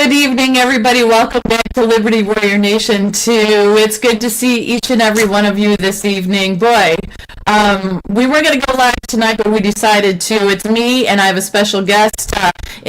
Good evening, everybody. Welcome back to Liberty Warrior Nation 2. It's good to see each and every one of you this evening. Boy, we were going to go live tonight, but we decided to. It's me, and I have a special guest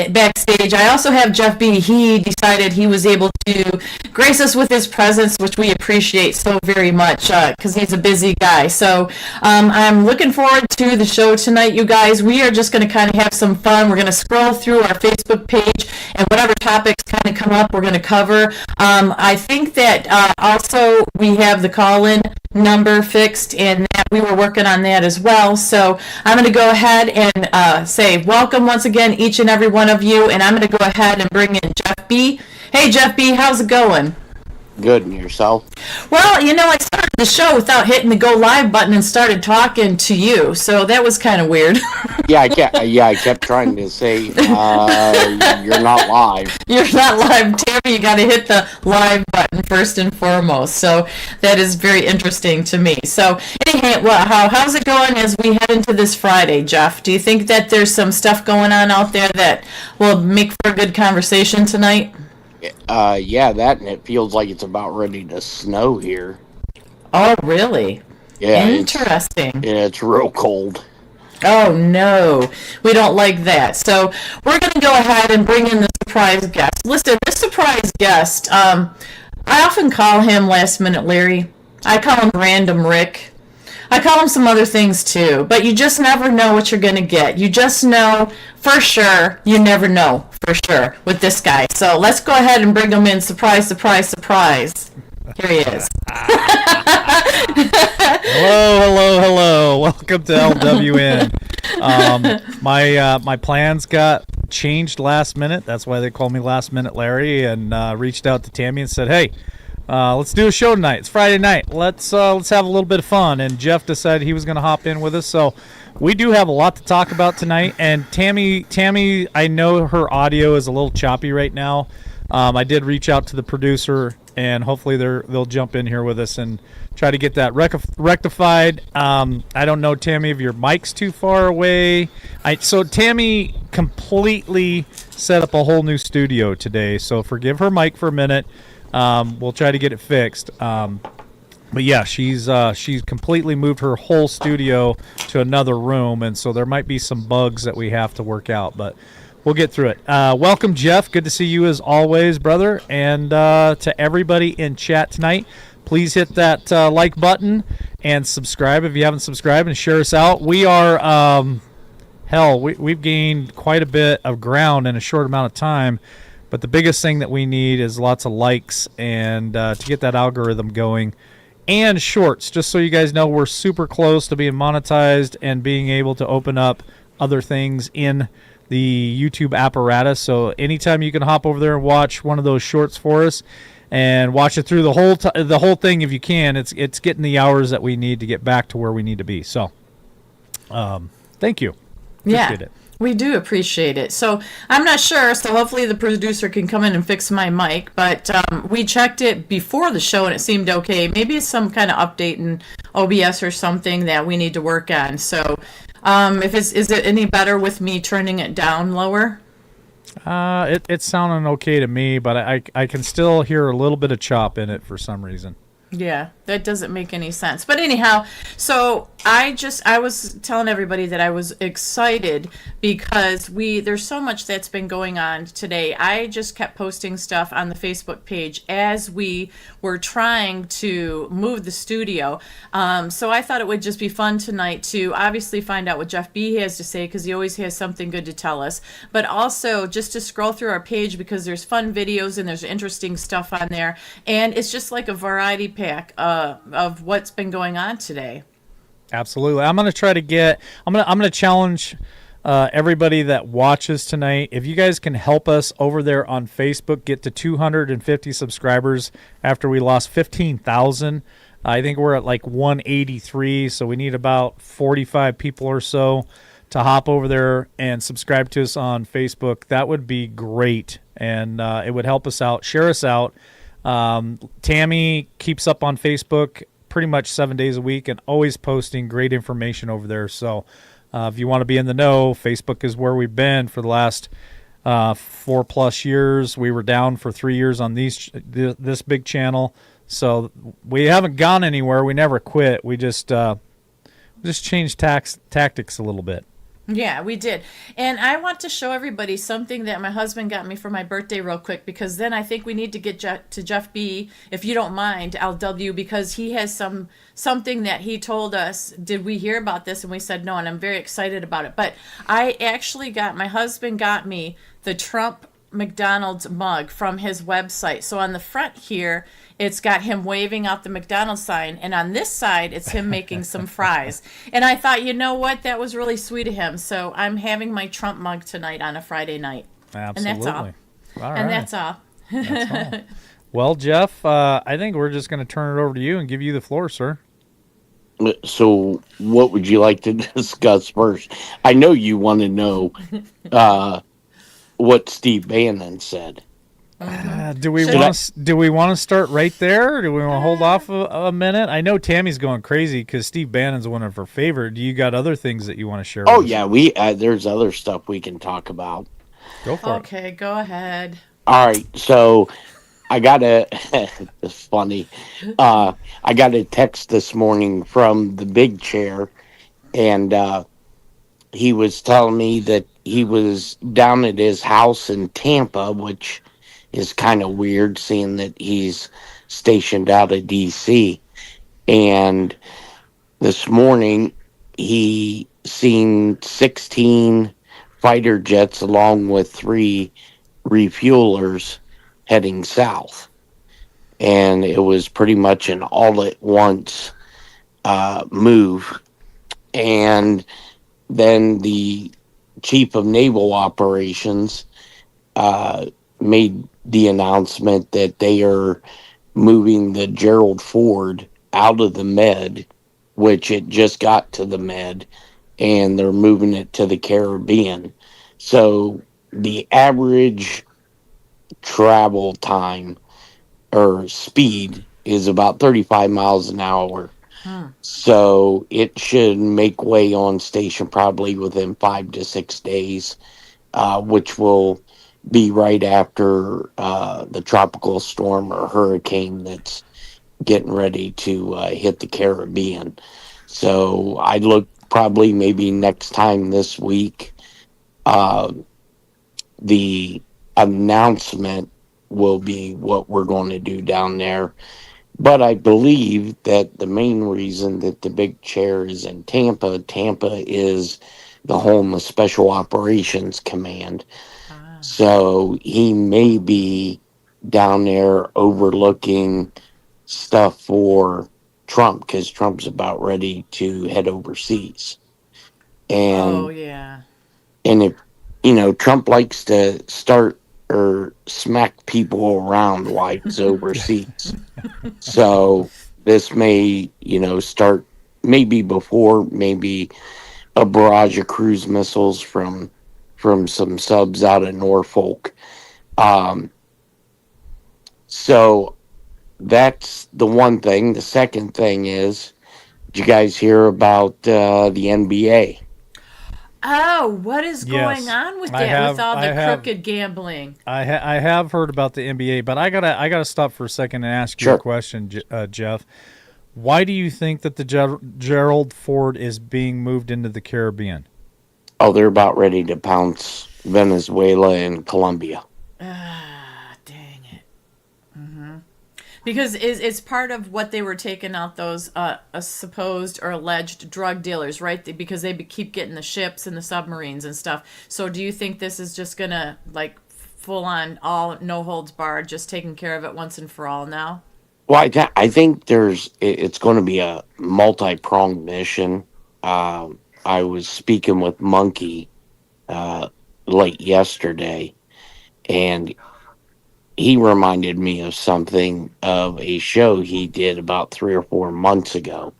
backstage. I also have Jeff B. He decided he was able to grace us with his presence, which we appreciate so very much because he's a busy guy. So I'm looking forward to the show tonight, you guys. We are just going to kind of have some fun. We're going to scroll through our Facebook page, and whatever topics kind of come up, we're going to cover. I think that also we have the call-in number fixed, and that we were working on that as well. So I'm going to go ahead and say welcome once again, each and every one of you, and I'm going to go ahead and bring in Jeff B. Hey, Jeff B., how's it going? Good, and yourself? Well, I started the show without hitting the go live button and started talking to you, so that was kind of weird. I kept trying to say, you're not live. You're not live, Tammy. You got to hit the live button first and foremost, so that is very interesting to me. So, anyhow, how's it going as we head into this Friday, Jeff? Do you think that there's some stuff going on out there that will make for a good conversation tonight? That, and it feels like it's about ready to snow here. Oh, really? Yeah. Interesting. It's real cold. Oh, no. We don't like that. So we're going to go ahead and bring in the surprise guest. Listen, this surprise guest, I often call him Last Minute Larry. I call him Random Rick. I call him some other things too, but you just never know what you're going to get. You just know for sure. You never know for sure with this guy. So let's go ahead and bring him in. Surprise, surprise, surprise. Here he is. Hello. Welcome to LWN. My plans got changed last minute. That's why they call me Last Minute Larry, and reached out to Tammy and said, hey, let's do a show tonight. It's Friday night. Let's have a little bit of fun. And Jeff decided he was going to hop in with us. So we do have a lot to talk about tonight. And Tammy, I know her audio is a little choppy right now. I did reach out to the producer, and hopefully they'll jump in here with us and try to get that rectified. I don't know, Tammy, if your mic's too far away. So Tammy completely set up a whole new studio today. So forgive her mic for a minute. We'll try to get it fixed. But yeah, she's completely moved her whole studio to another room, and so there might be some bugs that we have to work out, but we'll get through it. Welcome, Jeff. Good to see you as always, brother. And to everybody in chat tonight, please hit that like button and subscribe if you haven't subscribed, and share us out. We are we've gained quite a bit of ground in a short amount of time. But the biggest thing that we need is lots of likes and to get that algorithm going. And shorts, just so you guys know, we're super close to being monetized and being able to open up other things in the YouTube apparatus. So anytime you can hop over there and watch one of those shorts for us and watch it through the whole thing if you can, it's getting the hours that we need to get back to where we need to be. So thank you. Appreciate it. We do appreciate it. So I'm not sure, so hopefully the producer can come in and fix my mic, but we checked it before the show and it seemed okay. Maybe it's some kind of update in OBS or something that we need to work on. So is it any better with me turning it down lower? It's sounding okay to me, but I can still hear a little bit of chop in it for some reason. Yeah, that doesn't make any sense. But anyhow, so I was telling everybody that I was excited because there's so much that's been going on today. I just kept posting stuff on the Facebook page as we were trying to move the studio. So I thought it would just be fun tonight to obviously find out what Jeff B. has to say, because he always has something good to tell us, but also just to scroll through our page because there's fun videos and there's interesting stuff on there. And it's just like a variety pack of what's been going on today. Absolutely. I'm going to challenge everybody that watches tonight. If you guys can help us over there on Facebook get to 250 subscribers after we lost 15,000. I think we're at like 183, so we need about 45 people or so to hop over there and subscribe to us on Facebook. That would be great, and it would help us out. Share us out. Tammy keeps up on Facebook pretty much 7 days a week and always posting great information over there. So if you want to be in the know, Facebook is where we've been for the last 4+ years. We were down for 3 years on this big channel, so we haven't gone anywhere. We never quit. We just changed tactics a little bit. Yeah, we did. And I want to show everybody something that my husband got me for my birthday real quick, because then I think we need to get to Jeff B, if you don't mind, LW, because he has something that he told us. Did we hear about this? And we said no, and I'm very excited about it. But I actually my husband got me the Trump McDonald's mug from his website. So on the front here, it's got him waving out the McDonald's sign, and on this side, it's him making some fries. And I thought, you know what, that was really sweet of him. So I'm having my Trump mug tonight on a Friday night. Absolutely. And that's all. All And right. that's all. That's all. Well, Jeff, I think we're just going to turn it over to you and give you the floor, sir. So, what would you like to discuss first? I know you want to know what Steve Bannon said. Do we want to start right there? Or do we want to hold off a minute? I know Tammy's going crazy because Steve Bannon's one of her favorite. Do you got other things that you want to share? Oh with us? yeah, we there's other stuff we can talk about. Go for it. Okay, go ahead. All right, so I got a it's funny. I got a text this morning from the big chair, and he was telling me that he was down at his house in Tampa, which is kind of weird seeing that he's stationed out of DC. And this morning he seen 16 fighter jets along with 3 refuelers heading south. And it was pretty much an all at once move. And then the chief of naval operations made the announcement that they are moving the Gerald Ford out of the Med, which it just got to the Med, and they're moving it to the Caribbean. So the average travel time or speed is about 35 miles an hour. So it should make way on station probably within 5 to 6 days, which will be right after the tropical storm or hurricane that's getting ready to hit the Caribbean. So I look probably maybe next time this week, the announcement will be what we're going to do down there. But I believe that the main reason that the big chair is in Tampa is the home of Special Operations Command. So he may be down there overlooking stuff for Trump, because Trump's about ready to head overseas. Oh, And yeah. if Trump likes to start or smack people around while he's overseas. So this may, start maybe before, maybe a barrage of cruise missiles from some subs out of Norfolk. So that's the one thing. The second thing is, did you guys hear about the NBA? Oh, what is Yes. going on with I that? have- With all I the have- crooked gambling? I have heard about the NBA, but I gotta stop for a second and ask you Sure. a question, Jeff. Why do you think that the Gerald Ford is being moved into the Caribbean? Oh, they're about ready to pounce Venezuela and Colombia. Ah, dang it. Because it's part of what they were taking out those supposed or alleged drug dealers, right? Because they keep getting the ships and the submarines and stuff. So do you think this is just gonna full on all no holds barred, just taking care of it once and for all now? Well, I think it's going to be a multi-pronged mission. I was speaking with Monkey late yesterday, and he reminded me of something of a show he did about 3 or 4 months ago,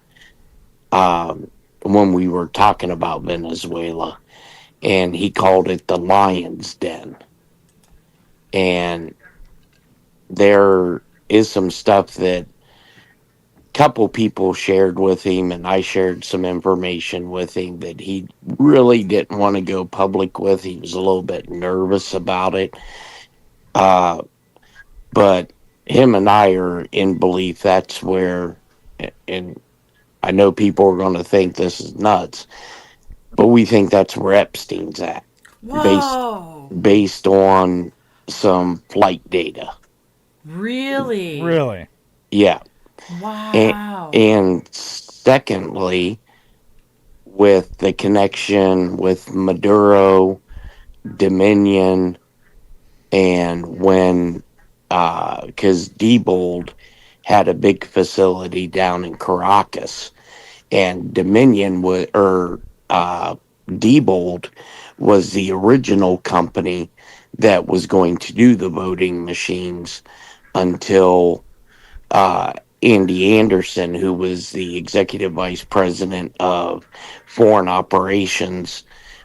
when we were talking about Venezuela, and he called it the Lion's Den. And there is some stuff that couple people shared with him, and I shared some information with him that he really didn't want to go public with. He was a little bit nervous about it. Uh, but him and I are in belief that's where, and I know people are going to think this is nuts, but we think that's where Epstein's at, based Whoa. based on some flight data. Really? Really? Yeah, and, Wow. and secondly, with the connection with Maduro, Dominion, and when because Diebold had a big facility down in Caracas, and Dominion was Diebold was the original company that was going to do the voting machines until uh, Andy Anderson, who was the executive vice president of foreign operations,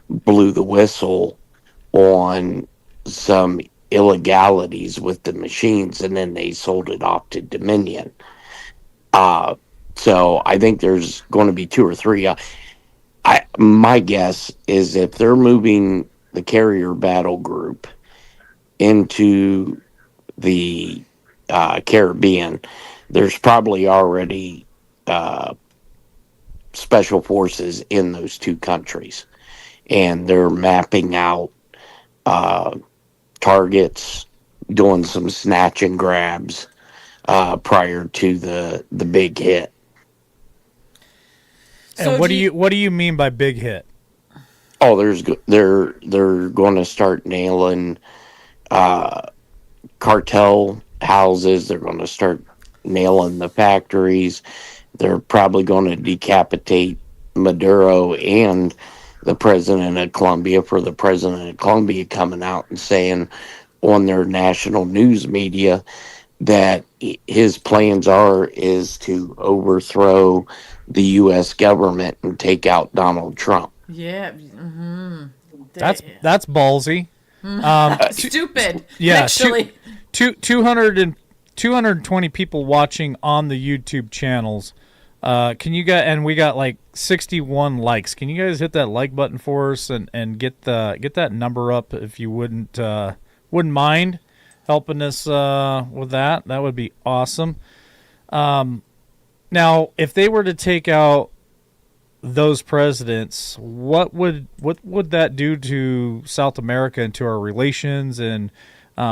blew the whistle on some illegalities with the machines, and then they sold it off to Dominion. Uh, so I think there's going to be two or three. My guess is if they're moving the carrier battle group into the Caribbean, there's probably already uh, special forces in those two countries, and they're mapping out uh, targets, doing some snatch and grabs prior to the big hit. And So what do you mean by big hit? Oh, they're going to start nailing uh, cartel houses. They're going to start nailing the factories. They're probably going to decapitate Maduro and the president of Colombia, for the president of Colombia coming out and saying on their national news media that his plans is to overthrow the U.S. government and take out Donald Trump. Yeah. Mm-hmm. That's ballsy. Stupid. Yeah, Actually. 220 people watching on the YouTube channels. Can you guys, and we got like 61 likes. Can you guys hit that like button for us and get that number up if you wouldn't mind helping us with that? That would be awesome. Now, if they were to take out those presidents, what would that do to South America and to our relations? And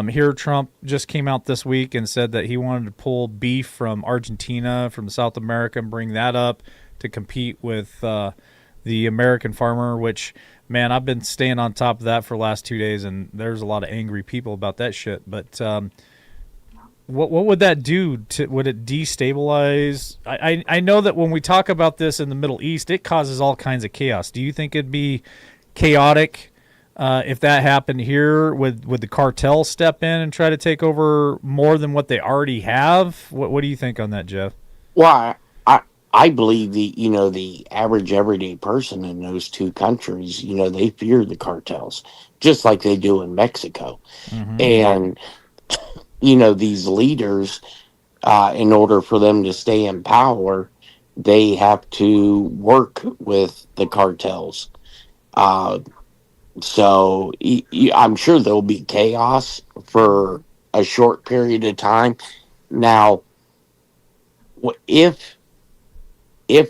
here, Trump just came out this week and said that he wanted to pull beef from Argentina, from South America, and bring that up to compete with the American farmer, which, man, I've been staying on top of that for the last 2 days, and there's a lot of angry people about that shit. But what would that do? Would it destabilize? I know that when we talk about this in the Middle East, it causes all kinds of chaos. Do you think it'd be chaotic if that happened here? Would the cartel step in and try to take over more than what they already have? What do you think on that, Jeff? Well, I believe the average everyday person in those two countries, they fear the cartels just like they do in Mexico. Mm-hmm. And these leaders, in order for them to stay in power, they have to work with the cartels. So I'm sure there'll be chaos for a short period of time. Now, if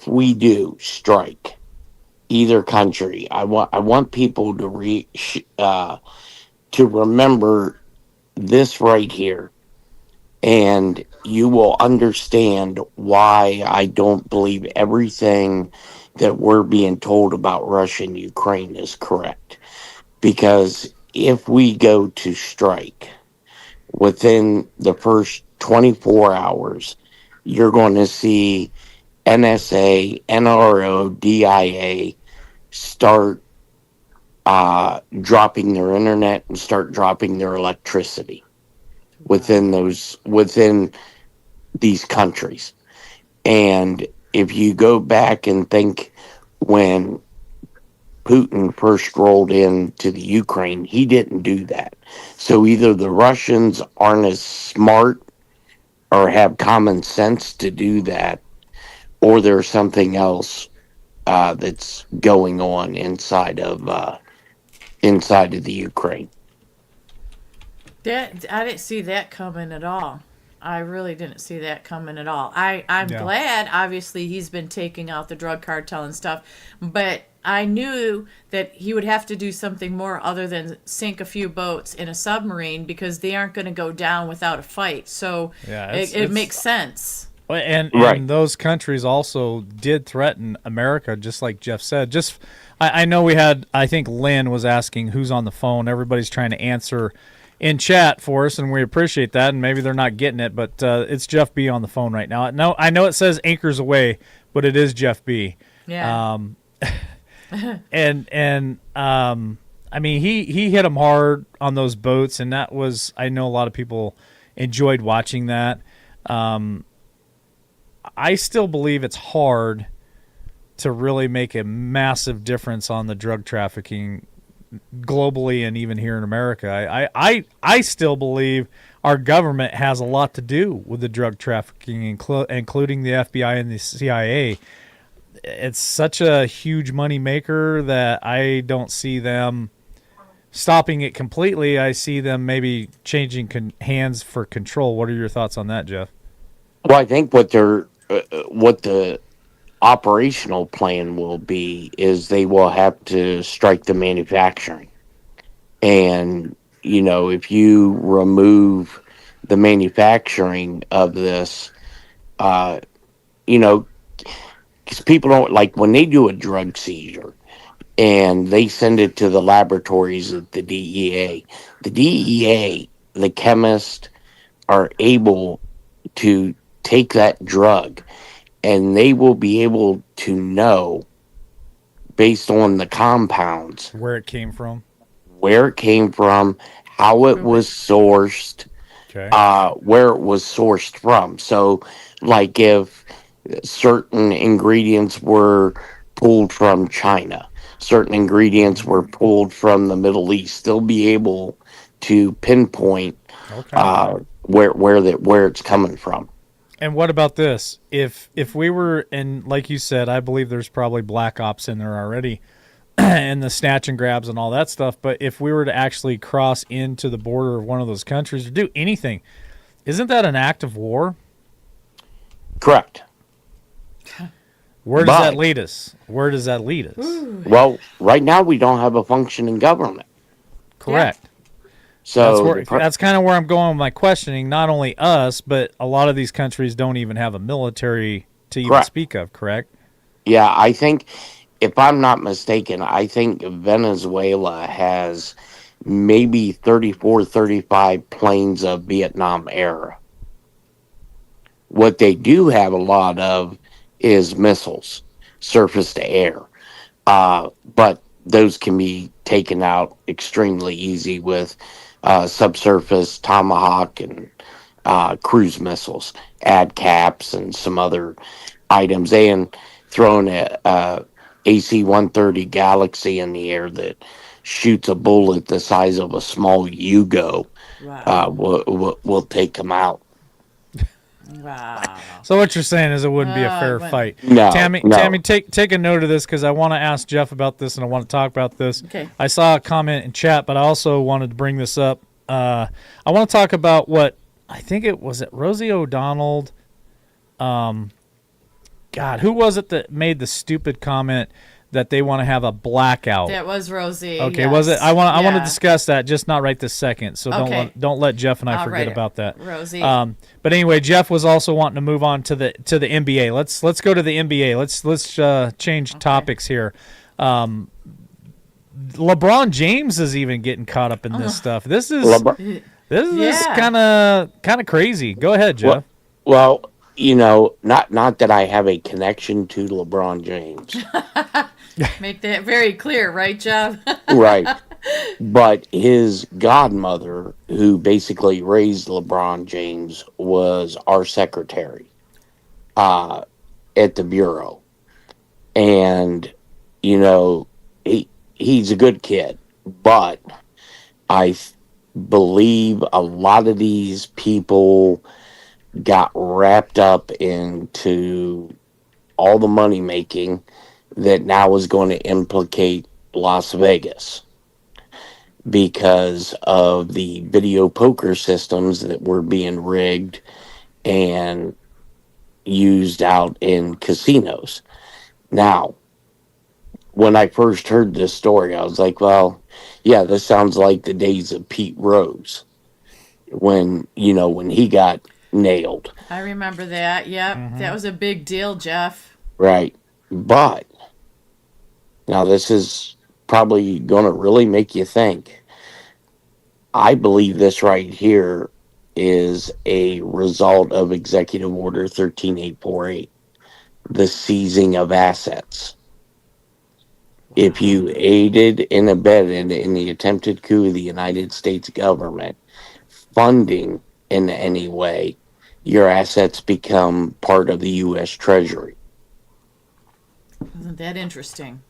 we do strike either country, I want people to remember this right here, and you will understand why I don't believe everything that we're being told about Russia and Ukraine is correct. Because if we go to strike within the first 24 hours, you're going to see NSA, NRO, DIA start dropping their internet and start dropping their electricity within these countries. And if you go back and think when Putin first rolled into the Ukraine, he didn't do that. So either the Russians aren't as smart or have common sense to do that, or there's something else that's going on inside of the Ukraine. That I didn't see that coming at all. I really didn't see that coming at all. I'm Yeah. glad, obviously, he's been taking out the drug cartel and stuff, but I knew that he would have to do something more other than sink a few boats in a submarine because they aren't going to go down without a fight. So Yeah, it makes sense. And Right. those countries also did threaten America, just like Jeff said. I know we had, I think Lynn was asking who's on the phone. Everybody's trying to answer in chat for us, and we appreciate that. And maybe they're not getting it, but it's Jeff B on the phone right now. No, I know it says anchors away, but it is Jeff B. Yeah. I mean, he hit them hard on those boats, and that was, I know a lot of people enjoyed watching that. I still believe it's hard to really make a massive difference on the drug trafficking globally and even here in America. I still believe our government has a lot to do with the drug trafficking, including the FBI and the CIA. It's such a huge money maker that I don't see them stopping it completely. I see them maybe changing hands for control. What are your thoughts on that, Jeff? Well, I think what the operational plan will be is they will have to strike the manufacturing. And, if you remove the manufacturing of this, you know, because people don't like when they do a drug seizure and they send it to the laboratories at the DEA. The DEA, the chemist, are able to take that drug and they will be able to know based on the compounds Where it came from? where it came from, how it was sourced, Okay. where it was sourced from. So, like if certain ingredients were pulled from China, certain ingredients were pulled from the Middle East, they'll be able to pinpoint Okay. where it's coming from. And what about this? If we were, and like you said, I believe there's probably black ops in there already, and the snatch and grabs and all that stuff. But if we were to actually cross into the border of one of those countries or do anything, isn't that an act of war? Correct. Where does that But- lead us? Where does that lead us? Well, right now we don't have a functioning government. Correct. So That's kind of where I'm going with my questioning. Not only us, but a lot of these countries don't even have a military to even Correct. speak of. Correct. yeah, I think, if I'm not mistaken, I think Venezuela has maybe 34, 35 planes of Vietnam era. What they do have a lot of is missiles, surface to air. But those can be taken out extremely easy with subsurface Tomahawk and cruise missiles, AdCaps, and some other items, and throwing a AC-130 Galaxy in the air that shoots a bullet the size of a small Yugo. Wow. Will take them out. Wow. So what you're saying is it wouldn't be a fair but- fight. No, Tammy, no. Tammy, take a note of this because I want to ask Jeff about this and I want to talk about this. Okay. I saw a comment in chat, but I also wanted to bring this up. I want to talk about what I think it was Rosie O'Donnell. God, who was it that made the stupid comment that they want to have a blackout? That was Rosie. Okay, yes. was it? I want to Yeah. discuss that, just not right this second. So Okay. don't let Jeff and I I'll forget write it. about that. Rosie. But anyway, Jeff was also wanting to move on to the NBA. Let's go to the NBA. Let's change topics here. LeBron James is even getting caught up in this stuff. This is LeBron- Yeah. kind of crazy. Go ahead, Jeff. Well, not that I have a connection to LeBron James, Make that very clear, right, Jeff? right? But his godmother, who basically raised LeBron James, was our secretary at the bureau, and he's a good kid, but I believe a lot of these people got wrapped up into all the money making that now is going to implicate Las Vegas because of the video poker systems that were being rigged and used out in casinos. Now, when I first heard this story, I was like, well, yeah, this sounds like the days of Pete Rose when, when he got nailed. I remember that. Yep. That was a big deal, Jeff. Right. But now this is probably going to really make you think. I believe this right here is a result of Executive Order 13848, the seizing of assets. If you aided and abetted in the attempted coup of the United States government, funding in any way, your assets become part of the U.S. Treasury. Isn't that interesting?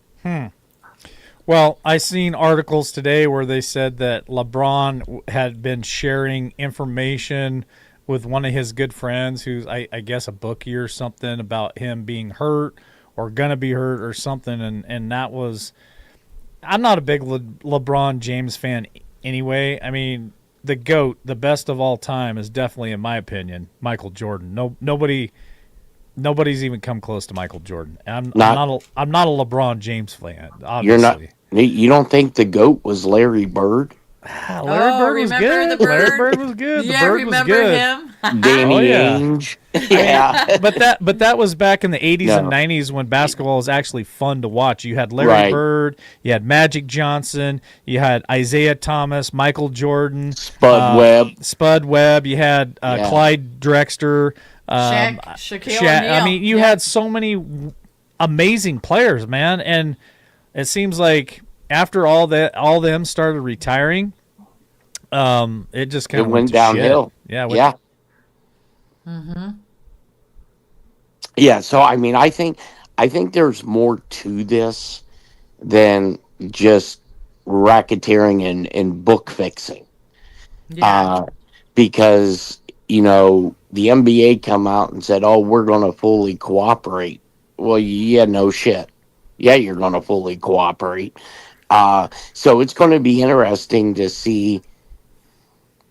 Well, I seen articles today where they said that LeBron had been sharing information with one of his good friends who's, I guess, a bookie or something about him being hurt or going to be hurt or something. And that was – I'm not a big LeBron James fan anyway. I mean, the GOAT, the best of all time, is definitely, in my opinion, Michael Jordan. Nobody's even come close to Michael Jordan. I'm not a LeBron James fan, obviously. You're not. You don't think the GOAT was Larry Bird? Larry Bird was remember good. the Bird? Larry Bird was good. Yeah, the Bird remember was good. him? Danny Oh, yeah. Ainge. Yeah. But that was back in the 80s No. and 90s when basketball was actually fun to watch. You had Larry Right. Bird, you had Magic Johnson, you had Isaiah Thomas, Michael Jordan, Spud Webb. You had Yeah. Clyde Drexler, Shaquille O'Neal. I mean, you had so many amazing players, man, and it seems like after all them started retiring, it just kind of went downhill. Yeah, Yeah. Yeah. So I mean, I think there's more to this than just racketeering and book fixing. Yeah. Because the NBA come out and said, "Oh, we're going to fully cooperate." Well, yeah, no shit. Yeah, you're going to fully cooperate. So it's going to be interesting to see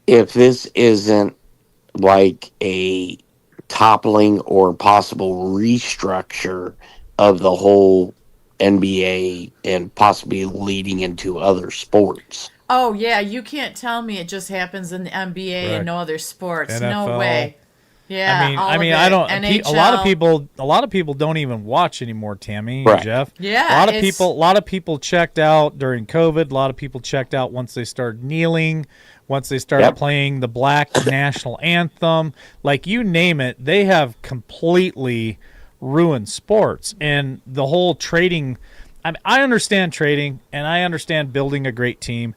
if this isn't like a toppling or possible restructure of the whole NBA and possibly leading into other sports. Oh, yeah. You can't tell me it just happens in the NBA Right. and no other sports. NFL. No way. Yeah. I mean, I don't. A lot of people don't even watch anymore, Tammy, Right. Jeff. Yeah, a lot of people checked out during COVID. A lot of people checked out once they started kneeling, once they started Yep. playing the Black national anthem. Like you name it, they have completely ruined sports and the whole trading. I understand trading and I understand building a great team,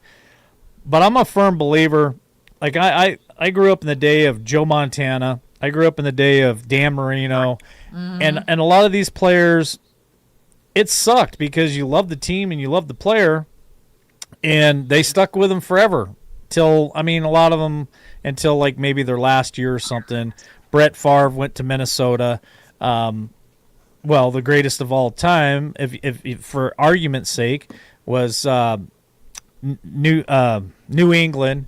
but I'm a firm believer. Like I grew up in the day of Joe Montana. I grew up in the day of Dan Marino, and a lot of these players, it sucked because you love the team and you love the player, and they stuck with them forever. A lot of them until like maybe their last year or something. Brett Favre went to Minnesota. Well, the greatest of all time, if for argument's sake, was New England.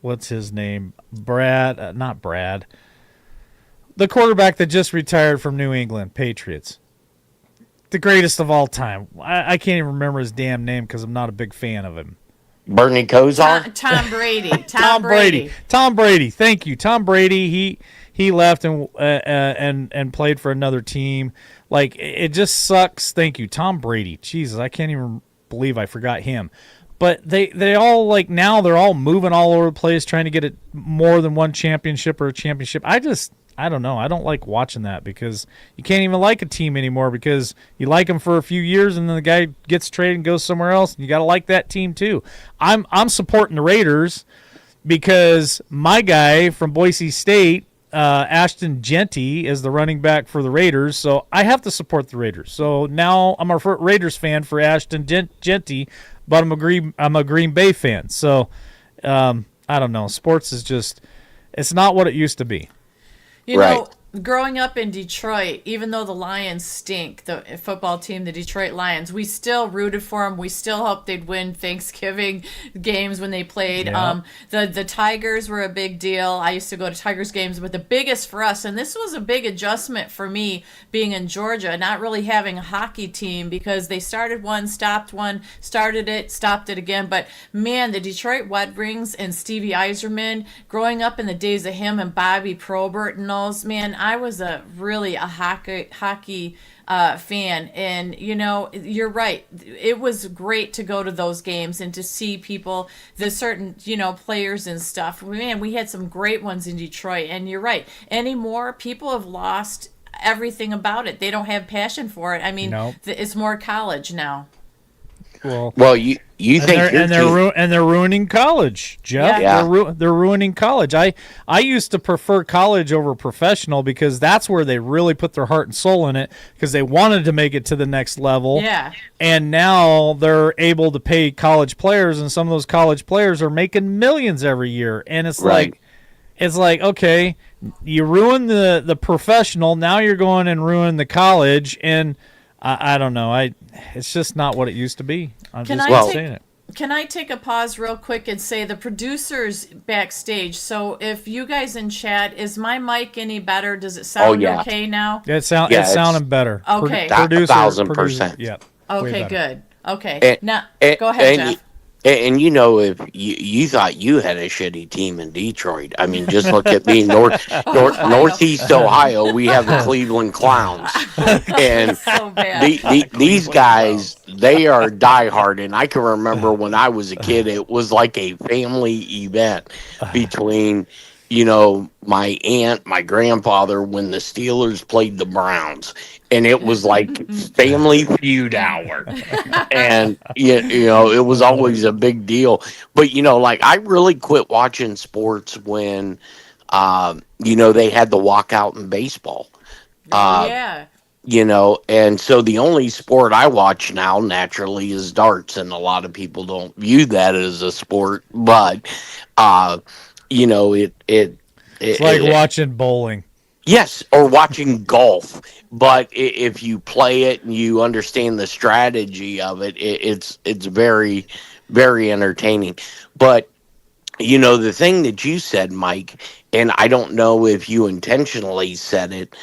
What's his name? Not Brad. The quarterback that just retired from New England Patriots. The greatest of all time. I can't even remember his damn name because I'm not a big fan of him. Bernie Kosar? Tom Brady. Tom Brady. Thank you. Tom Brady. He left and played for another team. Like it just sucks. Thank you, Tom Brady. Jesus, I can't even believe I forgot him. But they all like now they're all moving all over the place trying to get more than one championship or a championship. I don't know. I don't like watching that because you can't even like a team anymore because you like them for a few years and then the guy gets traded and goes somewhere else and you got to like that team too. I'm supporting the Raiders because my guy from Boise State, Ashton Genty, is the running back for the Raiders, so I have to support the Raiders. So now I'm a Raiders fan for Ashton Genty, but I'm a Green Bay fan. So I don't know. Sports is just it's not what it used to be. You Right. know, growing up in Detroit, even though the Lions stink, the football team, the Detroit Lions, we still rooted for them. We still hoped they'd win Thanksgiving games when they played. Yeah. The Tigers were a big deal. I used to go to Tigers games, but the biggest for us, and this was a big adjustment for me being in Georgia, not really having a hockey team because they started one, stopped one, started it, stopped it again. But man, the Detroit Red Wings and Stevie Eiserman, growing up in the days of him and Bobby Probert and those, man, I was really a hockey fan, and you're right. It was great to go to those games and to see people, the certain players and stuff. Man, we had some great ones in Detroit, and you're right. Anymore, people have lost everything about it. They don't have passion for it. I mean, Nope. it's more college now. Well, you think they're ruining college, Jeff. Yeah. They're ruining college. I used to prefer college over professional because that's where they really put their heart and soul in it because they wanted to make it to the next level. Yeah. And now they're able to pay college players, and some of those college players are making millions every year. And it's Right. like okay, you ruin the professional, now you're going and ruin the college, and I don't know. It's just not what it used to be. I'm Can just I not take- saying it. Can I take a pause real quick and say the producers backstage? So if you guys in chat, is my mic any better? Does it sound yeah. okay now? Yeah, Yeah, it's it's- sounding better. Okay. Producer, 1,000%. Yep. way Okay, better. good. Okay. And- Now, and- go ahead, and Jeff. And if you thought you had a shitty team in Detroit, I mean, just look at me, Northeast Ohio. We have the Cleveland Clowns, and So bad. these guys, they are diehard. And I can remember when I was a kid, it was like a family event between, my aunt, my grandfather, when the Steelers played the Browns, and it was like family feud hour, and it was always a big deal. But like I really quit watching sports when, they had the walkout in baseball. Yeah. And so the only sport I watch now naturally is darts, and a lot of people don't view that as a sport, but It's like watching bowling. yes, or watching golf. But if you play it and you understand the strategy of it, it's very, very entertaining. But the thing that you said, Mike, and I don't know if you intentionally said it,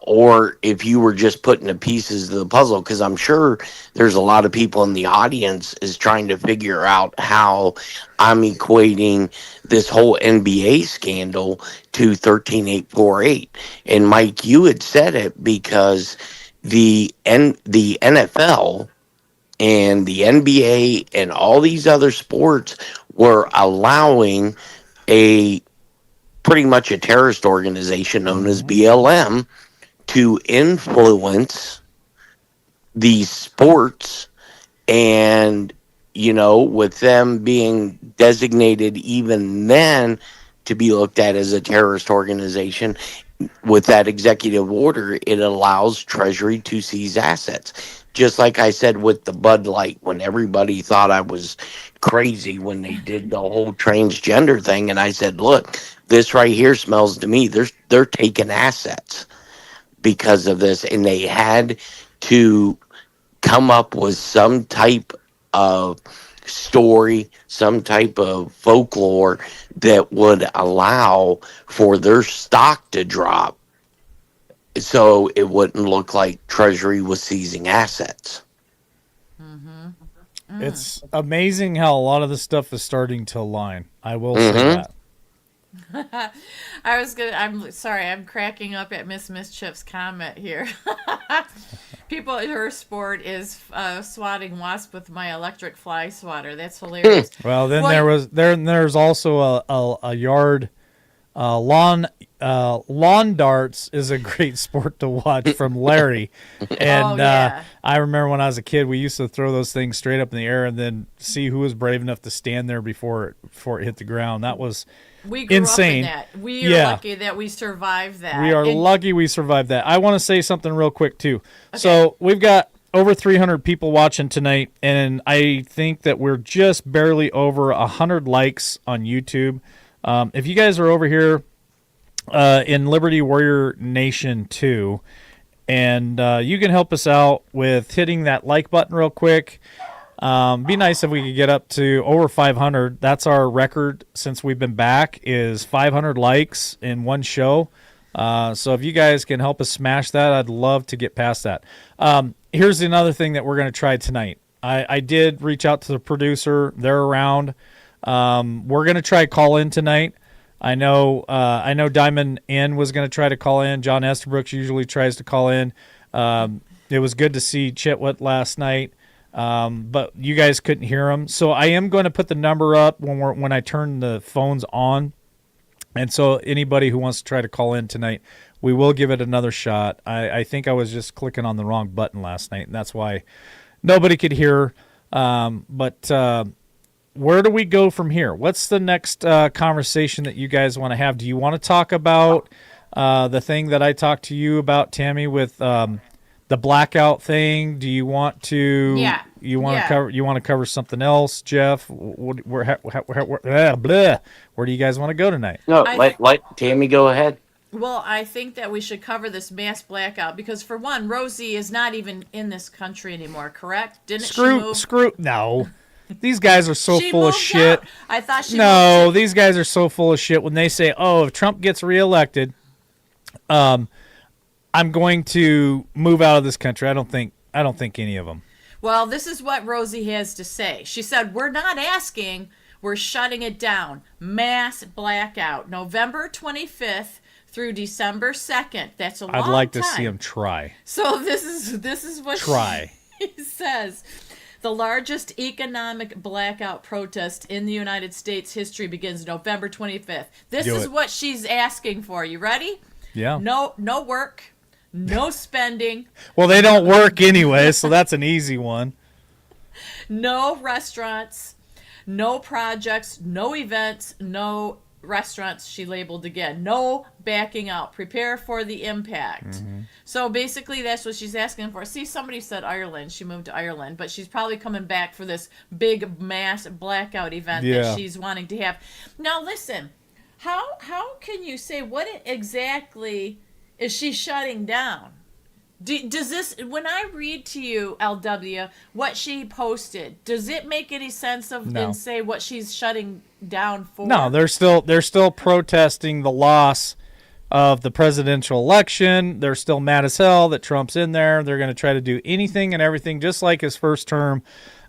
or if you were just putting the pieces of the puzzle, because I'm sure there's a lot of people in the audience is trying to figure out how I'm equating this whole NBA scandal to 13848. And Mike, you had said it because the NFL and the NBA and all these other sports were allowing pretty much a terrorist organization known as BLM to influence these sports, and with them being designated even then to be looked at as a terrorist organization, with that executive order, it allows Treasury to seize assets. Just like I said with the Bud Light, when everybody thought I was crazy when they did the whole transgender thing, and I said, look, this right here smells to me, they're taking assets because of this, and they had to come up with some type of story, some type of folklore that would allow for their stock to drop, so it wouldn't look like Treasury was seizing assets. It's amazing how a lot of this stuff is starting to align. I will say that. I'm sorry, I'm cracking up at Miss Mischief's comment here. People, her sport is swatting wasp with my electric fly swatter. That's hilarious. Well, then Well, there's also a yard lawn darts is a great sport to watch from Larry. And yeah. I remember when I was a kid, we used to throw those things straight up in the air and then see who was brave enough to stand there before it hit the ground. That was We grew insane. up in that. We are Yeah. lucky that we survived that. We are And- lucky we survived that. I want to say something real quick, too. So we've got over 300 people watching tonight, and I think that we're just barely over 100 likes on YouTube. If you guys are over here in Liberty Warrior Nation 2. And you can help us out with hitting that like button real quick. Be nice if we could get up to over 500. That's our record since we've been back, is 500 likes in one show. So if you guys can help us smash that, I'd love to get past that. Here's another thing that we're going to try tonight. I did reach out to the producer. They're around. We're going to try call in tonight. I know Diamond N was going to try to call in. John Estabrooks usually tries to call in. It was good to see Chitwood last night, but you guys couldn't hear him. So I am going to put the number up when I turn the phones on. And so anybody who wants to try to call in tonight, we will give it another shot. I think I was just clicking on the wrong button last night, and that's why nobody could hear. But where do we go from here? What's the next conversation that you guys want to have? Do you want to talk about the thing that I talked to you about, Tammy, with the blackout thing? Do you want to? Yeah. You want to cover? You want to cover something else, Jeff? Where do you guys want to go tonight? No, let Tammy go ahead. Well, I think that we should cover this mass blackout because, for one, Rosie is not even in this country anymore, correct? Didn't she move? No. These guys are so She full of moved shit. out. I thought she No, moved. these guys are so full of shit when they say, "Oh, if Trump gets reelected, I'm going to move out of this country." I don't think any of them. Well, this is what Rosie has to say. She said, "We're not asking, we're shutting it down. Mass blackout, November 25th through December 2nd. That's a long time. I'd like to see them try. So this is what Try. she says. The largest economic blackout protest in the United States history begins November 25th. This Do is it. what she's asking for. You ready? Yeah. No work, no spending, Well, they don't work anyway, so that's an easy one. no restaurants, no projects, no events, no restaurants, she labeled again. No backing out. Prepare for the impact. Mm-hmm. So basically that's what she's asking for. See, somebody said Ireland. She moved to Ireland, but she's probably coming back for this big mass blackout event Yeah. that she's wanting to have. Now listen, how can you say what exactly is she shutting down? Does this, when I read to you, LW, what she posted, does it make any sense and say what she's shutting down for? No, they're still protesting the loss of the presidential election. They're still mad as hell that Trump's in there. They're going to try to do anything and everything just like his first term.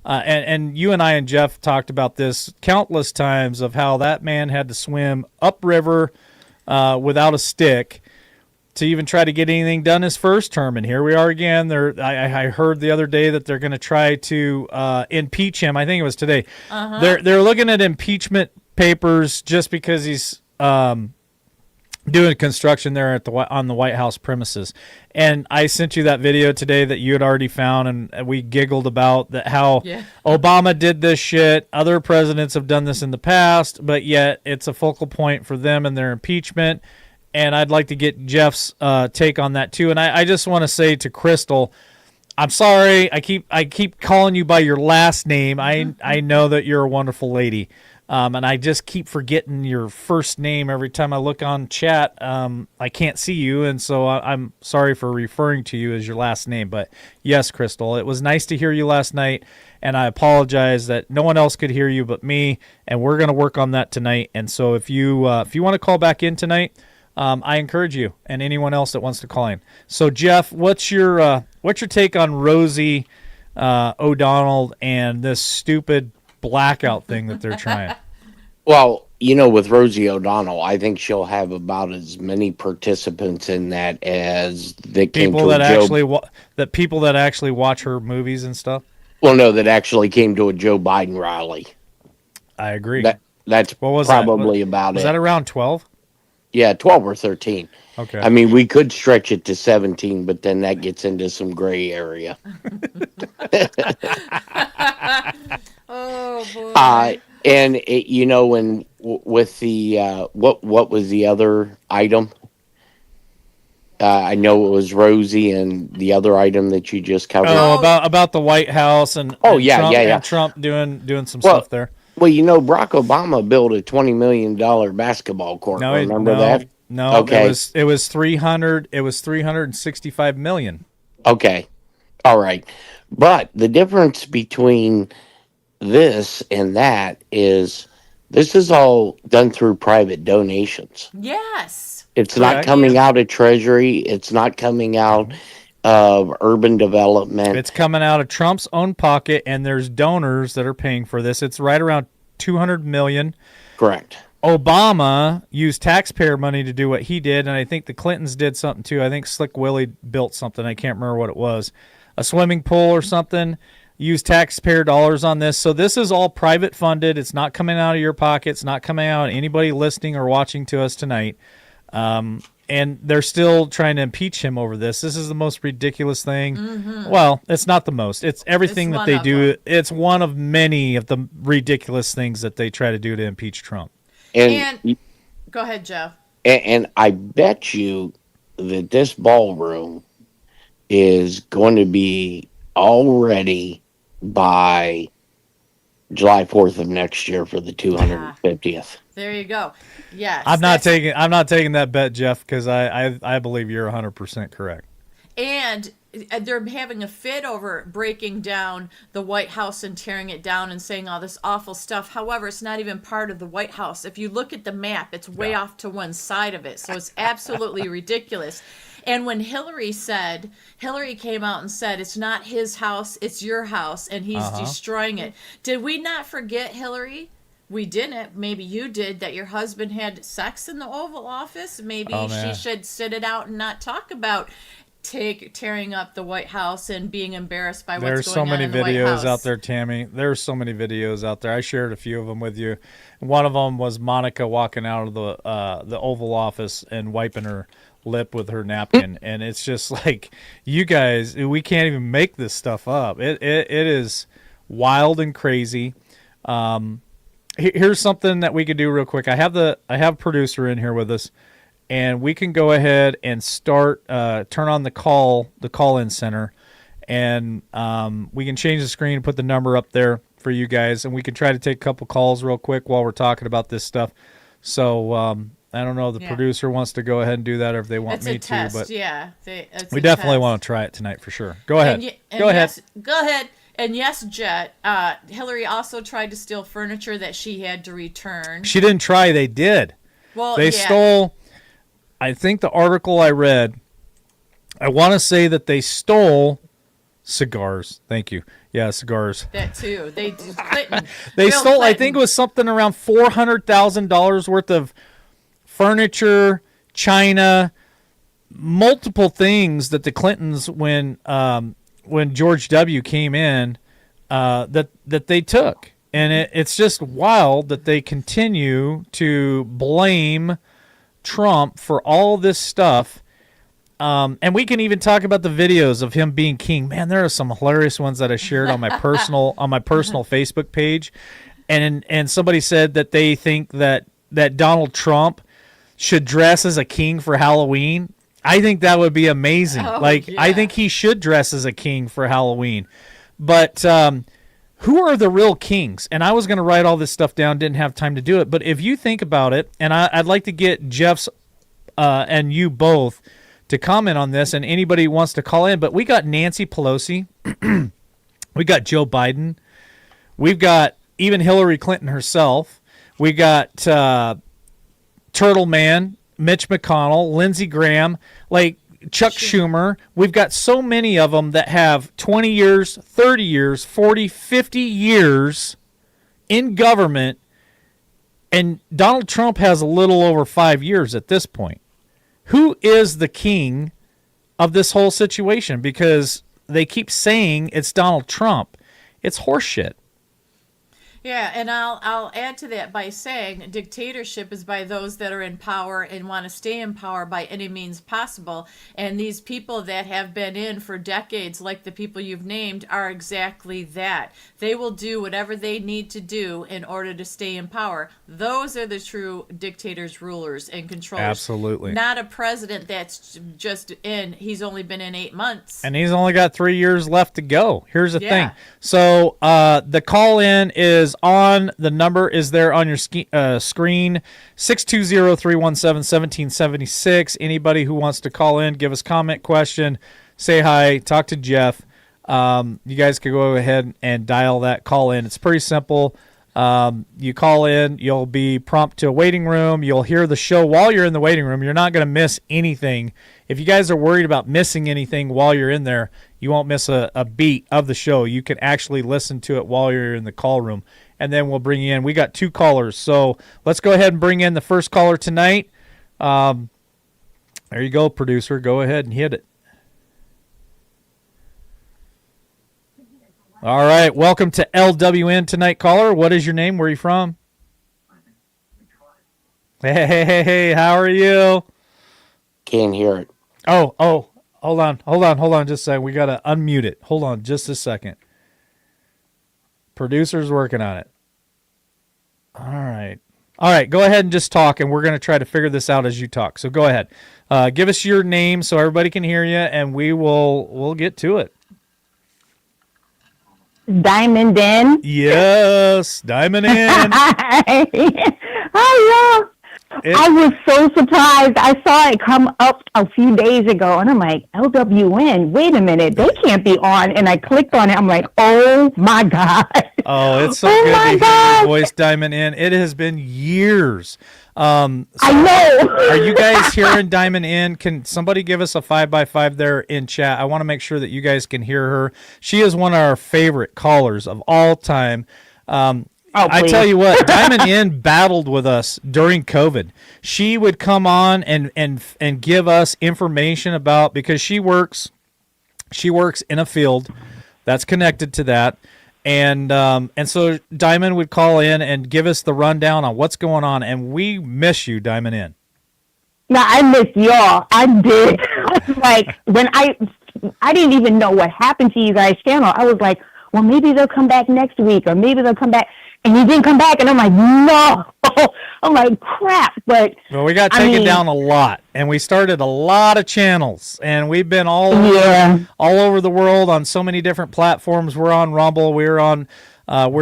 And you and I and Jeff talked about this countless times of how that man had to swim upriver without a stick to even try to get anything done his first term. And here we are again. I heard the other day that they're going to try to impeach him. I think it was today. They're looking at impeachment papers just because he's doing construction there on the White House premises. And I sent you that video today that you had already found, and we giggled about how Obama did this shit. Other presidents have done this in the past, but yet it's a focal point for them and their impeachment. And I'd like to get Jeff's take on that too. And I just want to say to Crystal, I'm sorry. I keep calling you by your last name. I know that you're a wonderful lady, and I just keep forgetting your first name every time I look on chat. I can't see you, and so I'm sorry for referring to you as your last name. But yes, Crystal, it was nice to hear you last night, and I apologize that no one else could hear you but me. And we're going to work on that tonight. And so if you want to call back in tonight, I encourage you and anyone else that wants to call in. So, Jeff, what's your take on Rosie O'Donnell and this stupid blackout thing that they're trying? Well, with Rosie O'Donnell, I think she'll have about as many participants in that as that came People to that people that actually watch her movies and stuff. Well, no, that actually came to a Joe Biden rally. I agree. That's what was probably that? about was it. that around 12? Yeah, 12 or 13. Okay. I mean, we could stretch it to 17, but then that gets into some gray area. Oh boy. And when with the what was the other item? I know it was Rosie and the other item that you just covered. Oh, about the White House and Trump, and Trump doing some stuff there. Well, Barack Obama built a $20 million basketball court. Remember that? No, Okay. it was 300. It was 365 million. Okay. All right. But the difference between this and that is this is all done through private donations. Yes. It's not Correct. coming out of Treasury. It's not coming out of urban development. It's coming out of Trump's own pocket, and there's donors that are paying for this. It's right around 200 million. Correct. Obama used taxpayer money to do what he did, and I think the Clintons did something too. I think Slick Willie built something. I can't remember what it was, a swimming pool or something. Used taxpayer dollars on this. So this is all private funded. It's not coming out of your pocket. It's not coming out of anybody listening or watching to us tonight. And they're still trying to impeach him over this. This is the most ridiculous thing. Well, it's not the most. It's everything It's that they one of do. them. It's one of many of the ridiculous things that they try to do to impeach Trump. And go ahead, Jeff. And I bet you that this ballroom is going to be all ready by July 4th of next year for the 250th. There you go. Yes. I'm not that's- taking that bet, Jeff, because I believe you're 100% correct. And they're having a fit over breaking down the White House and tearing it down and saying all this awful stuff. However, it's not even part of the White House. If you look at the map, it's way off to one side of it. So it's absolutely ridiculous. And when Hillary came out and said, it's not his house, it's your house, and he's destroying it. Did we not forget, Hillary? We didn't. Maybe you did, that your husband had sex in the Oval Office. Maybe she should sit it out and not talk about tearing up the White House and being embarrassed by There's what's so going on many in the White videos House. out there, Tammy. There's so many videos out there. I shared a few of them with you. One of them was Monica walking out of the Oval Office and wiping her lip with her napkin, and it's just like, you guys, we can't even make this stuff up. It is wild and crazy. Here's something that we could do real quick. I have a producer in here with us, and we can go ahead and start turn on the call-in center, and we can change the screen and put the number up there for you guys, and we can try to take a couple calls real quick while we're talking about this stuff. So I don't know if the producer wants to go ahead and do that, or if they want It's me a test, to, but yeah. we definitely want to try it tonight for sure. Go ahead. Go ahead. Yes, go ahead. And yes, Jet, Hillary also tried to steal furniture that she had to return. She didn't try. They did. Well, They stole, I think the article I read, I want to say that they stole cigars. Thank you. Yeah, cigars. that too. They Clinton. They Bill stole, I Clinton. think it was something around $400,000 worth of furniture, china, multiple things that the Clintons, when George W. came in, that they took. And it's just wild that they continue to blame Trump for all this stuff. And we can even talk about the videos of him being king. Man, there are some hilarious ones that I shared on my personal Facebook page. And somebody said that they think that Donald Trump should dress as a king for Halloween. I think that would be amazing. I think he should dress as a king for Halloween. But who are the real kings? And I was going to write all this stuff down, didn't have time to do it. But if you think about it, and I'd like to get Jeff's and you both to comment on this, and anybody who wants to call in. But we got Nancy Pelosi. We got Joe Biden. We've got even Hillary Clinton herself. We got Turtle Man, Mitch McConnell, Lindsey Graham, like Chuck Schumer. We've got so many of them that have 20 years, 30 years, 40, 50 years in government, and Donald Trump has a little over 5 years at this point. Who is the king of this whole situation? Because they keep saying it's Donald Trump. It's horseshit. Yeah, and I'll add to that by saying dictatorship is by those that are in power and want to stay in power by any means possible. And these people that have been in for decades, like the people you've named, are exactly that. They will do whatever they need to do in order to stay in power. Those are the true dictators, rulers, and controllers. Absolutely. Not a president that's just in, he's only been in 8 months. And he's only got 3 years left to go. Here's the Yeah. thing. So the call in is is on. The number is there on your screen, 620-317-1776. Anybody who wants to call in, give us comment, question, say hi, talk to Jeff. You guys can go ahead and dial that call in. It's pretty simple. You call in, you'll be prompted to a waiting room. You'll hear the show while you're in the waiting room. You're not going to miss anything. If you guys are worried about missing anything while you're in there, you won't miss a beat of the show. You can actually listen to it while you're in the call room. And then we'll bring you in. We got 2 callers. So let's go ahead and bring in the first caller tonight. There you go, producer. Go ahead and hit it. All right, welcome to LWN tonight, caller. What is your name? Where are you from? Hey, how are you? Can't hear it. Oh, hold on just a second. We got to unmute it. Hold on just a second. Producer's working on it. All right, go ahead and just talk, and we're going to try to figure this out as you talk. So go ahead. Give us your name so everybody can hear you, and we'll get to it. Diamond in. Yes, Diamond in. Hi, y'all. I was so surprised. I saw it come up a few days ago, and I'm like, LWN, wait a minute, they can't be on. And I clicked on it. I'm like, oh, my God. Oh, it's so good to hear your voice, Diamond in. It has been years. I know. Are you guys hearing Diamond in? Can somebody give us a 5x5 there in chat? I want to make sure that you guys can hear her. She is one of our favorite callers of all time. I tell you what, Diamond in battled with us during COVID. She would come on and give us information about, because she works in a field that's connected to that. And so Diamond would call in and give us the rundown on what's going on, and we miss you, Diamond in. No, I miss y'all. I did. I was like, when I didn't even know what happened to you guys' channel. I was like, well, maybe they'll come back next week, or maybe they'll come back. And you didn't come back, and I'm like, no. I'm like, crap. But well, we got taken down a lot, and we started a lot of channels, and we've been all over the world on so many different platforms. We're on Rumble, we're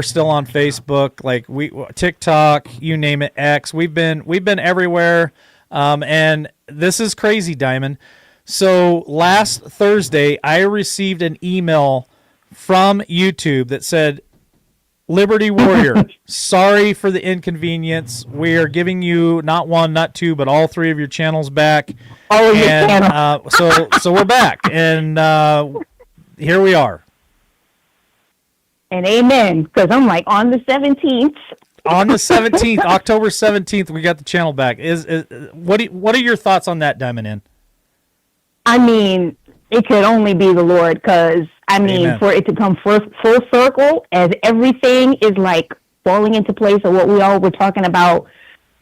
still on Facebook, like TikTok, you name it, X. We've been everywhere, and this is crazy, Diamond. So last Thursday, I received an email from YouTube that said, Liberty Warrior, sorry for the inconvenience. We are giving you not 1, not 2, but all 3 of your channels back. Oh, and so we're back, and here we are. And amen, because I'm like, on the 17th. On the 17th, October 17th, we got the channel back. What are your thoughts on that, Diamond in? I mean, it could only be the Lord, because Amen. For it to come full circle, as everything is like falling into place of what we all were talking about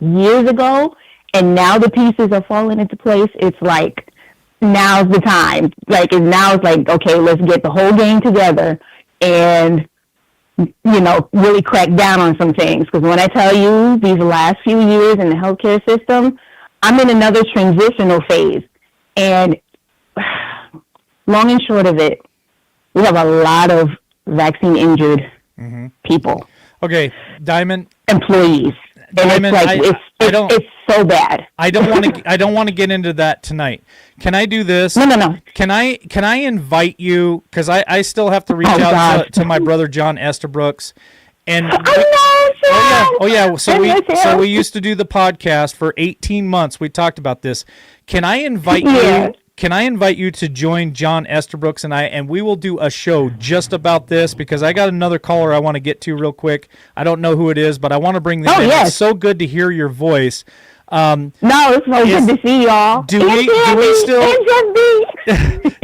years ago, and now the pieces are falling into place, it's like, now's the time. Like, now it's like, okay, let's get the whole gang together and, really crack down on some things. Because when I tell you, these last few years in the healthcare system, I'm in another transitional phase. And long and short of it, we have a lot of vaccine injured people. Okay, Diamond. Employees. And Diamond, it's so bad. I don't want to get into that tonight. Can I do this? No. Can I invite you, because I still have to reach out to my brother John Estabrooks. And Oh yeah. So we used to do the podcast for 18 months. We talked about this. Can I invite you? Can I invite you to join John Estabrooks and I, and we will do a show just about this, because I got another caller I want to get to real quick. I don't know who it is, but I want to bring them in. Yes. It's so good to hear your voice. No, it's so good to see y'all.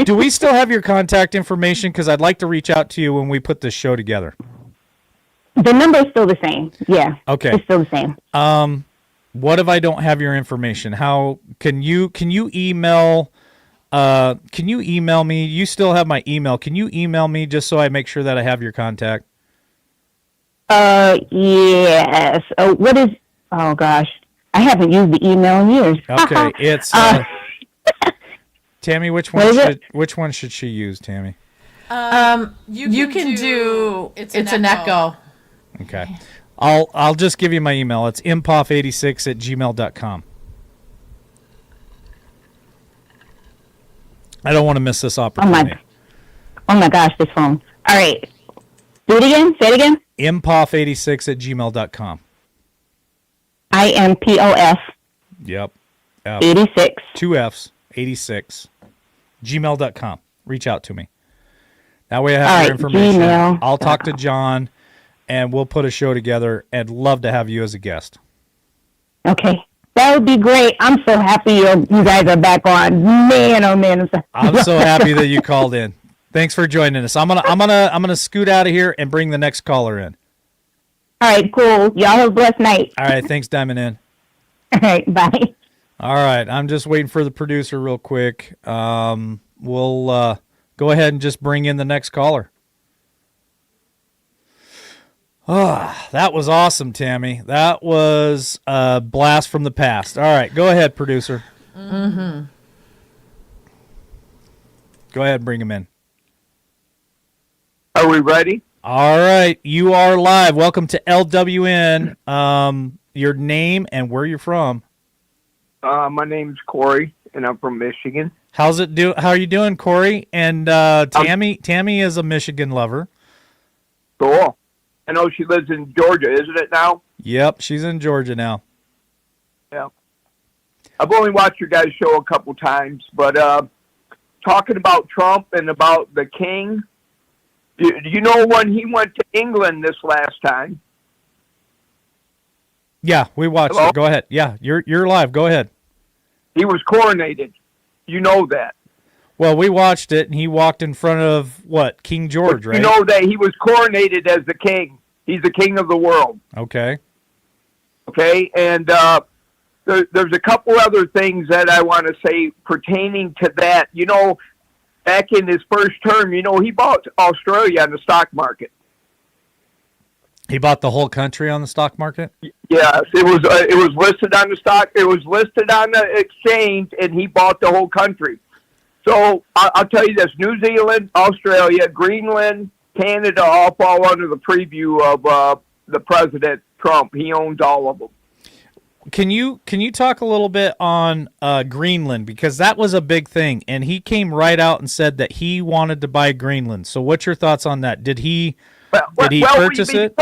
Do we still have your contact information? Because I'd like to reach out to you when we put this show together. The number is still the same. Yeah. Okay. It's still the same. What if I don't have your information? How can you email? Can you email me? You still have my email. Can you email me just so I make sure that I have your contact? Yes. Oh gosh. I haven't used the email in years. Okay. It's, Tammy, which one should she use, Tammy? You can do, it's an echo. Okay. I'll just give you my email. It's impof86@gmail.com. I don't want to miss this opportunity. Oh my gosh, this phone. All right. Do it again. Say it again. impof86@gmail.com. IMPOF Yep. F. 86. 2 F's, 86, gmail.com. Reach out to me. That way I have All your right, information. Gmail. I'll talk to John, and we'll put a show together, and love to have you as a guest. Okay. That would be great. I'm so happy you guys are back on. Man, oh man. I'm so happy that you called in. Thanks for joining us. I'm gonna scoot out of here and bring the next caller in. All right, cool. Y'all have a blessed night. All right, thanks, Diamond in. All right, bye. All right, I'm just waiting for the producer real quick. We'll go ahead and just bring in the next caller. Ah, that was awesome, Tammy. That was a blast from the past. All right, go ahead, producer. Mm-hmm. Go ahead and bring him in. Are we ready? All right, you are live. Welcome to LWN. Your name and where you're from. My name's Corey, and I'm from Michigan. How are you doing, Corey? And Tammy is a Michigan lover. Cool. I know she lives in Georgia, isn't it now? Yep, she's in Georgia now. Yeah. I've only watched your guys' show a couple times, but talking about Trump and about the king, do you know when he went to England this last time? Yeah, we watched Hello? it. Go ahead. Yeah, you're live. Go ahead. He was coronated. You know that. Well, we watched it, and he walked in front of, what, King George, right? You know that he was coronated as the king. He's the king of the world. Okay. Okay, and there's a couple other things that I want to say pertaining to that. You know, back in his first term, you know, he bought Australia on the stock market. He bought the whole country on the stock market? Yes, it was listed on the stock. It was listed on the exchange, and he bought the whole country. So I'll tell you this: New Zealand, Australia, Greenland, Canada all fall under the preview of the President Trump. He owns all of them. Can you talk a little bit on Greenland, because that was a big thing, and he came right out and said that he wanted to buy Greenland. So what's your thoughts on that? Did he purchase it?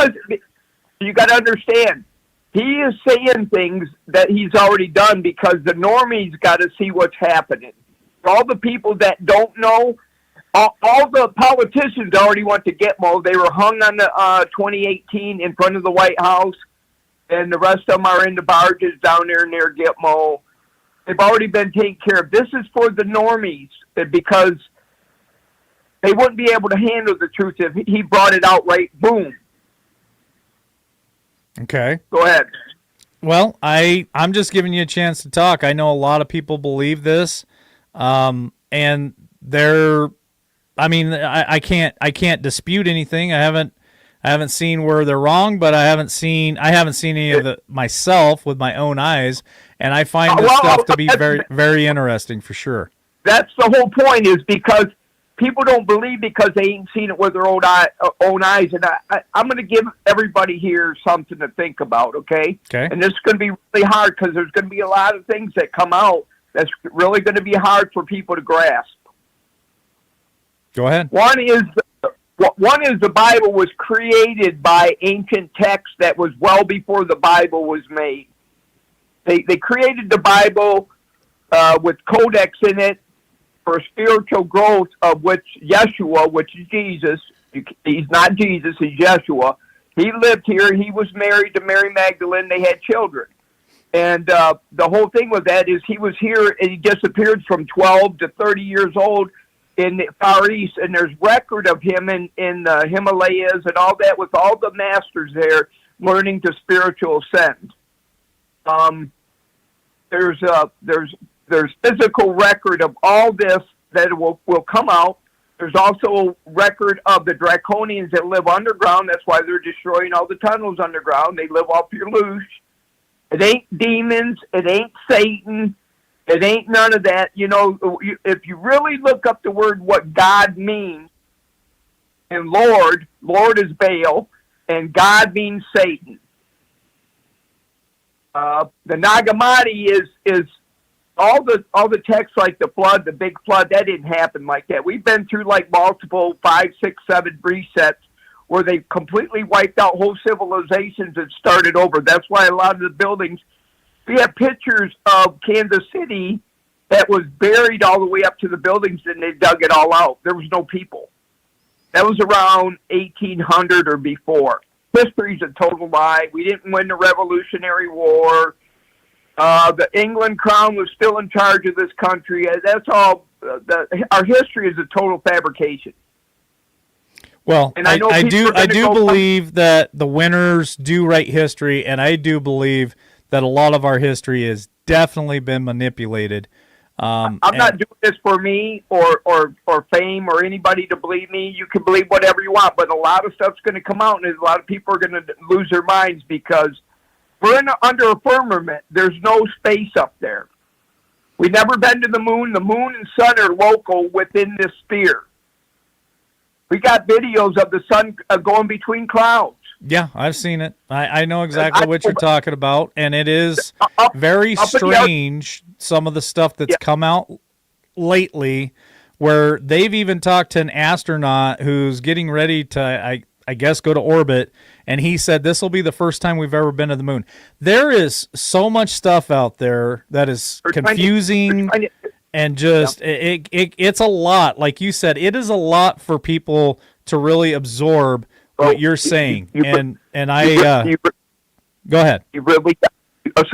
You got to understand, he is saying things that he's already done because the normies got to see what's happening. All the people that don't know, all the politicians already went to Gitmo. They were hung on the 2018 in front of the White House, and the rest of them are in the barges down there near Gitmo. They've already been taken care of. This is for the normies because they wouldn't be able to handle the truth if he brought it out right. Boom. Okay. Go ahead. Well, I'm just giving you a chance to talk. I know a lot of people believe this, and I can't dispute anything. I haven't seen where they're wrong, but I haven't seen any of it myself with my own eyes, and I find this stuff to be very, very interesting for sure. That's the whole point, is because people don't believe because they ain't seen it with their own eyes. And I'm going to give everybody here something to think about, okay? Okay. And this is going to be really hard because there's going to be a lot of things that come out that's really going to be hard for people to grasp. Go ahead. One is the Bible was created by ancient texts that was well before the Bible was made. They created the Bible with codex in it for spiritual growth, of which Yeshua, which is Jesus, he's not Jesus, he's Yeshua. He lived here. He was married to Mary Magdalene. They had children. And the whole thing with that is he was here and he disappeared from 12 to 30 years old in the Far East. And there's record of him in the Himalayas and all that with all the masters there learning to spiritual ascend. There's physical record of all this that will come out. There's also record of the draconians that live underground. That's why they're destroying all the tunnels underground. They live off your loose. It ain't demons. It ain't Satan. It ain't none of that. You know, if you really look up the word, what God means, and Lord is Baal, and God means Satan. The Nag Hammadi is all the texts like the flood, the big flood. That didn't happen like that. We've been through like multiple 5, 6, 7 resets where they completely wiped out whole civilizations and started over. That's why a lot of the buildings. We have pictures of Kansas City that was buried all the way up to the buildings, and they dug it all out. There was no people. That was around 1800 or before. History's a total lie. We didn't win the Revolutionary War. The England crown was still in charge of this country. That's all. Our history is a total fabrication. Well, And I do go believe that the winners do write history, and I do believe that a lot of our history has definitely been manipulated. I'm not doing this for me or fame or anybody to believe me. You can believe whatever you want, but a lot of stuff's going to come out, and a lot of people are going to lose their minds because we're under a firmament. There's no space up there. We've never been to the moon. The moon and sun are local within this sphere. We got videos of the sun going between clouds. Yeah, I've seen it. I know exactly what you're talking about, and it is very strange, some of the stuff that's come out lately, where they've even talked to an astronaut who's getting ready to, I guess, go to orbit, and he said this will be the first time we've ever been to the moon. There is so much stuff out there that is confusing, and just it's a lot. Like you said, it is a lot for people to really absorb what you're saying, and I go ahead. You really,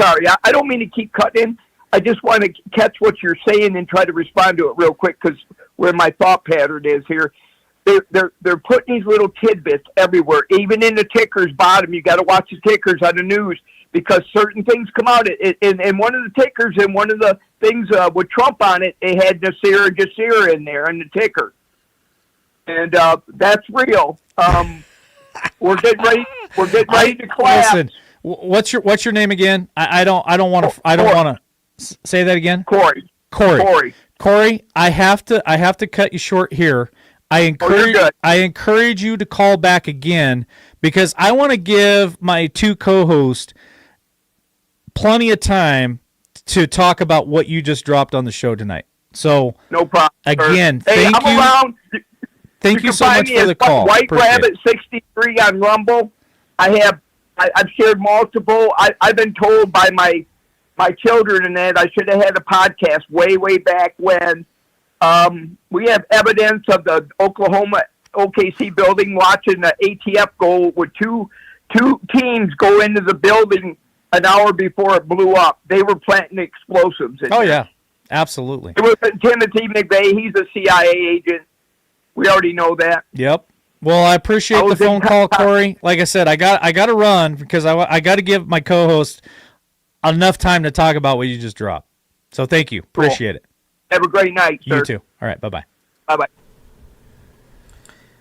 sorry, I don't mean to keep cutting. I just want to catch what you're saying and try to respond to it real quick because where my thought pattern is here. They're putting these little tidbits everywhere, even in the ticker's bottom. You got to watch the tickers on the news because certain things come out. And one of the tickers and one of the things with Trump on it, they had Nasir Jasir in there in the ticker, and that's real. We're getting ready. We're getting ready to collapse. Listen, what's your name again? I don't want to say that again. Corey. I have to cut you short here. I encourage you to call back again because I want to give my two co-hosts plenty of time to talk about what you just dropped on the show tonight. So no problem. Again, hey, thank you. Around. Thank you so much for the call. White Rabbit 63 on Rumble. I've shared multiple. I've been told by my children and that I should have had a podcast way back when. We have evidence of the Oklahoma OKC building watching the ATF go with two teams go into the building an hour before it blew up. They were planting explosives. Yeah, absolutely. It was Timothy McVeigh. He's a CIA agent. We already know that. Yep. Well, I appreciate the phone call, Corey. Like I said, I got to run because I got to give my co-host enough time to talk about what you just dropped. So thank you. Appreciate it. Have a great night, sir. You too. All right. Bye-bye. Bye-bye.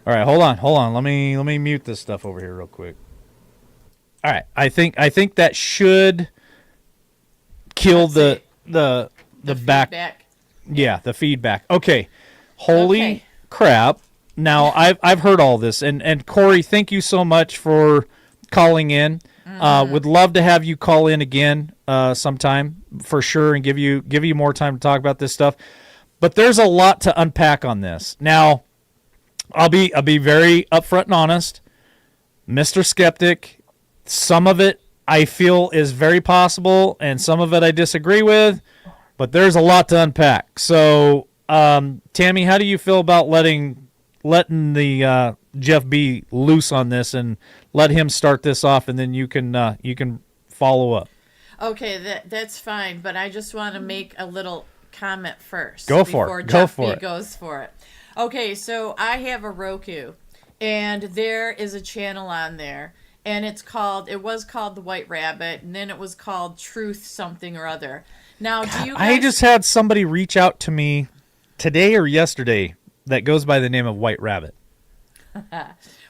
All right. Hold on. Let me mute this stuff over here real quick. All right. I think that should kill the back. Feedback. Yeah, the feedback. Okay. Holy crap. Now, I've heard all this. And Corey, thank you so much for calling in. Would love to have you call in again sometime for sure and give you more time to talk about this stuff. But there's a lot to unpack on this. Now, I'll be very upfront and honest. Mr. Skeptic, some of it I feel is very possible and some of it I disagree with, but there's a lot to unpack. So, Tammy, how do you feel about letting the Jeff B loose on this and let him start this off, and then you can follow up? Okay, that's fine, but I just want to make a little comment first. Go for it. Go for it. Goes for it. Okay, so I have a Roku, and there is a channel on there, and it was called The White Rabbit, and then it was called Truth something or other. Now, do you guys... I just had somebody reach out to me today or yesterday that goes by the name of White Rabbit.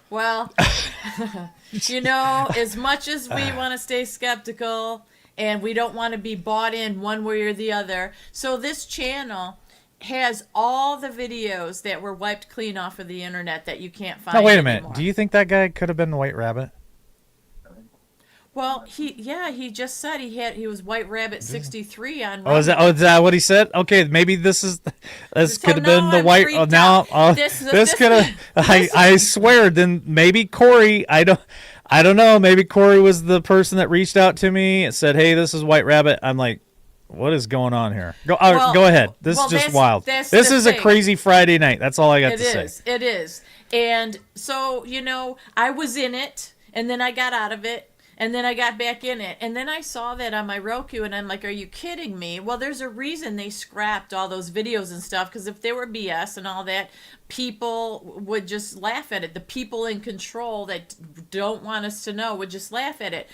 Well, as much as we want to stay skeptical and we don't want to be bought in one way or the other, so this channel has all the videos that were wiped clean off of the internet that you can't find. Now wait a minute. anymore. Do you think that guy could have been the White Rabbit? Well, he just said he was White Rabbit 63 on. Oh, is that what he said? Okay, maybe this So could have now been the I'm White. freaked Oh, now out. this could have. I swear. Then maybe Corey. I don't know. Maybe Corey was the person that reached out to me and said, "Hey, this is White Rabbit." I'm like, what is going on here? Go ahead. This is just wild. That's This the is a thing. crazy Friday night. That's all I got to say. It is. And so, I was in it, and then I got out of it, and then I got back in it. And then I saw that on my Roku, and I'm like, are you kidding me? Well, there's a reason they scrapped all those videos and stuff, because if they were BS and all that, people would just laugh at it. The people in control that don't want us to know would just laugh at it.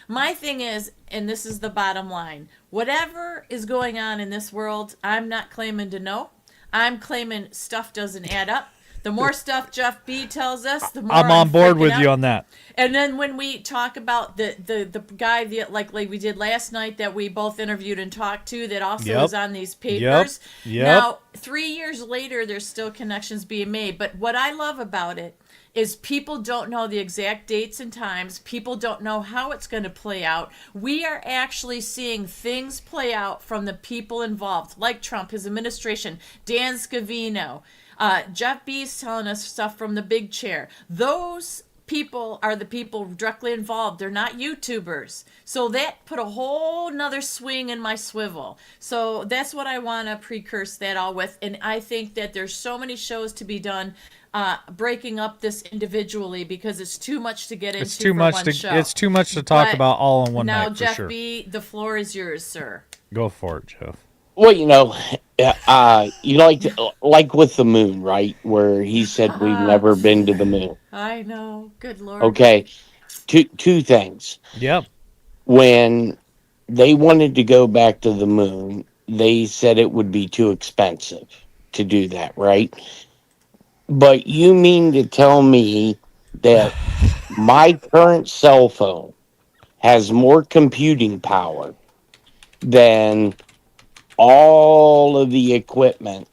My thing is, and this is the bottom line, whatever is going on in this world, I'm not claiming to know. I'm claiming stuff doesn't add up. The more stuff Jeff B tells us, the more I'm on board freaking with out. you on that. And then when we talk about the guy like we did last night that we both interviewed and talked to that also Yep. is on these papers. Yep. Now, 3 years later, there's still connections being made. But what I love about it is people don't know the exact dates and times. People don't know how it's going to play out. We are actually seeing things play out from the people involved, like Trump, his administration, Dan Scavino. Jeff B's telling us stuff from the big chair. Those people are the people directly involved. They're not YouTubers. So that put a whole nother swing in my swivel. So that's what I want to precurse that all with. And I think that there's so many shows to be done breaking up this individually because it's too much to get into It's too for much one to show. it's too much to talk But about all in one now, night for Jeff sure. B., the floor is yours, sir. Go for it, Jeff. Well, like with the moon, right? Where he said we've never been to the moon. I know. Good Lord. Okay, two things. Yep. When they wanted to go back to the moon, they said it would be too expensive to do that, right? But you mean to tell me that my current cell phone has more computing power than all of the equipment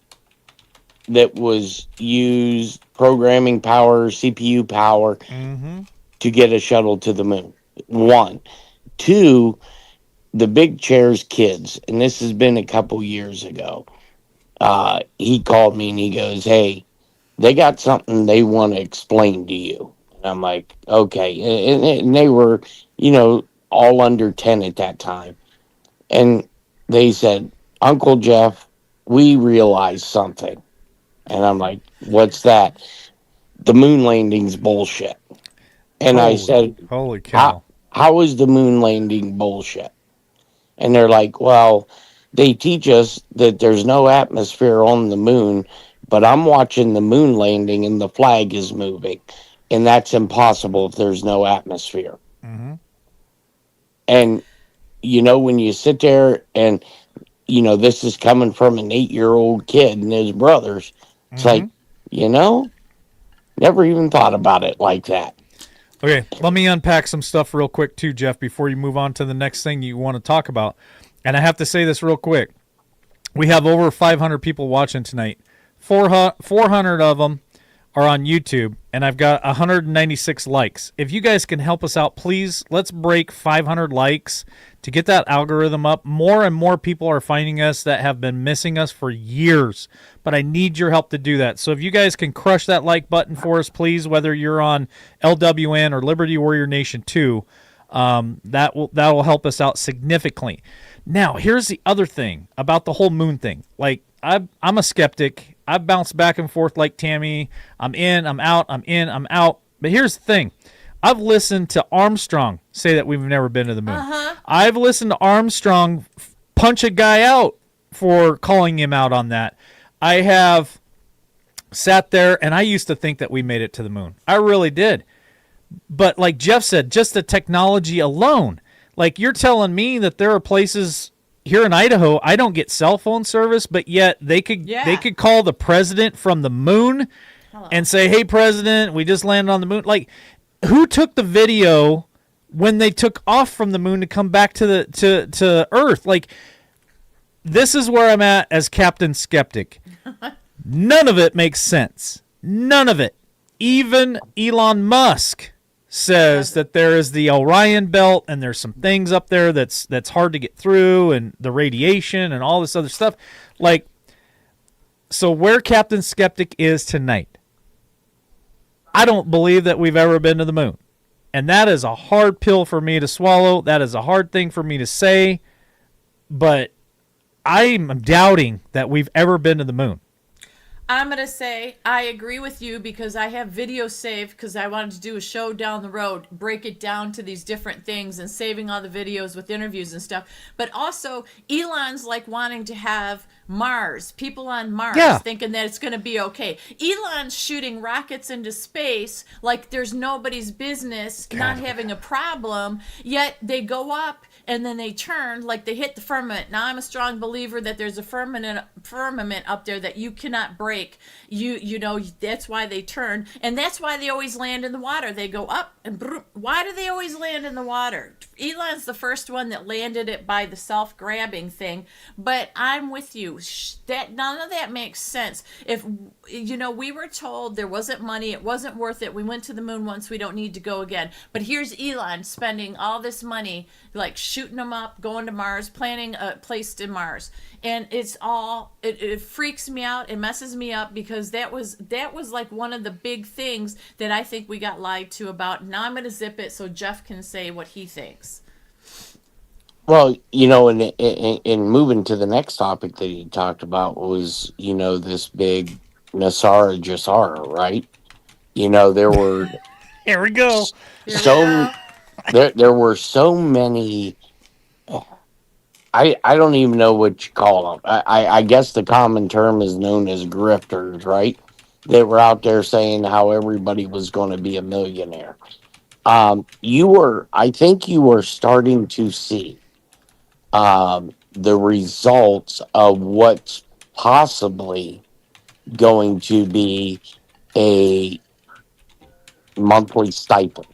that was used, programming power, CPU power, Mm-hmm. to get a shuttle to the moon? One. Two, the big chair's kids, and this has been a couple years ago, he called me and he goes, hey, they got something they want to explain to you. And I'm like, okay. And they were, all under 10 at that time. And they said, Uncle Jeff, we realized something. And I'm like, what's that? The moon landing's bullshit. And I said, holy cow. how is the moon landing bullshit? And they're like, well, they teach us that there's no atmosphere on the moon, but I'm watching the moon landing and the flag is moving. And that's impossible if there's no atmosphere. Mm-hmm. And, when you sit there and, this is coming from an 8-year-old kid and his brothers, it's like, never even thought about it like that. Okay, let me unpack some stuff real quick too, Jeff, before you move on to the next thing you want to talk about. And I have to say this real quick. We have over 500 people watching tonight. 400 of them are on YouTube, and I've got 196 likes. If you guys can help us out, please, let's break 500 likes to get that algorithm up. More and more people are finding us that have been missing us for years, but I need your help to do that. So if you guys can crush that like button for us, please, whether you're on LWN or Liberty Warrior Nation 2, that will help us out significantly. Now, here's the other thing about the whole moon thing. Like, I'm a skeptic. I've bounced back and forth like Tammy. I'm in, I'm out, I'm in, I'm out. But here's the thing. I've listened to Armstrong say that we've never been to the moon. Uh-huh. I've listened to Armstrong punch a guy out for calling him out on that. I have sat there, and I used to think that we made it to the moon. I really did. But like Jeff said, just the technology alone. Like, you're telling me that there are places here in Idaho, I don't get cell phone service, but yet they could call the president from the moon and say, hey, president, we just landed on the moon. Like, who took the video when they took off from the moon to come back to Earth? Like, this is where I'm at as Captain Skeptic. None of it makes sense. None of it. Even Elon Musk says that there is the Orion belt and there's some things up there that's hard to get through, and the radiation and all this other stuff. Like, so where Captain Skeptic is tonight, I don't believe that we've ever been to the moon. And that is a hard pill for me to swallow. That is a hard thing for me to say. But I'm doubting that we've ever been to the moon. I'm going to say I agree with you because I have videos saved because I wanted to do a show down the road, break it down to these different things and saving all the videos with interviews and stuff. But also, Elon's like wanting to have Mars, people on Mars, thinking that it's going to be okay. Elon's shooting rockets into space like there's nobody's business not having a problem, yet they go up and then they turn like they hit the firmament. Now, I'm a strong believer that there's a firmament up there that you cannot break. You know, that's why they turn, and that's why they always land in the water. They go up and why do they always land in the water? Elon's the first one that landed it by the self-grabbing thing, but I'm with you. That none of that makes sense. If you know, we were told there wasn't money, it wasn't worth it. We went to the moon once, we don't need to go again. But here's Elon spending all this money, like shooting them up, going to Mars, planning a place to Mars, and it's all it freaks me out. It messes me up because that was like one of the big things that I think we got lied to about. Now I'm going to zip it so Jeff can say what he thinks. Well, you know, in moving to the next topic that he talked about was, you know, this big Nasara Jasara, right? You know, there were Here we go. there were so many. I don't even know what you call them. I guess the common term is known as grifters, right? They were out there saying how everybody was going to be a millionaire. I think you were starting to see the results of what's possibly going to be a monthly stipend.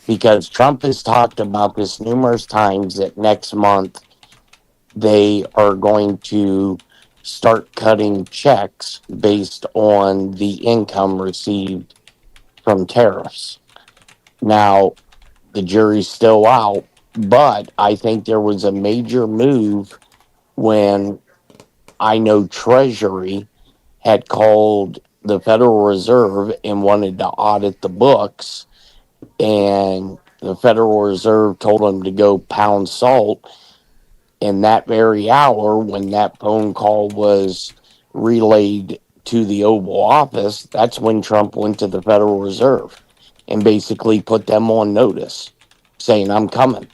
Because Trump has talked about this numerous times that next month they are going to start cutting checks based on the income received from tariffs. Now, the jury's still out, but I think there was a major move when I know Treasury had called the Federal Reserve and wanted to audit the books, and the Federal Reserve told them to go pound salt. In that very hour, when that phone call was relayed to the Oval Office, that's when Trump went to the Federal Reserve and basically put them on notice, saying, "I'm coming.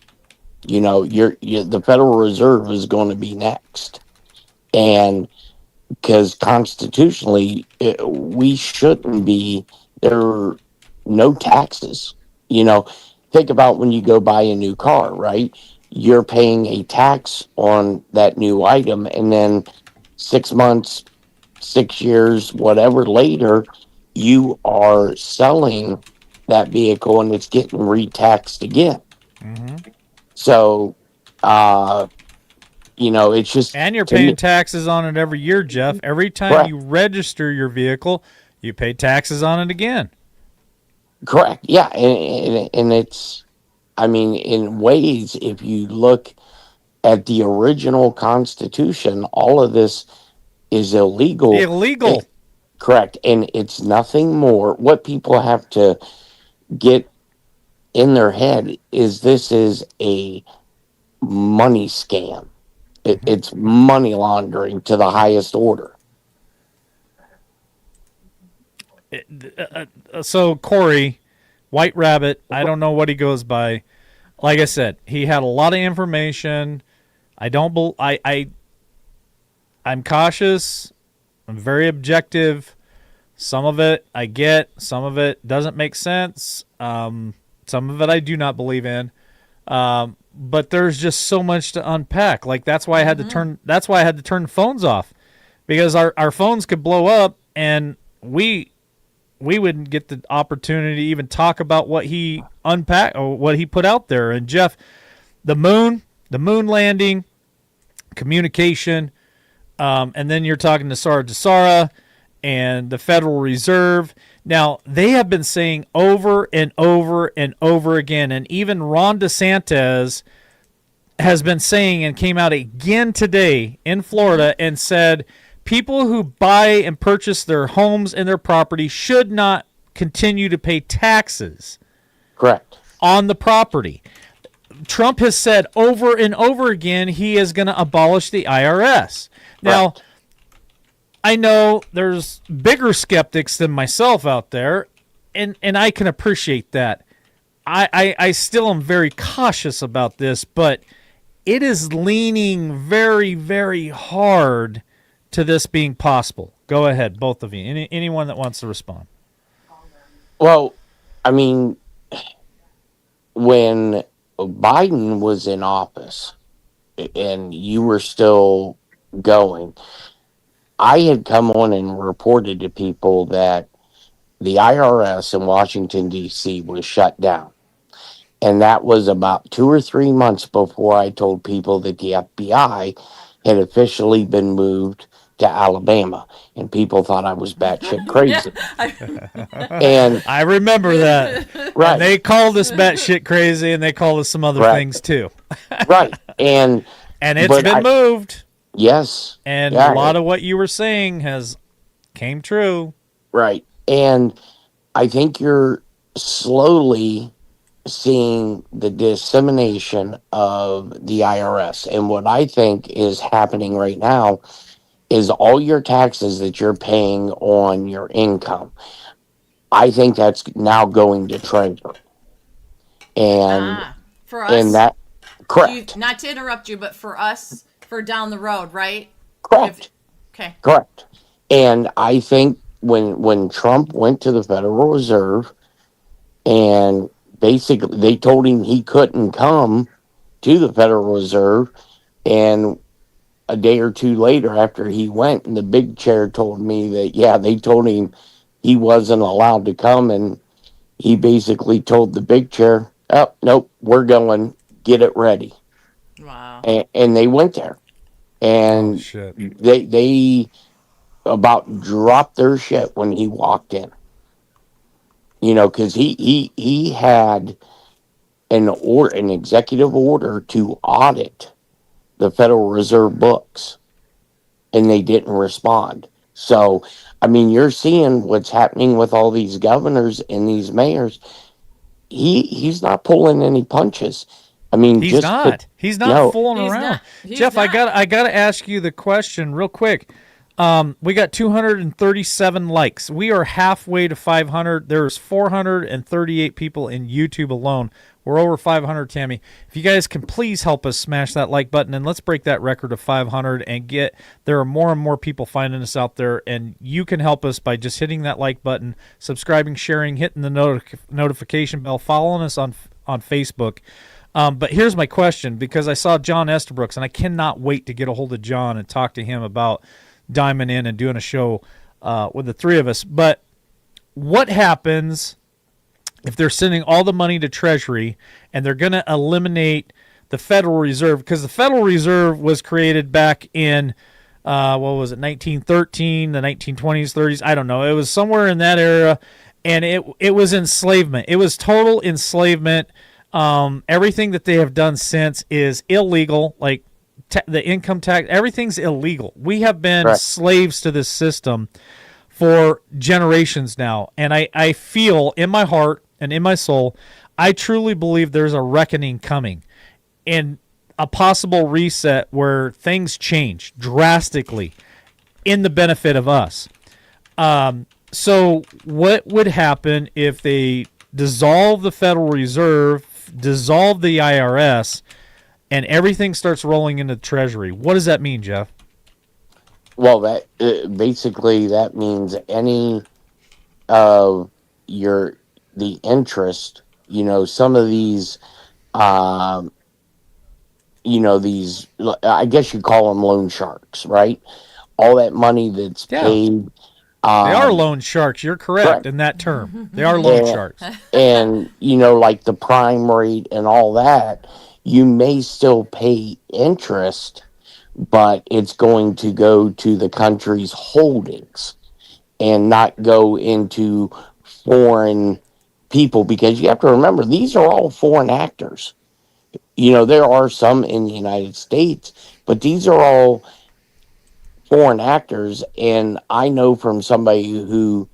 You know, the Federal Reserve is going to be next." And because constitutionally, we shouldn't be there. Are no taxes. You know, think about when you go buy a new car, right? You're paying a tax on that new item, and then 6 months, 6 years, whatever later, you are selling that vehicle and it's getting retaxed again. Mm-hmm. So, you know, it's just. And you're paying taxes on it every year, Jeff. Every time Correct. You register your vehicle, you pay taxes on it again. Correct. Yeah. And it's, I mean, in ways, if you look at the original Constitution, all of this is illegal. Illegal. Correct. And it's nothing more. What people have to get in their head is this is a money scam. It's money laundering to the highest order. So Corey, White Rabbit, I don't know what he goes by. Like I said, he had a lot of information. I'm cautious. I'm very objective. Some of it I get. Some of it doesn't make sense. Some of it I do not believe in. But there's just so much to unpack. Like that's why I had to turn. That's why I had to turn phones off, because our phones could blow up and we wouldn't get the opportunity to even talk about what he unpacked or what he put out there. And Jeff, the moon landing, communication, And then you're talking to Sara DeSara and the Federal Reserve. Now, they have been saying over and over and over again, and even Ron DeSantis has been saying and came out again today in Florida and said people who buy and purchase their homes and their property should not continue to pay taxes Correct. on the property. Trump has said over and over again he is going to abolish the IRS. Now, Right. I know there's bigger skeptics than myself out there, and I can appreciate that. I still am very cautious about this, but it is leaning very, very hard to this being possible. Go ahead, both of you. Anyone that wants to respond. Well, I mean, when Biden was in office and you were still going, I had come on and reported to people that the IRS in Washington, D.C. was shut down. And that was about 2 or 3 months before I told people that the FBI had officially been moved to Alabama. And people thought I was batshit crazy. And, I remember that. right. And they called us batshit crazy, and they called us some other Right. things too. Right. And And But been moved. yes. And Yeah, a lot of what you were saying has came true. right. And I think you're slowly seeing the dissemination of the IRS. And what I think is happening right now is all your taxes that you're paying on your income. I think that's now going to Treasury. And For us, and that you, correct. not to interrupt you, but for us, for down the road, right? Correct. Okay. Correct. And I think when Trump went to the Federal Reserve and basically they told him he couldn't come to the Federal Reserve, and a day or two later after he went, and the big chair told me that yeah, they told him he wasn't allowed to come, and he basically told the big chair, "Oh, nope, we're going, get it ready." Wow. And they went there. And Shit. they about dropped their shit when he walked in. You know, because he had an executive order to audit the Federal Reserve books, and they didn't respond. So, I mean, you're seeing what's happening with all these governors and these mayors. He's not pulling any punches. I mean, He's just not. He's not no. fooling He's around. not. He's Jeff, not. I got to ask you the question real quick. We got 237 likes. We are halfway to 500. There's 438 people in YouTube alone. We're over 500, Tammy. If you guys can please help us smash that like button, and let's break that record of 500 and there are more and more people finding us out there, and you can help us by just hitting that like button, subscribing, sharing, hitting the notification bell, following us on Facebook. But here's my question, because I saw John Estabrooks, and I cannot wait to get a hold of John and talk to him about Diamond In and doing a show with the three of us. But what happens if they're sending all the money to Treasury and they're going to eliminate the Federal Reserve? Because the Federal Reserve was created back in, 1913, the 1920s, 30s? I don't know. It was somewhere in that era, and it was enslavement. It was total enslavement. Everything that they have done since is illegal, like the income tax, everything's illegal. We have been Right. slaves to this system for generations now. And I feel in my heart and in my soul, I truly believe there's a reckoning coming and a possible reset where things change drastically in the benefit of us. So what would happen if they dissolve the Federal Reserve, dissolve the IRS, and everything starts rolling into the Treasury? What does that mean, Jeff? Well, that basically that means any of the interest. You know, some of these, these, I guess you call them loan sharks, right? All that money that's Yeah. paid. They are loan sharks. You're correct Right. in that term. They are loan Yeah. sharks. And like the prime rate and all that, you may still pay interest, but it's going to go to the country's holdings and not go into foreign people, because you have to remember these are all foreign actors. There are some in the United States, but these are all foreign actors. And I know from somebody who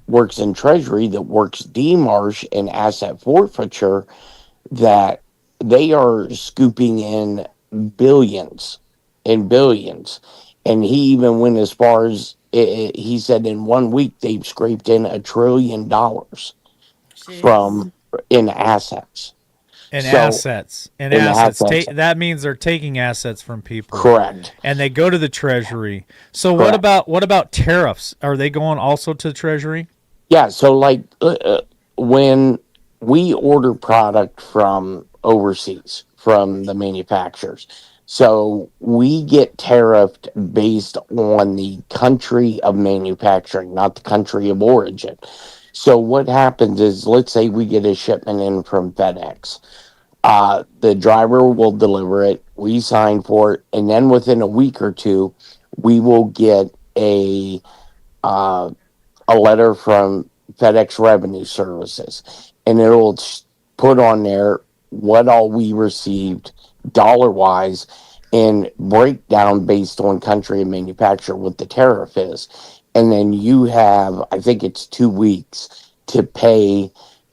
works in Treasury that works DMARSH and asset forfeiture that they are scooping in billions and billions. And he even went as far as he said in 1 week they've scraped in $1 trillion Jeez. from in assets. And So, assets. And in assets. assets. That means they're taking assets from people. Correct. And they go to the Treasury. So Correct. what about tariffs? Are they going also to the Treasury? Yeah. So like when we order product from overseas from the manufacturers, so we get tariffed based on the country of manufacturing, not the country of origin. So what happens is, let's say we get a shipment in from FedEx. The driver will deliver it. We sign for it, and then within a week or two, we will get a letter from FedEx Revenue Services, and it'll put on there what all we received dollar wise and breakdown based on country and manufacturer what the tariff is. And then you have, I think it's 2 weeks to pay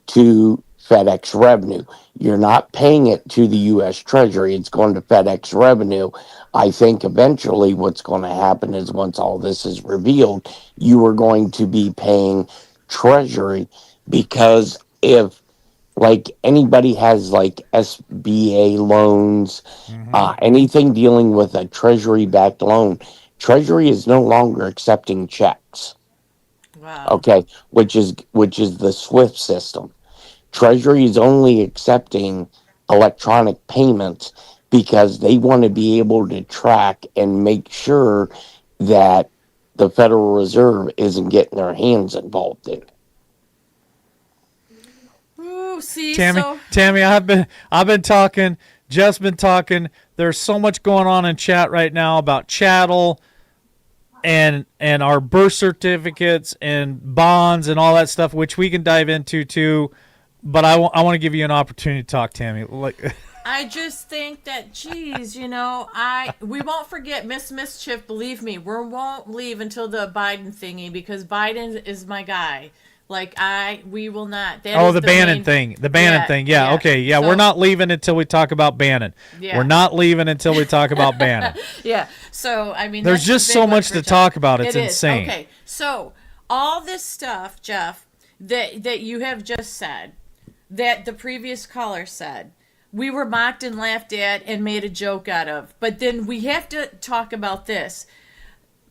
to FedEx Revenue. You're not paying it to the U.S. Treasury. It's going to FedEx Revenue. I think eventually what's going to happen is once all this is revealed, you are going to be paying Treasury, because if like anybody has like SBA loans, anything dealing with a Treasury backed loan, Treasury is no longer accepting checks. Wow. Okay, which is the SWIFT system. Treasury is only accepting electronic payments because they want to be able to track and make sure that the Federal Reserve isn't getting their hands involved in it. Ooh, see, Tammy, so Tammy, I've been talking. Jeff's been talking. There's so much going on in chat right now about chattel and our birth certificates and bonds and all that stuff, which we can dive into too. But I want to give you an opportunity to talk, Tammy. Like, I just think that, geez, we won't forget Miss Mischief. Believe me, we won't leave until the Biden thingy, because Biden is my guy. We will not. That is the Bannon main- thing. The Bannon Yeah, thing. Yeah, yeah. okay. Yeah, So- we're not leaving until we talk about Bannon. Yeah. We're not leaving until we talk about Bannon. Yeah. So I mean, There's that's the just big so one much for to Jeff. talk about. It's It is. insane. Okay. So all this stuff, Jeff, that you have just said, that the previous caller said, we were mocked and laughed at and made a joke out of. But then we have to talk about this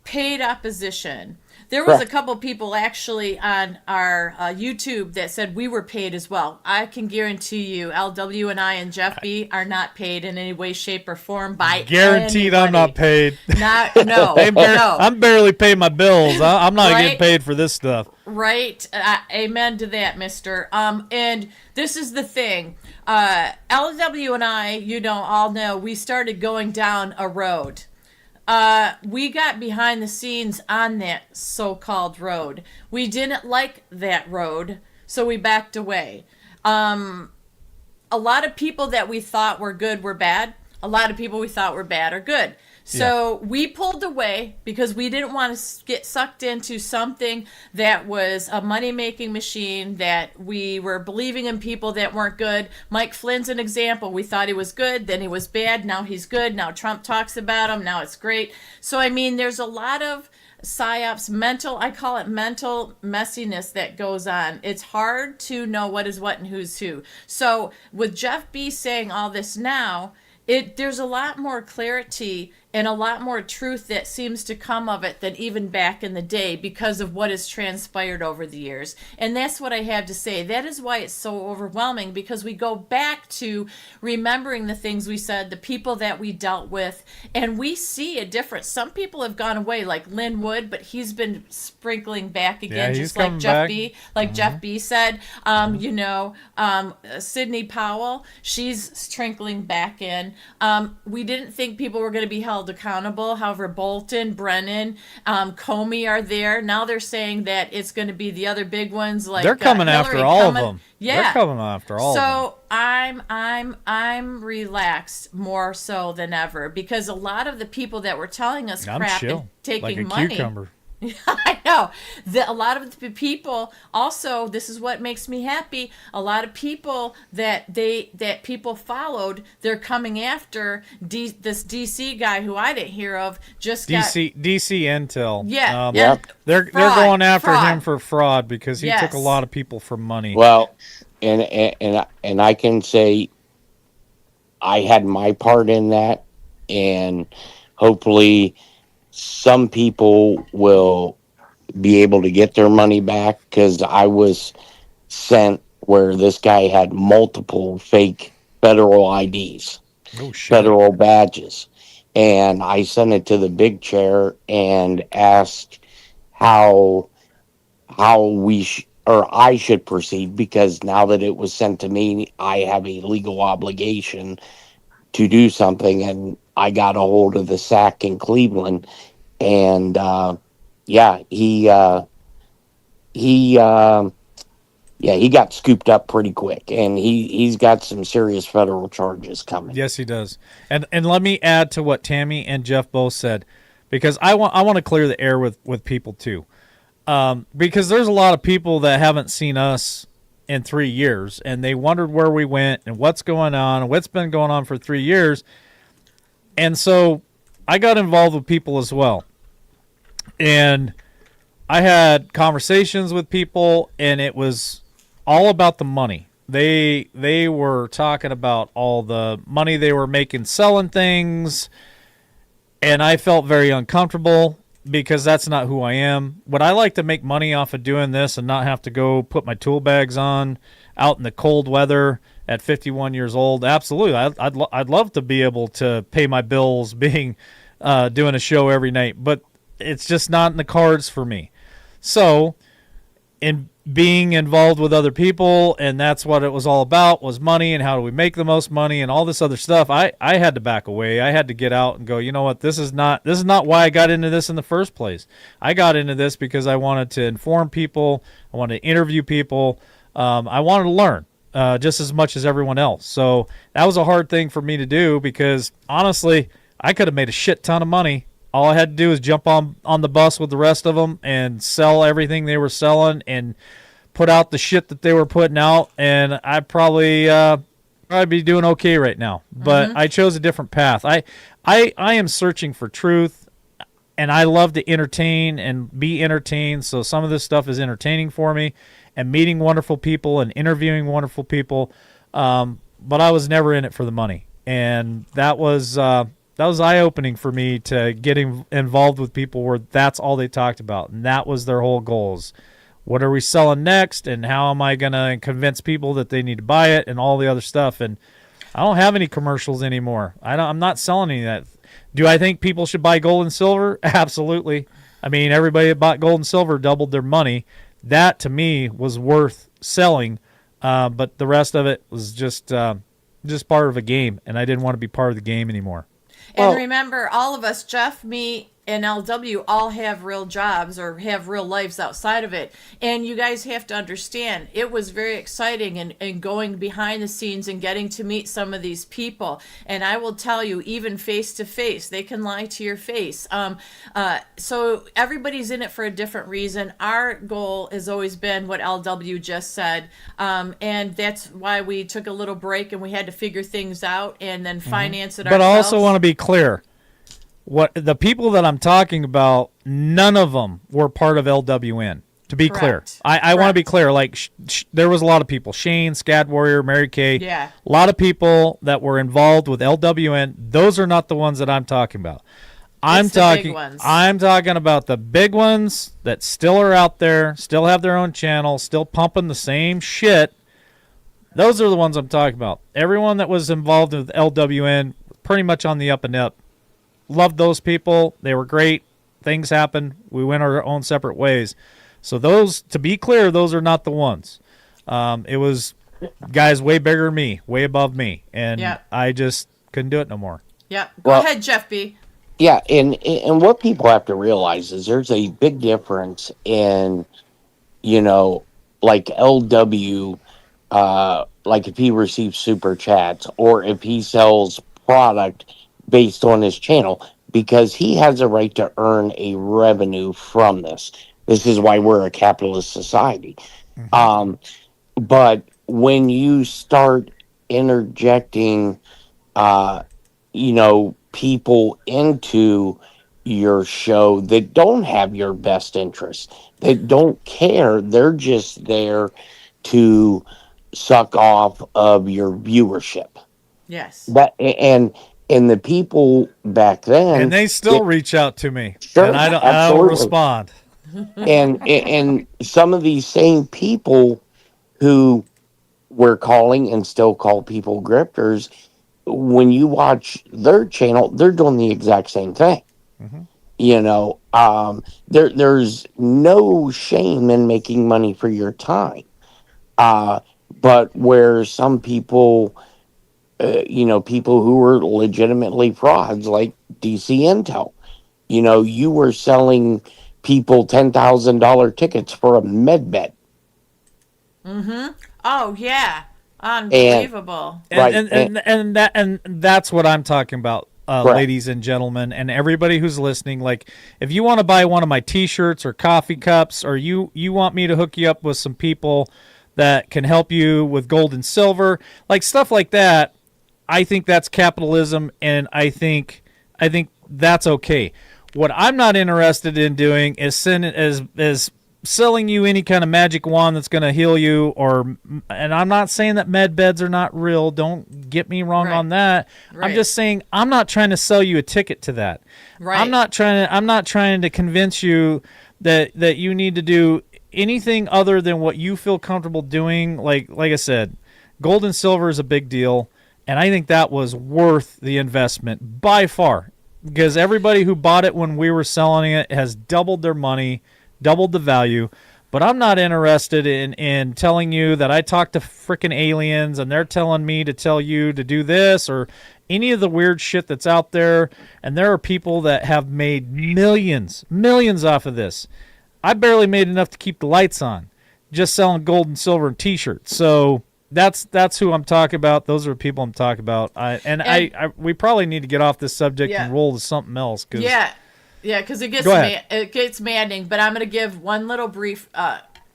paid opposition. There was a Correct. couple people actually on our YouTube that said we were paid as well. I can guarantee you, LW and I and Jeff B are not paid in any way, shape, or form by Guaranteed, I'm not anybody. paid. No, I'm barely paying my bills. I'm not getting Right? paid for this stuff. Right. Amen to that, mister. And this is the thing. LW and I, all know, we started going down a road. We got behind the scenes on that so-called road. We didn't like that road, so we backed away. A lot of people that we thought were good were bad. A lot of people we thought were bad are good. So we pulled away because we didn't want to get sucked into something that was a money-making machine, that we were believing in people that weren't good. Mike Flynn's an example. We thought he was good, then he was bad, now he's good. Now Trump talks about him, now it's great. So, I mean, there's a lot of psyops, I call it mental messiness that goes on. It's hard to know what is what and who's who. So with Jeff B saying all this now, there's a lot more clarity and a lot more truth that seems to come of it than even back in the day, because of what has transpired over the years. And that's what I have to say. That is why it's so overwhelming, because we go back to remembering the things we said, the people that we dealt with, and we see a difference. Some people have gone away, like Lynn Wood, but he's been sprinkling back again, he's just like coming Jeff back. B. Like Jeff B said. Sidney Powell, she's trickling back in. We didn't think people were going to be held held accountable. However, Bolton, Brennan, Comey are there. Now they're saying that it's going to be the other big ones like They're coming Hillary after all of coming- them. Yeah, They're coming after all of them. So I'm relaxed more so than ever because a lot of the people that were telling us I'm crap chill, and taking like a money. cucumber. I know. A lot of the people also, this is what makes me happy. A lot of people that people followed, they're coming after this DC guy who I didn't hear of. Just DC Intel. Yeah, Yep. They're Fraud, going after fraud. him for fraud because he took Yes. a lot of people for money. Well, and I can say I had my part in that, and hopefully some people will be able to get their money back because I was sent where this guy had multiple fake federal IDs, Oh shit! federal badges, and I sent it to the big chair and asked how or I should proceed because now that it was sent to me, I have a legal obligation to do something, and I got a hold of the SAC in Cleveland, and he got scooped up pretty quick, and he's got some serious federal charges coming. Yes, he does. And let me add to what Tammy and Jeff both said, because I want to clear the air with people too, because there's a lot of people that haven't seen us in 3 years, and they wondered where we went and what's going on and what's been going on for 3 years. And so I got involved with people as well. And I had conversations with people, and it was all about the money. They were talking about all the money they were making selling things, and I felt very uncomfortable because that's not who I am. Would I like to make money off of doing this and not have to go put my tool bags on out in the cold weather at 51 years old? Absolutely. I'd love to be able to pay my bills being doing a show every night, but it's just not in the cards for me. So in being involved with other people, and that's what it was all about, was money and how do we make the most money and all this other stuff, I had to back away. I had to get out and go, you know what, this is not why I got into this in the first place. I got into this because I wanted to inform people, I wanted to interview people, I wanted to learn just as much as everyone else. So that was a hard thing for me to do because honestly, I could have made a shit ton of money. All I had to do was jump on the bus with the rest of them and sell everything they were selling and put out the shit that they were putting out, and I'd probably be doing okay right now. But I chose a different path. I am searching for truth, and I love to entertain and be entertained, so some of this stuff is entertaining for me, and meeting wonderful people and interviewing wonderful people, but I was never in it for the money, and that was eye-opening for me to get involved with people where that's all they talked about, and that was their whole goals. What are we selling next, and how am I going to convince people that they need to buy it, and all the other stuff. And I don't have any commercials anymore. I'm not selling any of that. Do I think people should buy gold and silver? Absolutely. I mean, everybody that bought gold and silver doubled their money. That, to me, was worth selling, but the rest of it was just part of a game, and I didn't want to be part of the game anymore. And remember, all of us, Jeff, me, and LW, all have real jobs or have real lives outside of it. And you guys have to understand, it was very exciting and going behind the scenes and getting to meet some of these people. And I will tell you, even face to face, they can lie to your face. So everybody's in it for a different reason. Our goal has always been what LW just said. And that's why we took a little break and we had to figure things out and then finance it But I ourselves. also want to be clear. What the people that I'm talking about, none of them were part of LWN. To be Correct. clear, I want to be Correct. clear. Like there was a lot of people, Shane, Scad Warrior, Mary Kay, Yeah. a lot of people that were involved with LWN. Those are not the ones that I'm talking about. I'm It's the big talking. ones. I'm talking about the big ones that still are out there, still have their own channel, still pumping the same shit. Those are the ones I'm talking about. Everyone that was involved with LWN, pretty much on the up and up. Loved those people. They were great. Things happened. We went our own separate ways. So those, to be clear, those are not the ones. It was guys way bigger than me, way above me, and Yeah. I just couldn't do it no more. Yep. Go Well- ahead, Jeff B. Yeah, and what people have to realize is there's a big difference in, you know, like LW, like if he receives super chats or if he sells product based on his channel, because he has a right to earn a revenue from this. This is why we're a capitalist society. Um, but when you start interjecting, uh, people into your show that don't have your best interest, that don't care, they're just there to suck off of your viewership. Yes. And the people back then, And they still reach out to me, Sure, and I don't absolutely. respond. and some of these same people who we're calling and still call people grifters, when you watch their channel, they're doing the exact same thing. There's no shame in making money for your time. But where some people, people who were legitimately frauds, like DC Intel, you were selling people $10,000 tickets for a med bed. Oh yeah. Unbelievable. Right, And that's what I'm talking about, Correct. ladies and gentlemen, and everybody who's listening. Like, if you want to buy one of my T-shirts or coffee cups, or you want me to hook you up with some people that can help you with gold and silver, like stuff like that, I think that's capitalism, and I think that's okay. What I'm not interested in doing is selling you any kind of magic wand that's going to heal you, and I'm not saying that med beds are not real. Don't get me wrong on that. Right. I'm just saying I'm not trying to sell you a ticket to that. Right. I'm not trying to convince you that you need to do anything other than what you feel comfortable doing. Like I said, gold and silver is a big deal, and I think that was worth the investment by far, because everybody who bought it when we were selling it has doubled their money, doubled the value. But I'm not interested in telling you that I talked to freaking aliens and they're telling me to tell you to do this or any of the weird shit that's out there. And there are people that have made millions off of this. I barely made enough to keep the lights on, just selling gold and silver and T-shirts. So that's who I'm talking about. Those are the people I'm talking about. We probably need to get off this subject and roll to something else. Yeah, because it gets maddening. But I'm going to give one little brief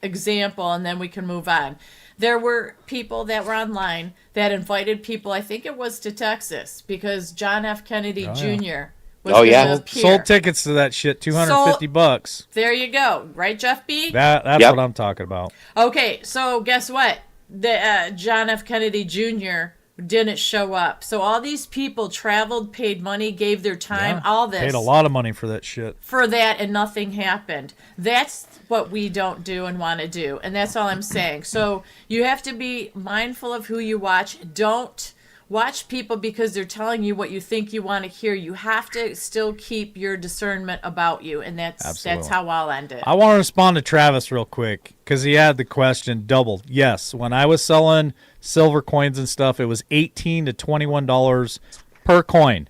example, and then we can move on. There were people that were online that invited people. I think it was to Texas because John F. Kennedy Jr. was going to appear. Sold tickets to that shit, $250. There you go, right, Jeff B? That's what I'm talking about. Okay, so guess what? The John F. Kennedy Jr. didn't show up. So all these people traveled, paid money, gave their time, all this. Paid a lot of money for that shit. For that, and nothing happened. That's what we don't do and want to do. And that's all I'm saying. So you have to be mindful of who you watch. Don't watch people because they're telling you what you think you want to hear. You have to still keep your discernment about you. And that's how I'll end it. I want to respond to Travis real quick because he had the question doubled. Yes, when I was selling silver coins and stuff, it was $18 to $21 per coin.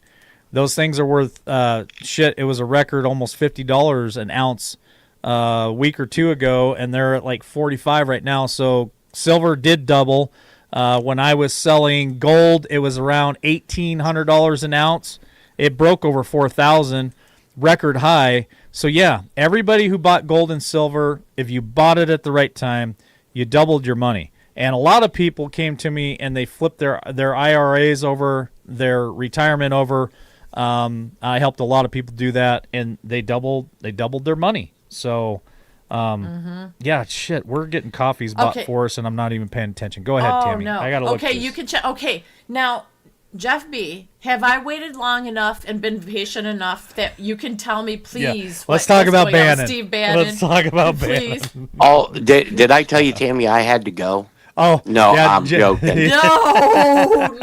Those things are worth it was a record almost $50 an ounce a week or two ago, and they're at like 45 right now. So silver did double. When I was selling gold, it was around $1,800 an ounce. It broke over 4,000, record high. So yeah, everybody who bought gold and silver, if you bought it at the right time, you doubled your money. And a lot of people came to me and they flipped their IRAs over, their retirement over. I helped a lot of people do that, and they doubled their money. So, yeah, shit, we're getting coffees bought for us, and I'm not even paying attention. Go ahead, Tammy. No. I gotta look. Okay, you can check. Okay, now, Jeff B, have I waited long enough and been patient enough that you can tell me, please? Let's talk about Bannon. Bannon. Steve Bannon. Let's talk about please. Bannon. Oh, did I tell you, Tammy, I had to go? Oh No, yeah, I'm joking. No.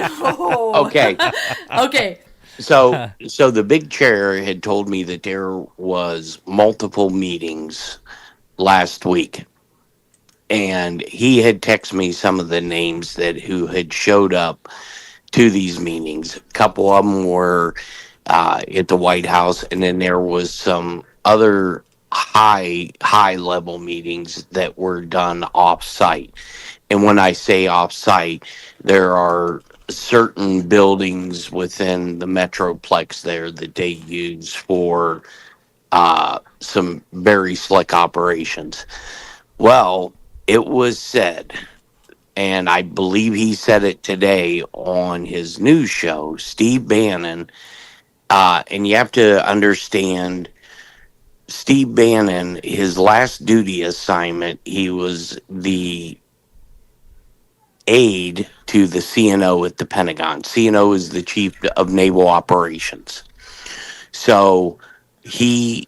Okay. Okay. So the big chair had told me that there was multiple meetings last week, and he had texted me some of the names who had showed up to these meetings. A couple of them were at the White House, and then there was some other high level meetings that were done off site. And when I say off site, there are certain buildings within the Metroplex there that they use for some very slick operations. Well, it was said, and I believe he said it today on his news show, Steve Bannon, and you have to understand Steve Bannon, his last duty assignment, he was the aide to the CNO at the Pentagon. CNO is the Chief of Naval Operations. So the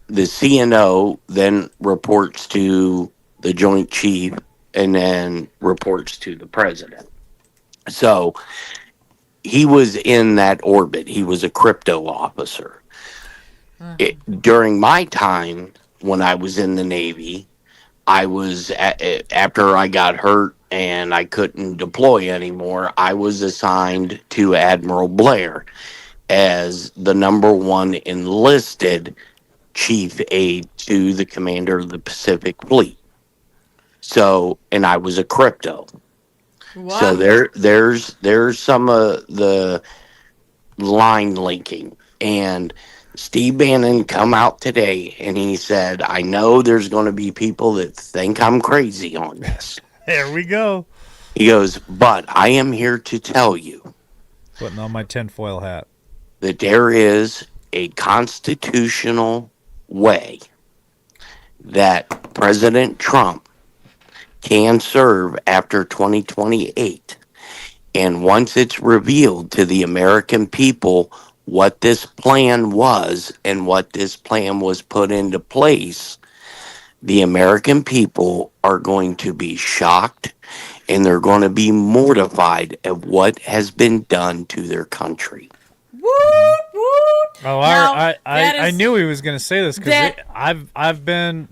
CNO then reports to the Joint Chief and then reports to the President. So he was in that orbit. He was a crypto officer. During my time when I was in the Navy, I was after I got hurt and I couldn't deploy anymore, I was assigned to Admiral Blair as the number one enlisted chief aide to the commander of the Pacific Fleet. So, and I was a crypto. Wow. So there's some of the line linking. And Steve Bannon come out today and he said, I know there's going to be people that think I'm crazy on this. There we go. He goes, but I am here to tell you Putting on my tinfoil hat. that there is a constitutional way that President Trump can serve after 2028. And once it's revealed to the American people what this plan was and what this plan was put into place, the American people are going to be shocked and they're going to be mortified at what has been done to their country. Woot, woot. Oh, Now, I that is- knew he was going to say this because that-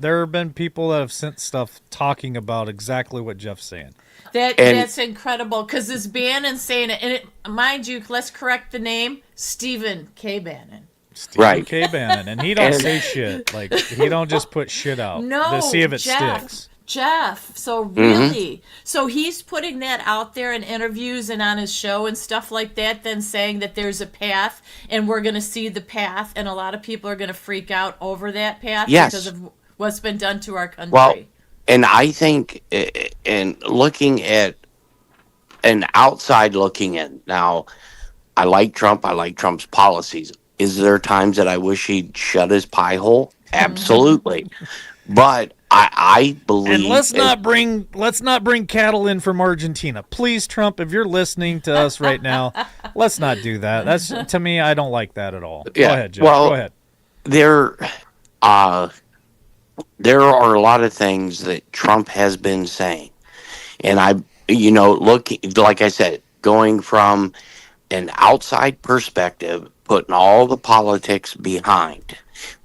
there have been people that have sent stuff talking about exactly what Jeff's saying. That's incredible because this Bannon saying it, and mind you, let's correct the name, Stephen K. Bannon. Stephen Right. K. Bannon, and he don't And- say shit. Like he don't just put shit out No, to see if it Jeff. sticks. Jeff, so really, so he's putting that out there in interviews and on his show and stuff like that, then saying that there's a path and we're going to see the path, and a lot of people are going to freak out over that path Yes. because of what's been done to our country. Well, and I think, and looking at an outside looking in, now, I like Trump. I like Trump's policies. Is there times that I wish he'd shut his pie hole? Absolutely. But I believe. And let's not bring cattle in from Argentina, please, Trump. If you're listening to us right now, let's not do that. That's to me, I don't like that at all. Yeah, Go ahead, Jeff. well, Go ahead. There are a lot of things that Trump has been saying. And looking, like I said, going from an outside perspective, putting all the politics behind,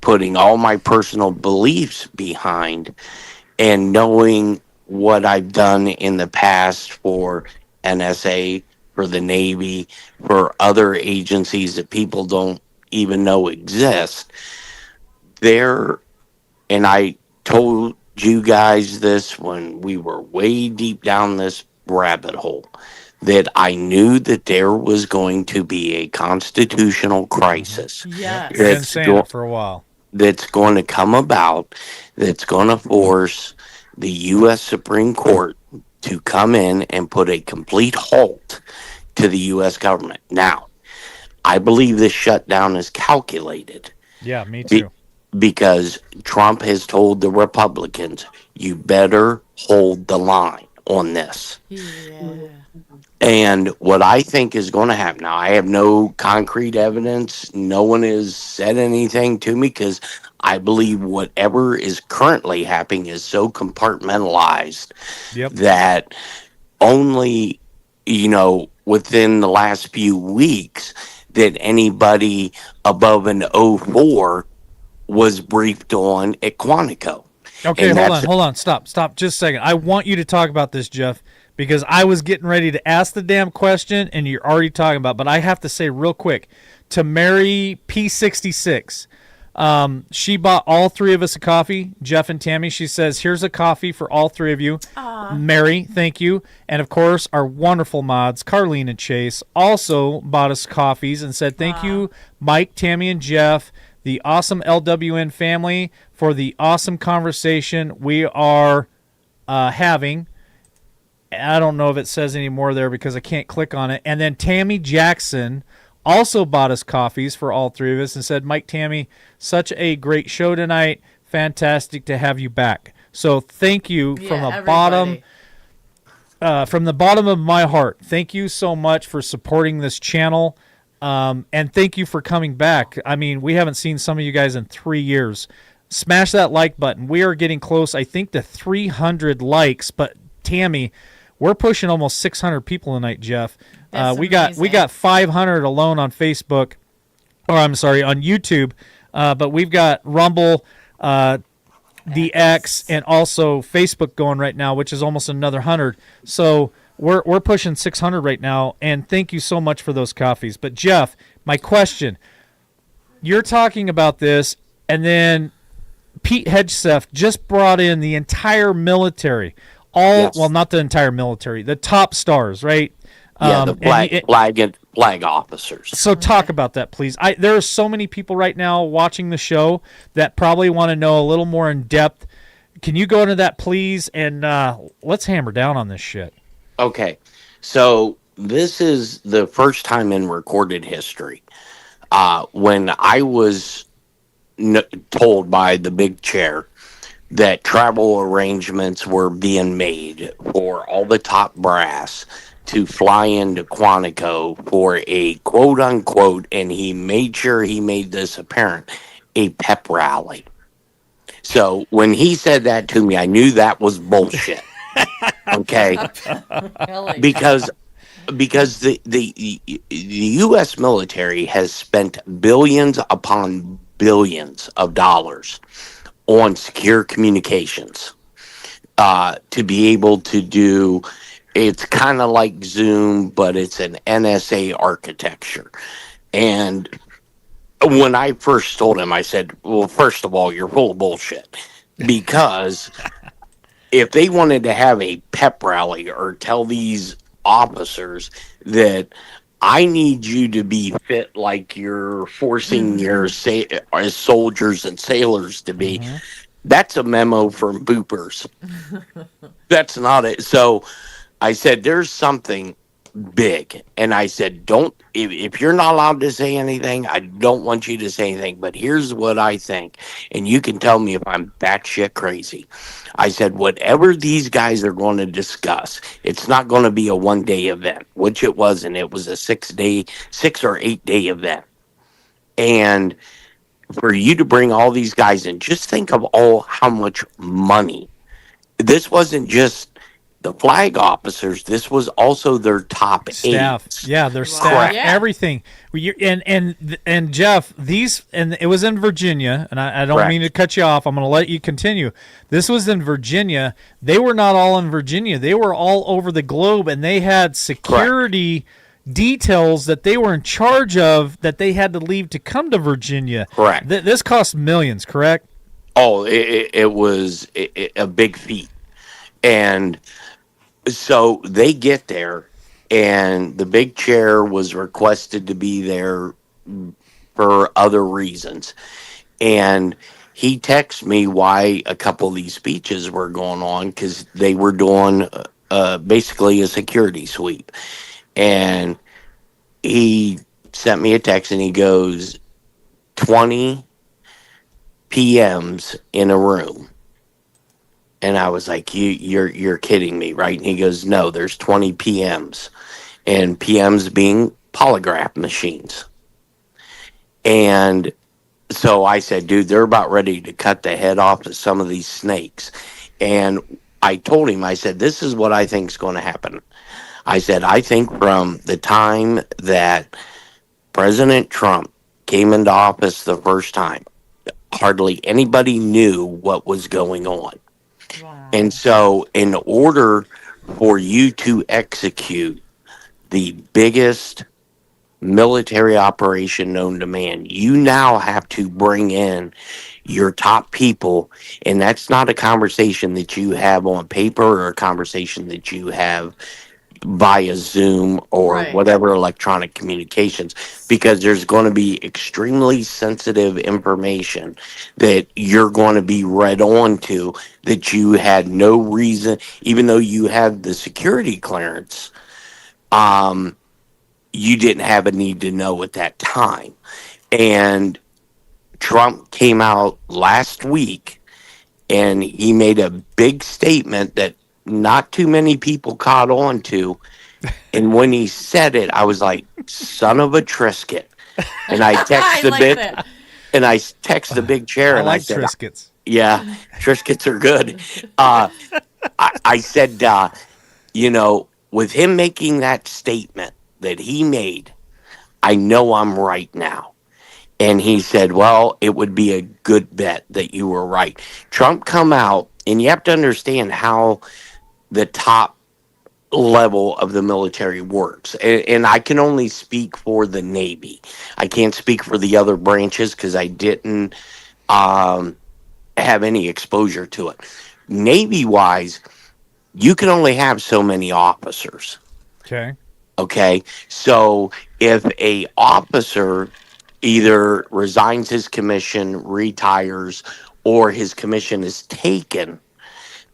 putting all my personal beliefs behind, and knowing what I've done in the past for NSA, for the Navy, for other agencies that people don't even know exist. And I told you guys this when we were way deep down this rabbit hole, that I knew that there was going to be a constitutional crisis. yes. I've been It's saying it for a while. That's going to come about, that's going to force the U.S. Supreme Court to come in and put a complete halt to the U.S. government. Now, I believe this shutdown is calculated Yeah, me too. because Trump has told the Republicans, you better hold the line on this. Yeah. And what I think is going to happen now, I have no concrete evidence. No one has said anything to me because I believe whatever is currently happening is so compartmentalized Yep. that only, within the last few weeks that anybody above an 04 was briefed on at Quantico. Okay, And hold that's- on, stop, just a second. I want you to talk about this, Jeff, because I was getting ready to ask the damn question and you're already talking about. But I have to say real quick to Mary P66. She bought all three of us a coffee, Jeff and Tammy. She says, here's a coffee for all three of you. Mary, thank you. And of course, our wonderful mods, Carlene and Chase, also bought us coffees and said, thank you, Mike, Tammy, and Jeff, the awesome LWN family, for the awesome conversation we are having. I don't know if it says any more there because I can't click on it. And then Tammy Jackson also bought us coffees for all three of us and said, Mike, Tammy, such a great show tonight. Fantastic to have you back. So thank you from the bottom of my heart. Thank you so much for supporting this channel. And thank you for coming back. I mean, we haven't seen some of you guys in 3 years. Smash that like button. We are getting close, I think, to 300 likes. But Tammy, we're pushing almost 600 people tonight, Jeff. We got 500 alone on Facebook, or I'm sorry, on YouTube. But we've got Rumble, the X, and also Facebook going right now, which is almost another 100. So we're pushing 600 right now. And thank you so much for those coffees. But Jeff, my question: you're talking about this, and then Pete Hegseth just brought in the entire military. Yes. Well, not the entire military, the top stars, right? Yeah, the flag officers. So talk about that, please. There are so many people right now watching the show that probably want to know a little more in depth. Can you go into that, please? And let's hammer down on this shit. Okay, so this is the first time in recorded history when I was told by the big chair that travel arrangements were being made for all the top brass to fly into Quantico for a quote-unquote, and he made sure he made this apparent, a pep rally. So when he said that to me, I knew that was bullshit. Okay? Really? Because the U.S. military has spent billions upon billions of dollars on secure communications to be able to do. It's kind of like Zoom, but it's an NSA architecture. And when I first told him, I said, well, first of all, you're full of bullshit. Because if they wanted to have a pep rally or tell these officers that I need you to be fit like you're forcing your soldiers and sailors to be, that's a memo from boopers. That's not it. So I said, there's something big. And I said, if you're not allowed to say anything, I don't want you to say anything. But here's what I think. And you can tell me if I'm batshit crazy. I said, whatever these guys are going to discuss, it's not going to be a one-day event, which it wasn't. It was a 6 or 8 day event. And for you to bring all these guys in, just think of how much money. This wasn't just the flag officers, this was also their top staff. aides. Yeah, their staff, Yeah. everything. And Jeff, it was in Virginia, and I don't Correct. mean to cut you off. I'm going to let you continue. This was in Virginia. They were not all in Virginia. They were all over the globe, and they had security details that they were in charge of that they had to leave to come to Virginia. Correct. This cost millions, correct? Oh, it was a big feat. And so they get there, and the big chair was requested to be there for other reasons. And he texted me why a couple of these speeches were going on, because they were doing basically a security sweep. And he sent me a text, and he goes, 20 PMs in a room. And I was like, you're kidding me, right? And he goes, no, there's 20 PMs. And PMs being polygraph machines. And so I said, dude, they're about ready to cut the head off of some of these snakes. And I told him, I said, this is what I think is going to happen. I said, I think from the time that President Trump came into office the first time, hardly anybody knew what was going on. Wow. And so in order for you to execute the biggest military operation known to man, you now have to bring in your top people. And that's not a conversation that you have on paper or a conversation that you have via Zoom or Right. whatever electronic communications, because there's going to be extremely sensitive information that you're going to be read on to that you had no reason, even though you had the security clearance, you didn't have a need to know at that time. And Trump came out last week and he made a big statement that not too many people caught on to. And when he said it, I was like, son of a Trisket. And I I texted like big that. and I texted the big chair I and I like said, Triscuits. yeah, Triscuits are good. I said, with him making that statement that he made, I know I'm right now. And he said, well, it would be a good bet that you were right. Trump come out, and you have to understand how the top level of the military works. And I can only speak for the Navy. I can't speak for the other branches because I didn't have any exposure to it. Navy-wise, you can only have so many officers. Okay. Okay, so if a officer either resigns his commission, retires, or his commission is taken,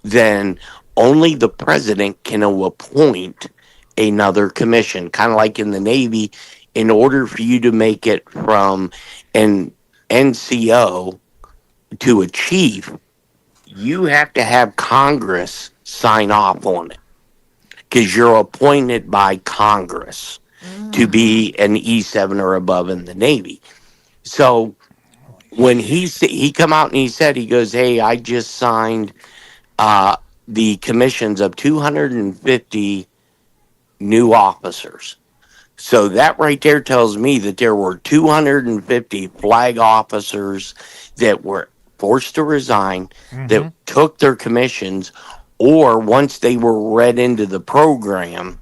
then only the president can appoint another commission. Kind of like in the Navy, in order for you to make it from an NCO to a chief, you have to have Congress sign off on it because you're appointed by Congress to be an E7 or above in the Navy. So when he come out and he goes, hey, I just signed the commissions of 250 new officers. So that right there tells me that there were 250 flag officers that were forced to resign, that took their commissions, or once they were read into the program,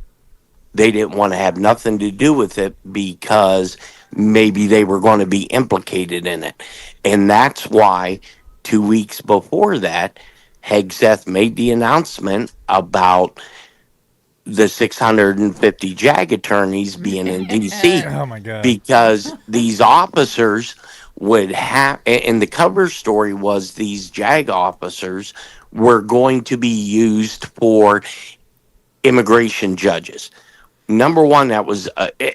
they didn't want to have nothing to do with it because maybe they were going to be implicated in it. And that's why 2 weeks before that, Hegseth made the announcement about the 650 JAG attorneys being in D.C. Oh my God. because these officers would have, and the cover story was these JAG officers were going to be used for immigration judges. Number one, that was,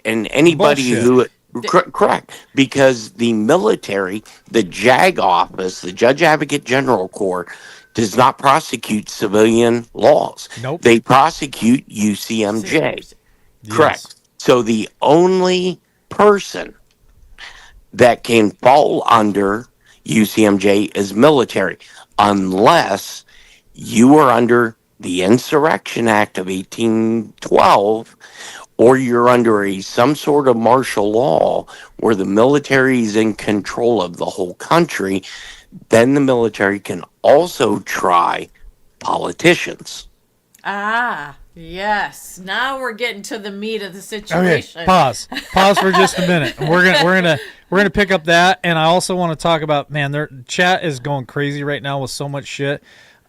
and anybody Bullshit. who, correct, because the military, the JAG office, the Judge Advocate General Court, does not prosecute civilian laws. Nope. They prosecute UCMJ. Correct. Yes. So the only person that can fall under UCMJ is military, unless you are under the Insurrection Act of 1812, or you're under some sort of martial law where the military is in control of the whole country. Then the military can also try politicians. Ah, yes. Now we're getting to the meat of the Okay, situation. pause for just a minute. We're gonna pick up that, and I also want to talk about, man, their chat is going crazy right now with so much shit.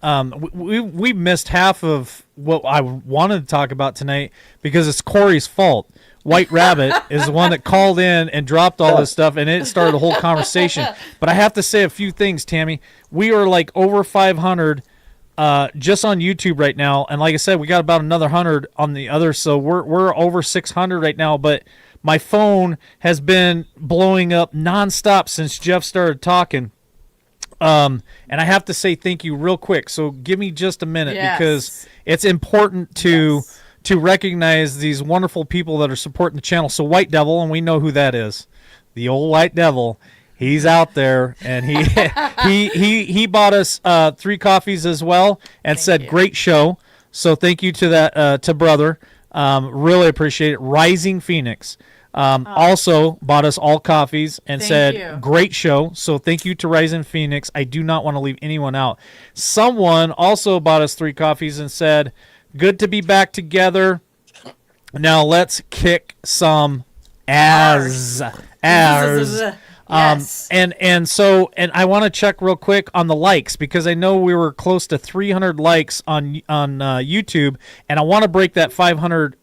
We missed half of what I wanted to talk about tonight because it's Corey's fault. White Rabbit is the one that called in and dropped all this stuff, and it started the whole conversation. But I have to say a few things, Tammy. We are like over 500 just on YouTube right now, and like I said, we got about another 100 on the other, so we're over 600 right now. But my phone has been blowing up nonstop since Jeff started talking. And I have to say thank you real quick. So give me just a minute Yes. because it's important to Yes. to recognize these wonderful people that are supporting the channel. So White Devil, and we know who that is, the old White Devil. He's out there, and he bought us 3 coffees as well, and said you. great show. So thank you to that to brother. Really appreciate it. Rising Phoenix. Also bought us all coffees and Thank said you. great show. So thank you to Rising Phoenix. I do not want to leave anyone out. Someone also bought us 3 coffees and said Good to be back together. Now let's kick some ass. Yes. And I want to check real quick on the likes because I know we were close to 300 likes on YouTube, and I want to break that 500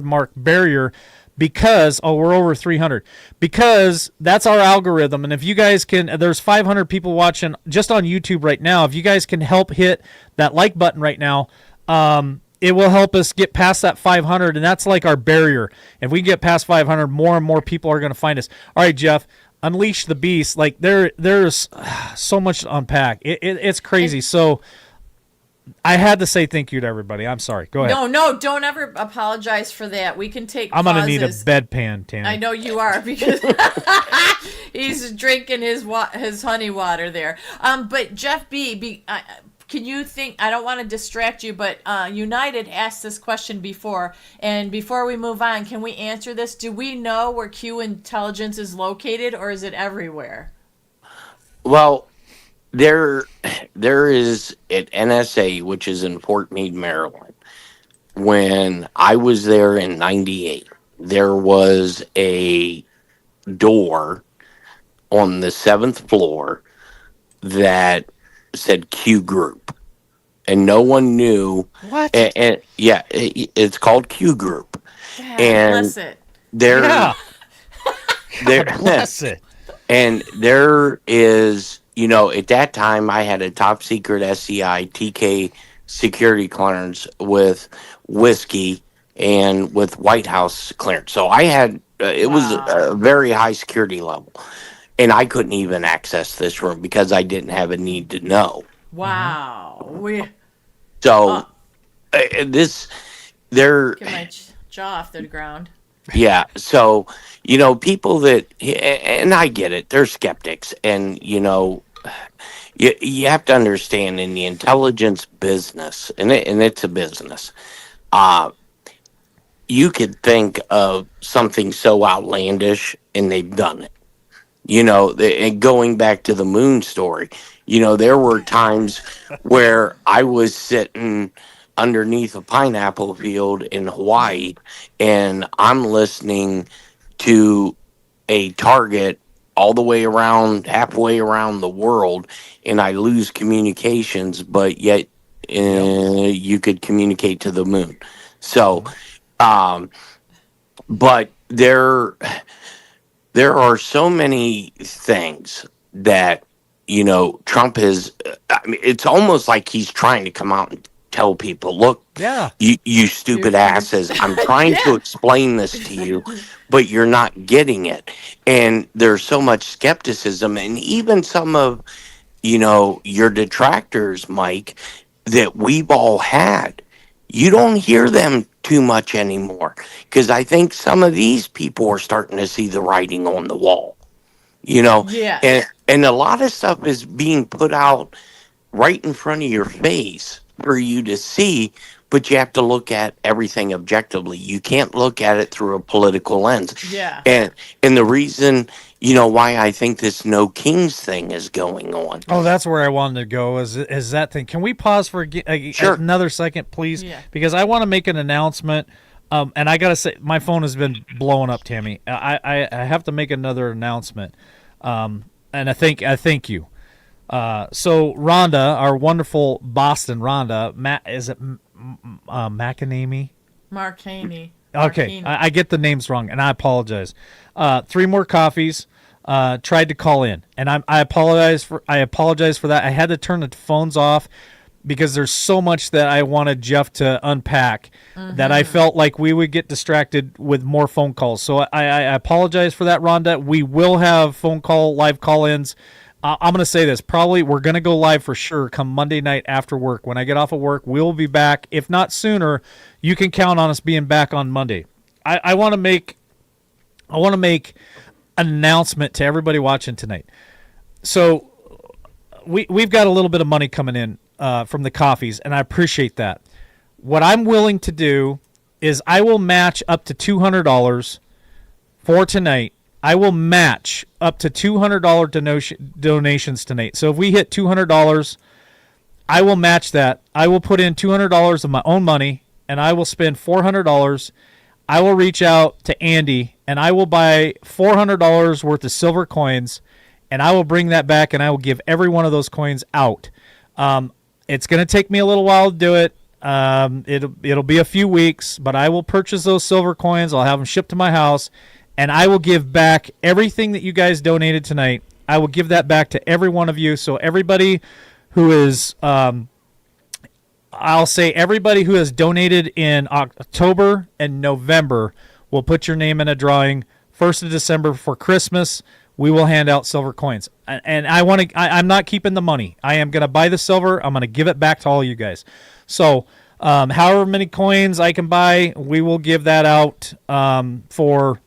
mark barrier because we're over 300 because that's our algorithm. And if you guys can, there's 500 people watching just on YouTube right now. If you guys can help hit that like button right now, it will help us get past that 500, and that's like our barrier. If we get past 500, more and more people are going to find us. All right, Jeff, unleash the beast. Like there's so much to unpack. It's crazy. So I had to say thank you to everybody. I'm sorry. Go ahead. No, don't ever apologize for that. We can take I'm pauses. gonna need a bedpan, Tammy. I know you are because he's drinking his honey water there. But Jeff B, can you think? I don't want to distract you, but United asked this question before, and before we move on, can we answer this? Do we know where Q Intelligence is located, or is it everywhere? Well, there is at NSA, which is in Fort Meade, Maryland. When I was there in '98, there was a door on the 7th floor that said Q Group, and no one knew. What? And yeah, it's called Q Group, God and bless it. there, Yeah. there, Bless it. and there is, at that time I had a top secret SCI TK security clearance with whiskey and with White House clearance, so I had it was a very high security level. And I couldn't even access this room because I didn't have a need to know. Wow. So there, Get my jaw off the ground. yeah. So, people that, and I get it, they're skeptics. And, you have to understand in the intelligence business, and it's a business, you could think of something so outlandish and they've done it. And going back to the moon story, there were times where I was sitting underneath a pineapple field in Hawaii and I'm listening to a target all the way around, halfway around the world, and I lose communications, but yet you could communicate to the moon. So, but there are so many things that, Trump is, it's almost like he's trying to come out and tell people, look, Yeah. you stupid asses, I'm trying to explain this to you, but you're not getting it. And there's so much skepticism, and even some of, your detractors, Mike, that we've all had. You don't hear them too much anymore because I think some of these people are starting to see the writing on the wall, Yes. and a lot of stuff is being put out right in front of your face for you to see, but you have to look at everything objectively. You can't look at it through a political lens. Yeah. And the reason, why I think this No Kings thing is going on. Oh, that's where I wanted to go. Is that thing? Can we pause for Sure. another second, please? Yeah. Because I want to make an announcement. And I gotta say, my phone has been blowing up, Tammy. I have to make another announcement. And I thank you. So Rhonda, our wonderful Boston Rhonda, is it McAnamy? Mark Haney. Okay, I get the names wrong, and I apologize. 3 more coffees. Tried to call in, and I apologize for that. I had to turn the phones off because there's so much that I wanted Jeff to unpack that I felt like we would get distracted with more phone calls. So I apologize for that, Rhonda. We will have live call-ins. I'm going to say this. Probably we're going to go live for sure come Monday night after work. When I get off of work, we'll be back. If not sooner, you can count on us being back on Monday. I want to make an announcement to everybody watching tonight. So we've got a little bit of money coming in from the coffees, and I appreciate that. What I'm willing to do is I will match up to $200 for tonight. I will match up to $200 donations tonight. So if we hit $200, I will match that. I will put in $200 of my own money, and I will spend $400. I will reach out to Andy, and I will buy $400 worth of silver coins, and I will bring that back, and I will give every one of those coins out. It's going to take me a little while to do it. It'll be a few weeks, but I will purchase those silver coins. I'll have them shipped to my house, and I will give back everything that you guys donated tonight. I will give that back to every one of you. So everybody who is, I'll say everybody who has donated in October and November will put your name in a drawing. 1st of December for Christmas, we will hand out silver coins. And I'm not keeping the money. I am going to buy the silver. I'm going to give it back to all you guys. So however many coins I can buy, we will give that out for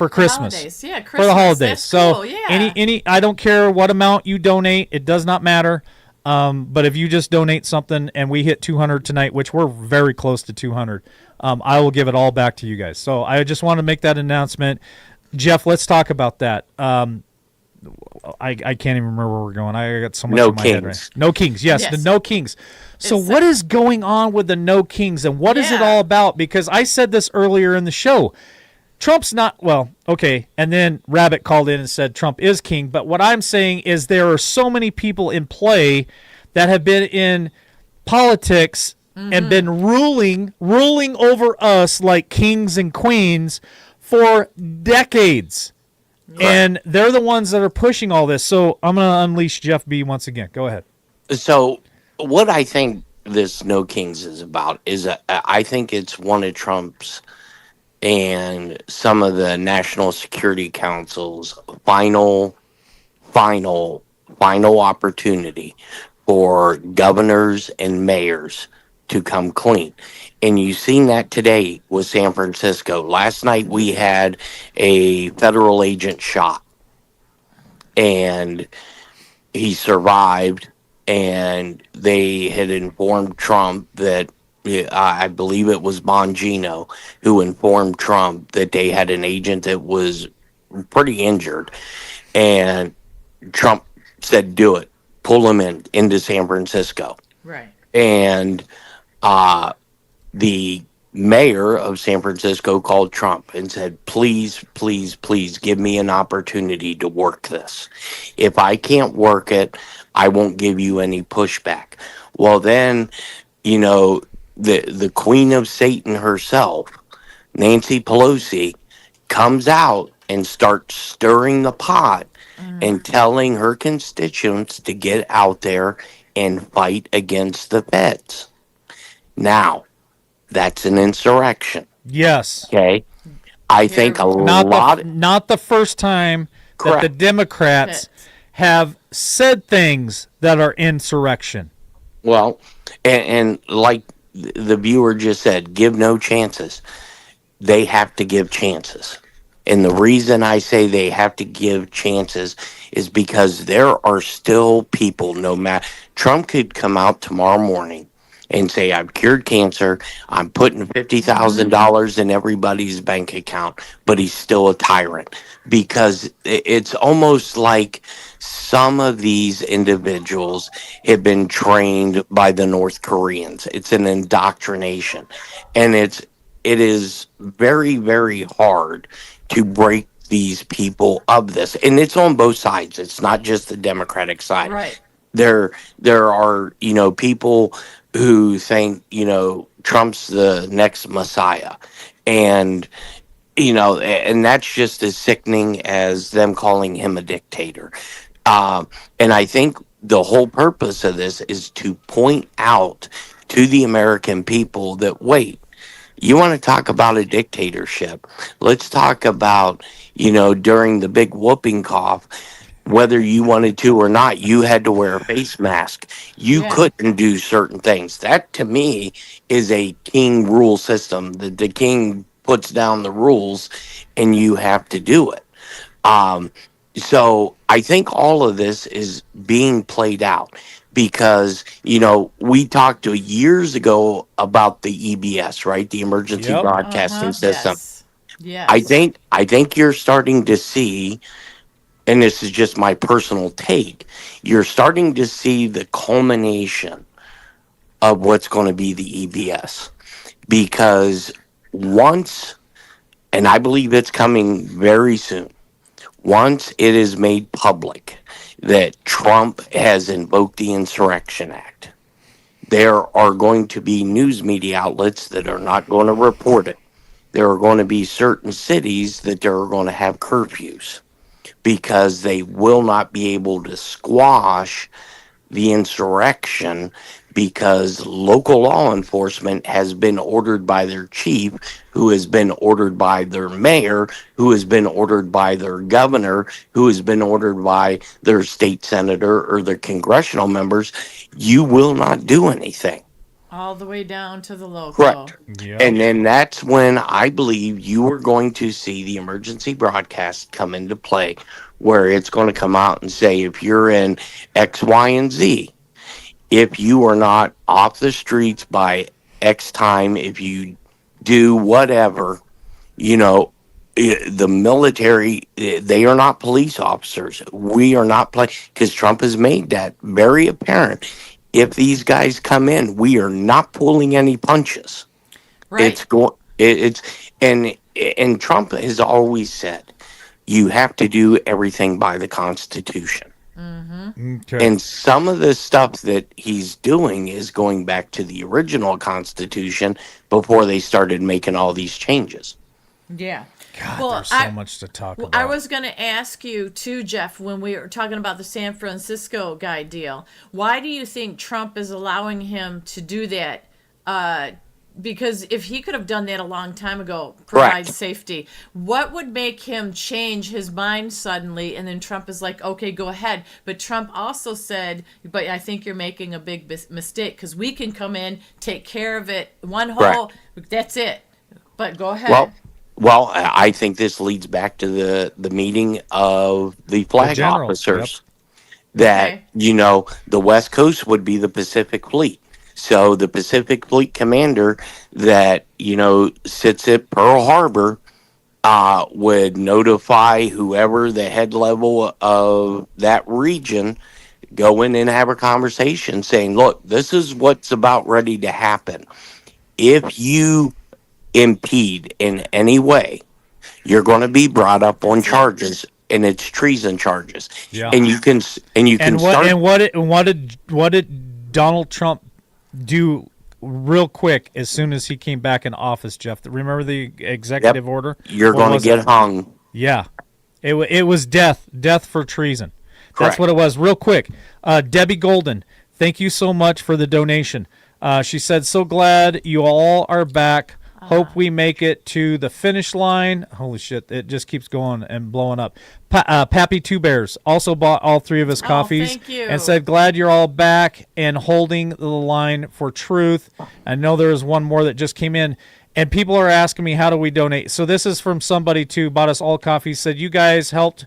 Christmas. Holidays. Yeah, Christmas. For the holidays. That's So cool. Yeah. any I don't care what amount you donate, it does not matter. But if you just donate something and we hit 200 tonight, which we're very close to 200, I will give it all back to you guys. So I just want to make that announcement. Jeff, let's talk about that. I can't even remember where we're going. I got so much No in my head right Kings. now. No Kings. Yes, Yes. the No Kings. So It's, what is going on with the No Kings, and what is it Yeah. all about? Because I said this earlier in the show. Trump's not, well, okay, and then Rabbit called in and said Trump is king, but what I'm saying is there are so many people in play that have been in politics and been ruling over us like kings and queens for decades. And they're the ones that are pushing all this. So I'm going to unleash Jeff B once again. Go ahead. So, what I think this No Kings is about is I think it's one of Trump's and some of the National Security Council's final opportunity for governors and mayors to come clean. And you've seen that today with San Francisco. Last night we had a federal agent shot, and he survived, and they had informed Trump that I believe it was Bongino who informed Trump that they had an agent that was pretty injured, and Trump said, "Do it, pull him into San Francisco." Right. And the mayor of San Francisco called Trump and said, "Please, please, please give me an opportunity to work this. If I can't work it, I won't give you any pushback." Well, then, the queen of Satan herself, Nancy Pelosi, comes out and starts stirring the pot and telling her constituents to get out there and fight against the feds. Now, that's an insurrection. Yes. Okay. I think a lot. Not the first time that the Correct. Democrats have said things that are insurrection. Well, and like the viewer just said, give no chances. They have to give chances. And the reason I say they have to give chances is because there are still people, no matter. Trump could come out tomorrow morning and say, "I've cured cancer. I'm putting $50,000 in everybody's bank account," but he's still a tyrant, because it's almost like some of these individuals have been trained by the North Koreans. It's an indoctrination, and it is very, very hard to break these people of this, and it's on both sides. It's not just the Democratic side. Right. There are people who think Trump's the next Messiah, and and that's just as sickening as them calling him a dictator. And I think the whole purpose of this is to point out to the American people that, wait, you want to talk about a dictatorship? Let's talk about, during the big whooping cough, whether you wanted to or not, you had to wear a face mask. You Yeah. couldn't do certain things. That, to me, is a king rule system. The king puts down the rules, and you have to do it. So I think all of this is being played out because, we talked years ago about the EBS, right? The Emergency Yep. Broadcasting System. Yes. Yes. I think you're starting to see and this is just my personal take, you're starting to see the culmination of what's going to be the EBS. Because once, and I believe it's coming very soon, once it is made public that Trump has invoked the Insurrection Act, there are going to be news media outlets that are not going to report it. There are going to be certain cities that are going to have curfews because they will not be able to squash the insurrection because local law enforcement has been ordered by their chief, who has been ordered by their mayor, who has been ordered by their governor, who has been ordered by their state senator or their congressional members. You will not do anything. All the way down to the local. Correct. Yep. And then that's when I believe you are going to see the emergency broadcast come into play, where it's going to come out and say, if you're in X, Y, and Z, if you are not off the streets by X time, if you do whatever, the military, they are not police officers. We are not because Trump has made that very apparent. If these guys come in, we are not pulling any punches. Right. And Trump has always said, you have to do everything by the Constitution. Okay. And some of the stuff that he's doing is going back to the original Constitution before they started making all these changes. Yeah. God, Well, there's so much to talk about. I was going to ask you too, Jeff, when we were talking about the San Francisco guy deal. Why do you think Trump is allowing him to do that? Because if he could have done that a long time ago, provide Correct. safety, what would make him change his mind suddenly? And then Trump is like, okay, go ahead. But Trump also said, but I think you're making a big mistake because we can come in, take care of it, one hole, that's it. But go ahead. Well, I think this leads back to the meeting of the flag generals, officers. That, Okay. the West Coast would be the Pacific Fleet. So the Pacific Fleet commander that, sits at Pearl Harbor would notify whoever the head level of that region, go in and have a conversation saying, look, this is what's about ready to happen. If you impede in any way, you're going to be brought up on charges, and it's treason charges. Yeah. And you can what did Donald Trump do real quick as soon as he came back in office, Jeff? Remember the executive order? You're What going was to get it? hung. Yeah. It was death for treason. That's Correct. what it was. Real quick, Debbie Golden, thank you so much for the donation. She said, so glad you all are back. Hope we make it to the finish line. Holy shit, it just keeps going and blowing up. Pappy Two Bears also bought all three of his coffees. Thank you. And said, glad you're all back and holding the line for truth. I know there is one more that just came in. And people are asking me, how do we donate? So this is from somebody too, bought us all coffee, said, you guys helped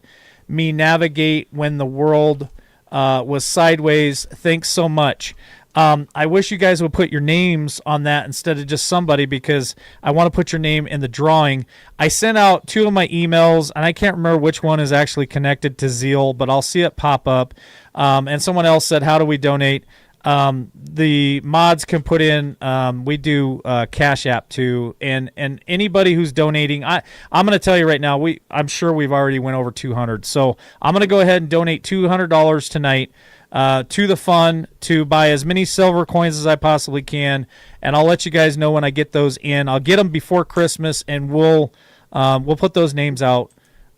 me navigate when the world was sideways. Thanks so much. I wish you guys would put your names on that instead of just somebody, because I want to put your name in the drawing. I sent out 2 of my emails, and I can't remember which one is actually connected to Zeal, but I'll see it pop up. And someone else said, how do we donate? The mods can put in, we do Cash App too, and anybody who's donating, I'm going to tell you right now, I'm sure we've already went over 200, so I'm going to go ahead and donate $200 tonight to the fund to buy as many silver coins as I possibly can, and I'll let you guys know when I get those in. I'll get them before Christmas, and we'll put those names out.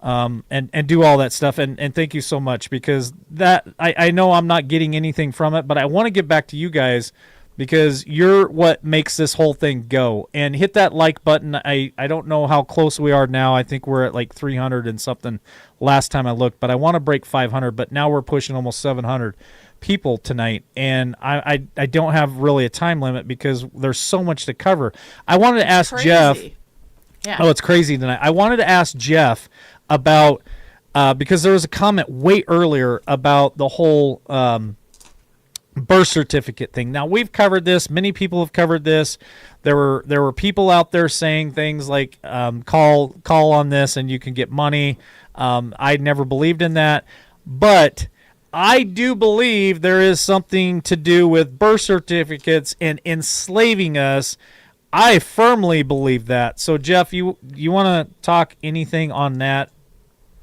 And do all that stuff, and thank you so much, because that I know I'm not getting anything from it, but I want to get back to you guys because you're what makes this whole thing go. And hit that like button. I don't know how close we are now. I think we're at like 300 and something last time I looked, but I want to break 500, but now we're pushing almost 700 people tonight, and I don't have really a time limit because there's so much to cover. I wanted to ask Crazy. Jeff. Yeah. Oh, it's crazy tonight. I wanted to ask Jeff about because there was a comment way earlier about the whole birth certificate thing. Now we've covered this. Many people have covered this. There were people out there saying things like call on this and you can get money. I never believed in that, but I do believe there is something to do with birth certificates and enslaving us. I firmly believe that. So Jeff, you want to talk anything on that?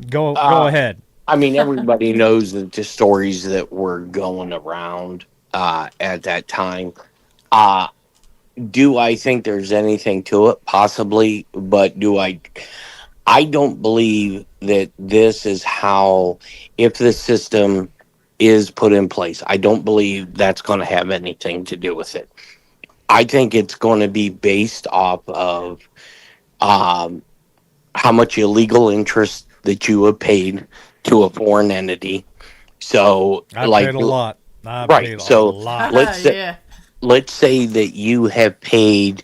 Go ahead. I mean, everybody knows that the stories that were going around at that time. Uh, do I think there's anything to it? Possibly, but do I? I don't believe that this is how, if the system is put in place, I don't believe that's going to have anything to do with it. I think it's going to be based off of um, how much illegal interest that you have paid to a foreign entity. So, I like, paid a lot. I right. paid a So lot. Yeah. let's say that you have paid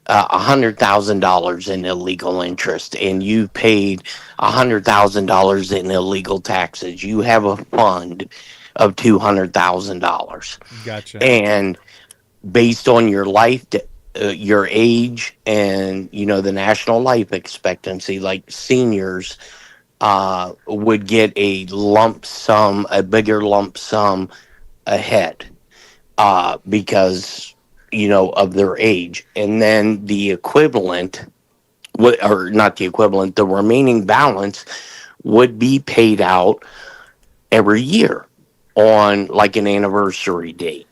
$100,000 in illegal interest, and you paid $100,000 in illegal taxes. You have a fund of $200,000, Gotcha. and based on your your age, and the national life expectancy, like seniors would get a lump sum, a bigger lump sum ahead because of their age, and then the equivalent or not the equivalent, the remaining balance would be paid out every year on like an anniversary date,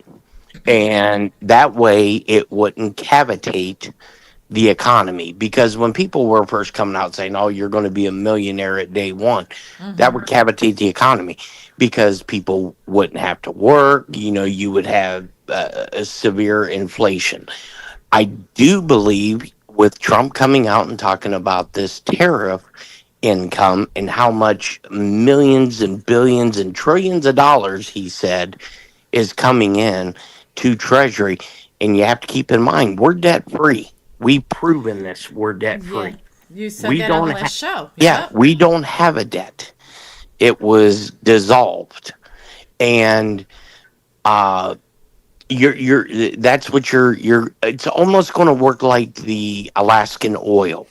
and that way it wouldn't cavitate the economy, because when people were first coming out saying, "Oh, you're going to be a millionaire at day one," that would cavitate the economy, because people wouldn't have to work. You would have a severe inflation. I do believe with Trump coming out and talking about this tariff income and how much millions and billions and trillions of dollars he said is coming in to Treasury, and you have to keep in mind we're debt free. We've proven this. We're debt Yeah. free. You said We that on don't the ha- last show. Yeah, Yep. we don't have a debt. It was dissolved, and uh, you're that's what you're. It's almost going to work like the Alaskan oil,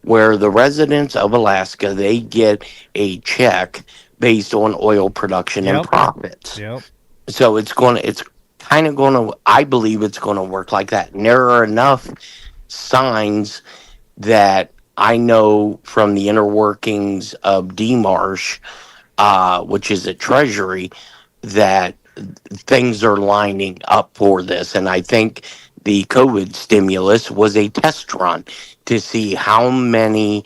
where the residents of Alaska, they get a check based on oil production and Yep. profits. Yep. So it's kind of going to, I believe it's going to work like that. And there are enough signs that I know from the inner workings of DMARSH, which is a treasury, that things are lining up for this. And I think the COVID stimulus was a test run to see how many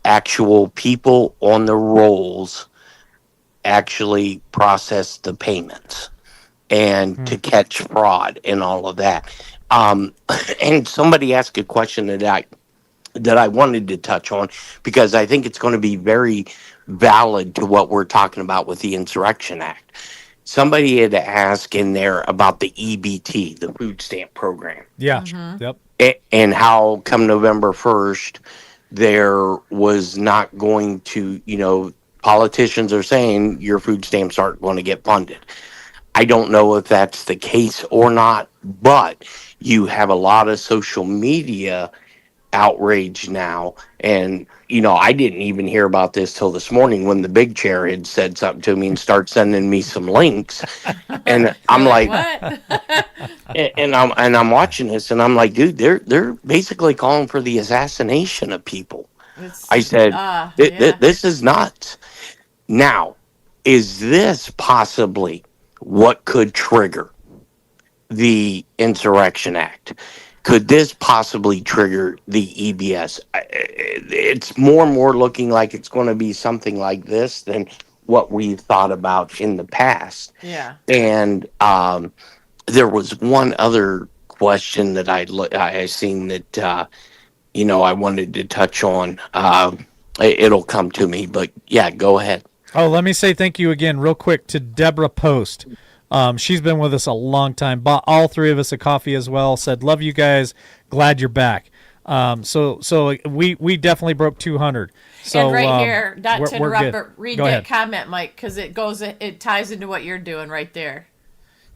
actual people on the rolls actually process the payments, and to catch fraud and all of that. Um, and somebody asked a question that I wanted to touch on, because I think it's going to be very valid to what we're talking about with the Insurrection Act. Somebody had asked in there about the EBT, the food stamp program, Yeah. Yep. and how come November 1st there was not going to, politicians are saying your food stamps aren't going to get funded. I don't know if that's the case or not, but you have a lot of social media outrage now. And, I didn't even hear about this till this morning when the big chair had said something to me and started sending me some links. And I'm like, what? and I'm watching this, and I'm like, dude, they're basically calling for the assassination of people. I said, Yeah. this is nuts. Now, is this possibly what could trigger the Insurrection Act? Could this possibly trigger the EBS? It's more and more looking like it's going to be something like this than what we've thought about in the past. Yeah. And there was one other question that I seen that I wanted to touch on. It'll come to me, but yeah, go ahead. Oh, let me say thank you again, real quick, to Deborah Post. She's been with us a long time. Bought all three of us a coffee as well. Said, "Love you guys. Glad you're back." So we definitely broke 200. So And right here, not to we're interrupt, good. but read Go that ahead. comment, Mike, because it ties into what you're doing right there.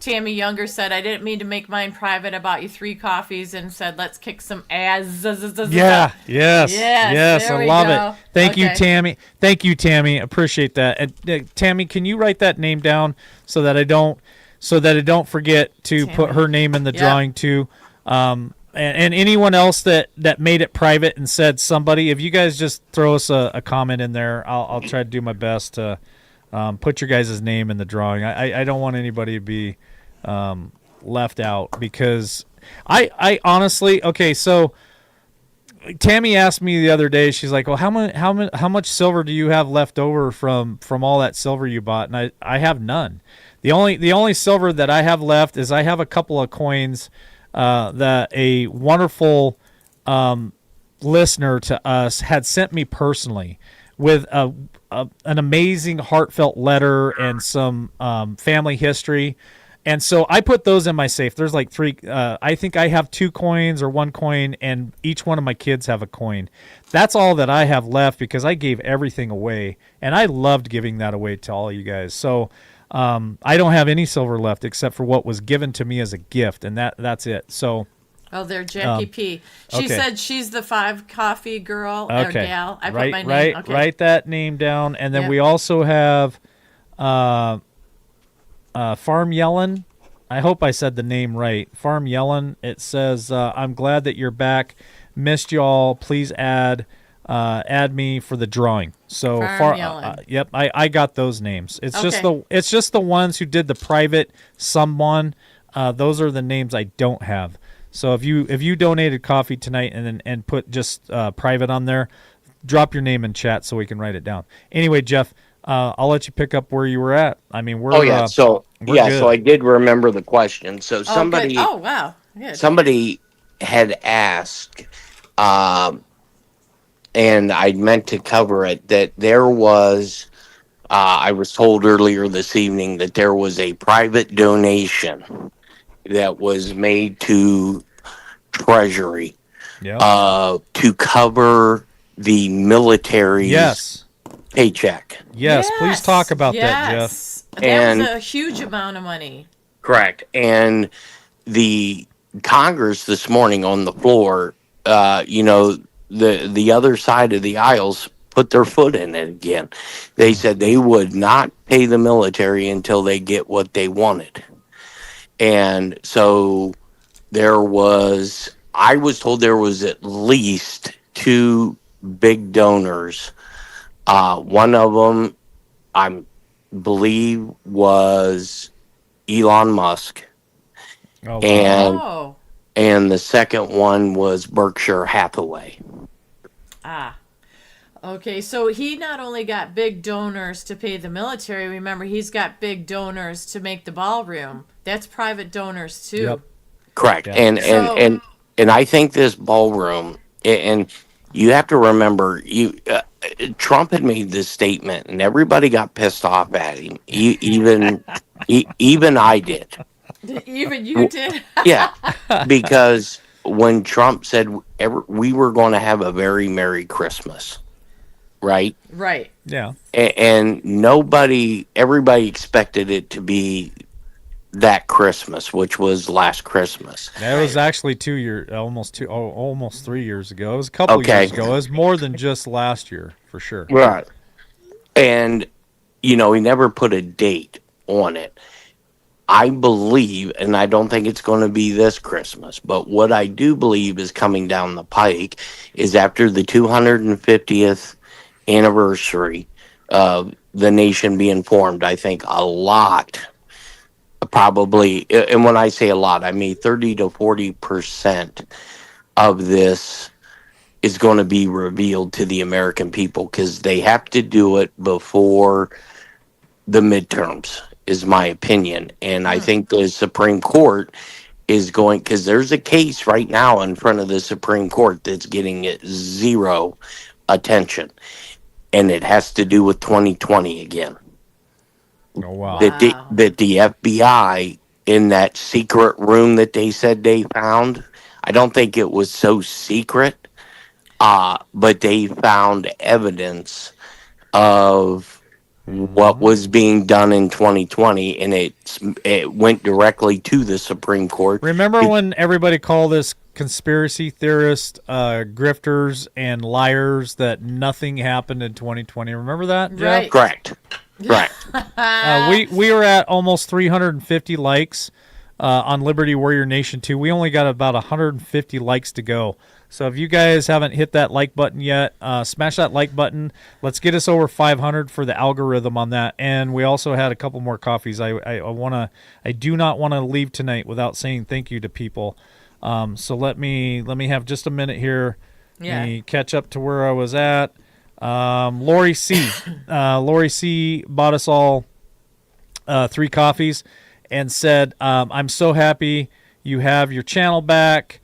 Tammy Younger said, I didn't mean to make mine private. I bought you 3 coffees and said, let's kick some ass. Yeah, yes, there I we love go. it. Thank you, Okay. Tammy. Thank you, Tammy. Appreciate that. And Tammy, can you write that name down so that I don't forget to put Tammy. her name in the Yep. drawing too. And anyone else that made it private and said somebody, if you guys just throw us a comment in there, I'll try to do my best to put your guys' name in the drawing. I don't want anybody to be left out because I honestly, okay, so Tammy asked me the other day, she's like, well, how much silver do you have left over from all that silver you bought? And I have none. The only silver that I have left is I have a couple of coins that a wonderful listener to us had sent me personally with an amazing heartfelt letter and some family history. And so I put those in my safe. There's like 3. I think I have 2 coins or 1 coin, and each one of my kids have a coin. That's all that I have left because I gave everything away, and I loved giving that away to all you guys. So I don't have any silver left except for what was given to me as a gift, and that's it. So Oh, there, Jackie P. She okay. said she's the 5 coffee girl or okay, gal. I put right, my name. right, Okay. write that name down, and then Yep. we also have Farm Yellen. I hope I said the name right. Farm Yellen. It says, I'm glad that you're back. Missed y'all. Please add me for the drawing. So Farm Yellen. Yep, I got those names. It's Okay. just the ones who did the private someone. Those are the names I don't have. So if you donated coffee tonight and put just private on there, drop your name in chat so we can write it down. Anyway, Jeff, I'll let you pick up where you were at. I mean, we're Oh yeah, so we're yeah, good. so I did remember the question. So Oh, somebody good. Oh, wow. Good. somebody had asked, and I meant to cover it, that there was. I was told earlier this evening that there was a private donation that was made to Treasury yeah. to cover the military's Yes. paycheck. Yes. Please talk about that, Jeff. Yes. That And- was a huge amount of money. Correct. And the Congress this morning on the floor, the other side of the aisles put their foot in it again. They said they would not pay the military until they get what they wanted. And so I was told there was at least 2 big donors. One of them, I believe, was Elon Musk. Oh, And Oh. and the second one was Berkshire Hathaway. Ah. Okay, so he not only got big donors to pay the military, remember he's got big donors to make the ballroom. That's private donors too. Yep. Correct. Yeah. And So- and I think this ballroom, and you have to remember, Trump had made this statement, and everybody got pissed off at him. Even I did. Even you did. Yeah, because when Trump said we were going to have a very Merry Christmas, right? Right. Yeah. And everybody expected it to be that Christmas, which was last Christmas. That was actually almost 3 years ago. It was a couple Okay. years ago. It was more than just last year, for sure. Right. And, he never put a date on it. I believe, and I don't think it's going to be this Christmas, but what I do believe is coming down the pike is after the 250th anniversary of the nation being formed, I think a lot, probably, and when I say a lot, I mean 30 to 40% of this is going to be revealed to the American people because they have to do it before the midterms, is my opinion. And I think the Supreme Court is going, because there's a case right now in front of the Supreme Court that's getting zero attention. And it has to do with 2020 again. Oh, wow. That the FBI, in that secret room that they said they found, I don't think it was so secret, but they found evidence of what was being done in 2020, and it went directly to the Supreme Court. Remember when everybody called us conspiracy theorists, grifters, and liars that nothing happened in 2020? Remember that, Jeff? Right. Correct. We were at almost 350 likes on Liberty Warrior Nation 2. We only got about 150 likes to go. So if you guys haven't hit that like button yet, smash that like button. Let's get us over 500 for the algorithm on that. And we also had a couple more coffees. I do not want to leave tonight without saying thank you to people. So let me have just a minute here. Yeah. Let me catch up to where I was at. Lori C. Lori C. bought us all 3 coffees and said, "I'm so happy you have your channel back."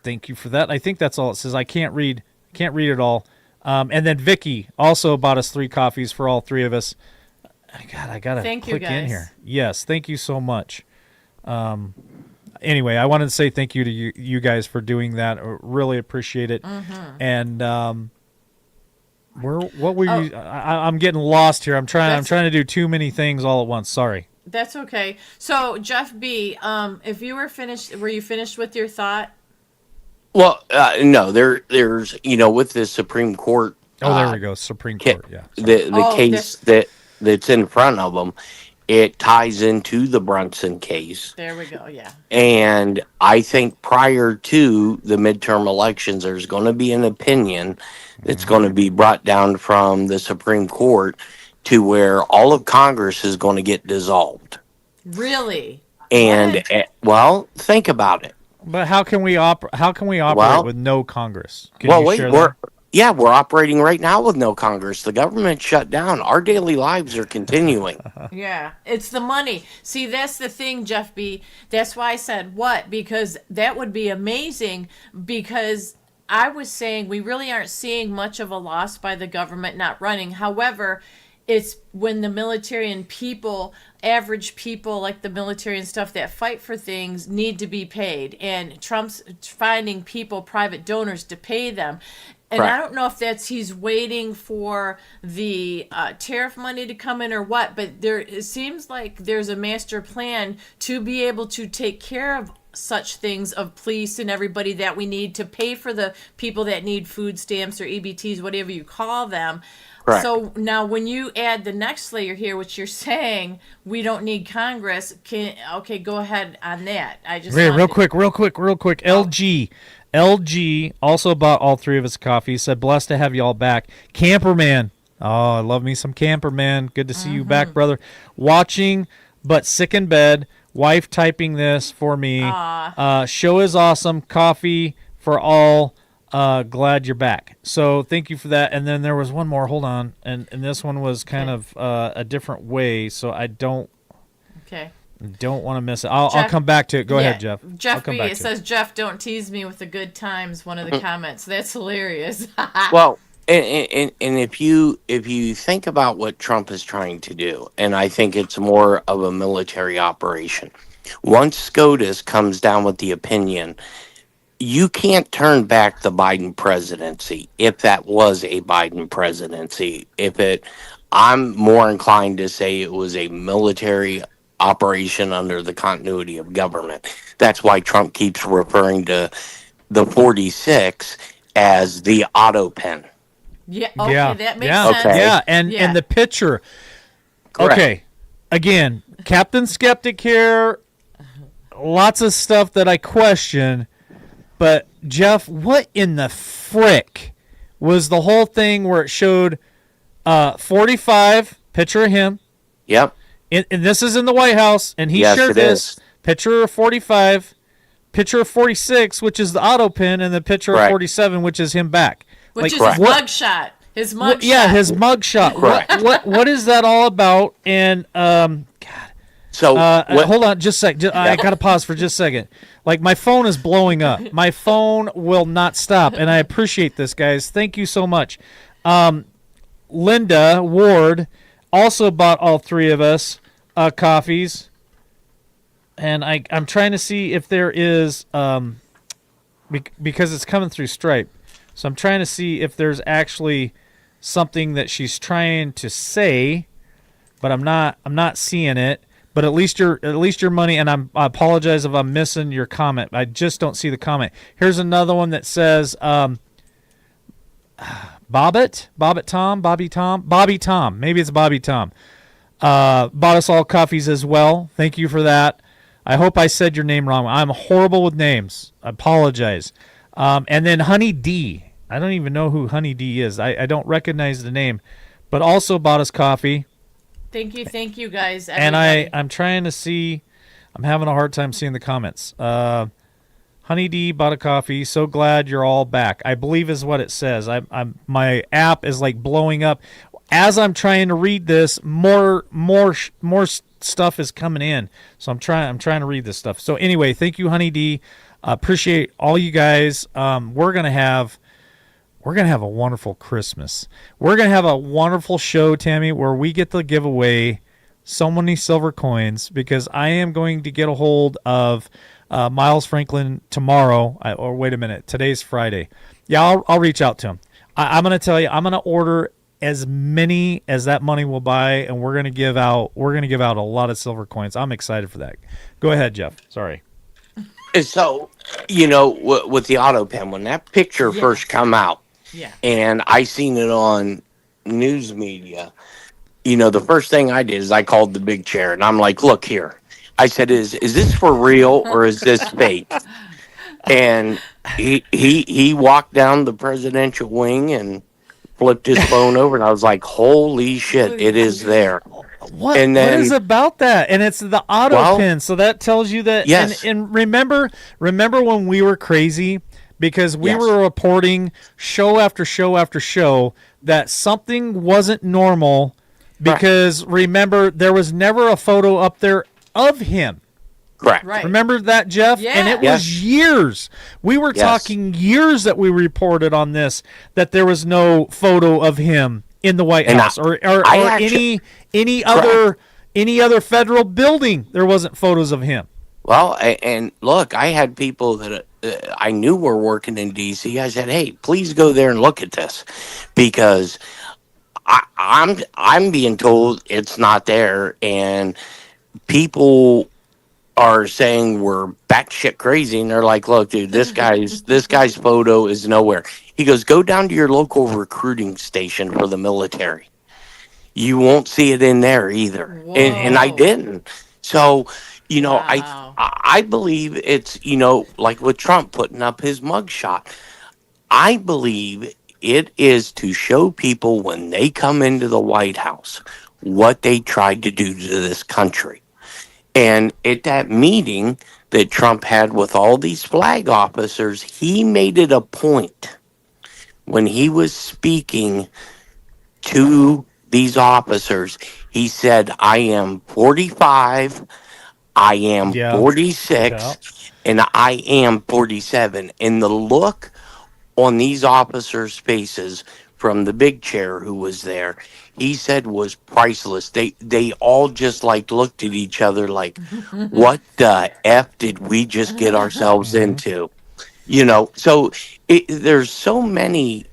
Thank you for that. I think that's all it says. I can't read it all. And then Vicky also bought us 3 coffees for all 3 of us. God, I gotta Thank you, click in guys. here. Yes, thank you so much. Anyway, I wanted to say thank you to you guys for doing that. I really appreciate it. And what were you? I'm getting lost here. I'm trying to do too many things all at once. Sorry. That's okay. So Jeff B, if you were you finished with your thought? Well, no, there's with the Supreme Court. Oh, there we go. Supreme Court. Yeah. The case that's in front of them, it ties into the Brunson case. There we go. Yeah. And I think prior to the midterm elections, there's going to be an opinion that's going to be brought down from the Supreme Court to where all of Congress is going to get dissolved. Really? And well, think about it. But how can we operate with no Congress? Can you share that? We're operating right now with no Congress. The government shut down. Our daily lives are continuing. Yeah, it's the money. See, that's the thing, Jeff B. That's why I said what, because that would be amazing, because I was saying we really aren't seeing much of a loss by the government not running. However, it's when the military and people, average people like the military and stuff that fight for things, need to be paid. And Trump's finding people, private donors, to pay them. And Right. I don't know if he's waiting for the tariff money to come in or what, but it seems like there's a master plan to be able to take care of such things, of police and everybody that we need to pay for the people that need food stamps or EBTs, whatever you call them. Correct. So now when you add the next layer here, which you're saying we don't need Congress, go ahead on that. I just Real wanted- quick. LG also bought all 3 of us coffee. Said blessed to have you all back. Camperman. Oh, I love me some Camperman. Good to see you back, brother. Watching but sick in bed. Wife typing this for me. Show is awesome. Coffee for all. Glad you're back. So thank you for that. And then there was one more. Hold on. And this one was kind of a different way. So I don't want to miss it. I'll come back to it. Go ahead, Jeff. Jeff B. It says, Jeff, don't tease me with the good times. One of the comments. That's hilarious. Well, and if you think about what Trump is trying to do, and I think it's more of a military operation. Once SCOTUS comes down with the opinion, you can't turn back the Biden presidency if that was a Biden presidency. I'm more inclined to say it was a military operation under the continuity of government. That's why Trump keeps referring to the 46 as the auto pen. Yeah. Okay. That makes sense. Okay. Yeah, and the picture. Correct. Okay, again, Captain Skeptic here. Lots of stuff that I question, but Jeff, what in the frick was the whole thing where it showed 45 picture of him? Yep. And this is in the White House, and he Yes, shared it this is. picture of 45, picture of 46, which is the auto pin, and the picture of Right. 47, which is him back. Which is Correct. his mugshot. His mugshot. Yeah, his mugshot. Correct. What is that all about? And So hold on, just a sec. I gotta pause for just a second. Like, my phone is blowing up. My phone will not stop, and I appreciate this, guys. Thank you so much. Linda Ward also bought all 3 of us coffees, and I'm trying to see if there is because it's coming through Stripe. So I'm trying to see if there's actually something that she's trying to say, but I'm not seeing it. But at least your money, and I apologize if I'm missing your comment. I just don't see the comment. Here's another one that says Bobby Tom. Maybe it's Bobby Tom. Bought us all coffees as well. Thank you for that. I hope I said your name wrong. I'm horrible with names. I apologize. And then Honey D. I don't even know who Honey D is. I don't recognize the name, but also bought us coffee. Thank you, guys. And everybody. I'm trying to see. I'm having a hard time seeing the comments. Honey D bought a coffee. So glad you're all back. I believe is what it says. My app is like blowing up as I'm trying to read this. More stuff is coming in. So I'm trying to read this stuff. So anyway, thank you, Honey D. Appreciate all you guys. We're gonna have a wonderful Christmas. We're going to have a wonderful show, Tammy, where we get to give away so many silver coins because I am going to get a hold of Miles Franklin tomorrow. Or wait a minute, today's Friday. Yeah, I'll reach out to him. I'm going to tell you, I'm going to order as many as that money will buy, and we're going to give out a lot of silver coins. I'm excited for that. Go ahead, Jeff. Sorry. So, with the auto pen, when that picture first come out, Yeah. and I seen it on news media, the first thing I did is I called the big chair, and I'm like, look here. I said, is this for real or is this fake? And he walked down the presidential wing and flipped his phone over, and I was like, holy shit, it is there. What And then- what is about that? And it's the auto Well, pin, so that tells you that. Yes. And remember when we were crazy because we Yes. were reporting show after show after show that something wasn't normal because remember there was never a photo up there of him. Correct. Right. Remember that, Jeff? Yeah. And it Yes. was years. We were Yes. talking years that we reported on this that there was no photo of him in the White And House or I actually- any other federal building. There wasn't photos of him. Well, and look, I had people that I knew were working in D.C. I said, "Hey, please go there and look at this," because I'm being told it's not there, and people are saying we're batshit crazy, and they're like, "Look, dude, this guy's photo is nowhere." He goes, "Go down to your local recruiting station for the military. You won't see it in there either." And I Whoa. didn't. So, Wow. I believe it's, like with Trump putting up his mugshot. I believe it is to show people when they come into the White House what they tried to do to this country. And at that meeting that Trump had with all these flag officers, he made it a point when he was speaking to these officers. He said, "I am 45, I am Yeah. 46, Yeah. and I am 47." And the look on these officers' faces from the big chair who was there, he said was priceless. They all just like looked at each other like, what the F did we just get ourselves into? So there's so many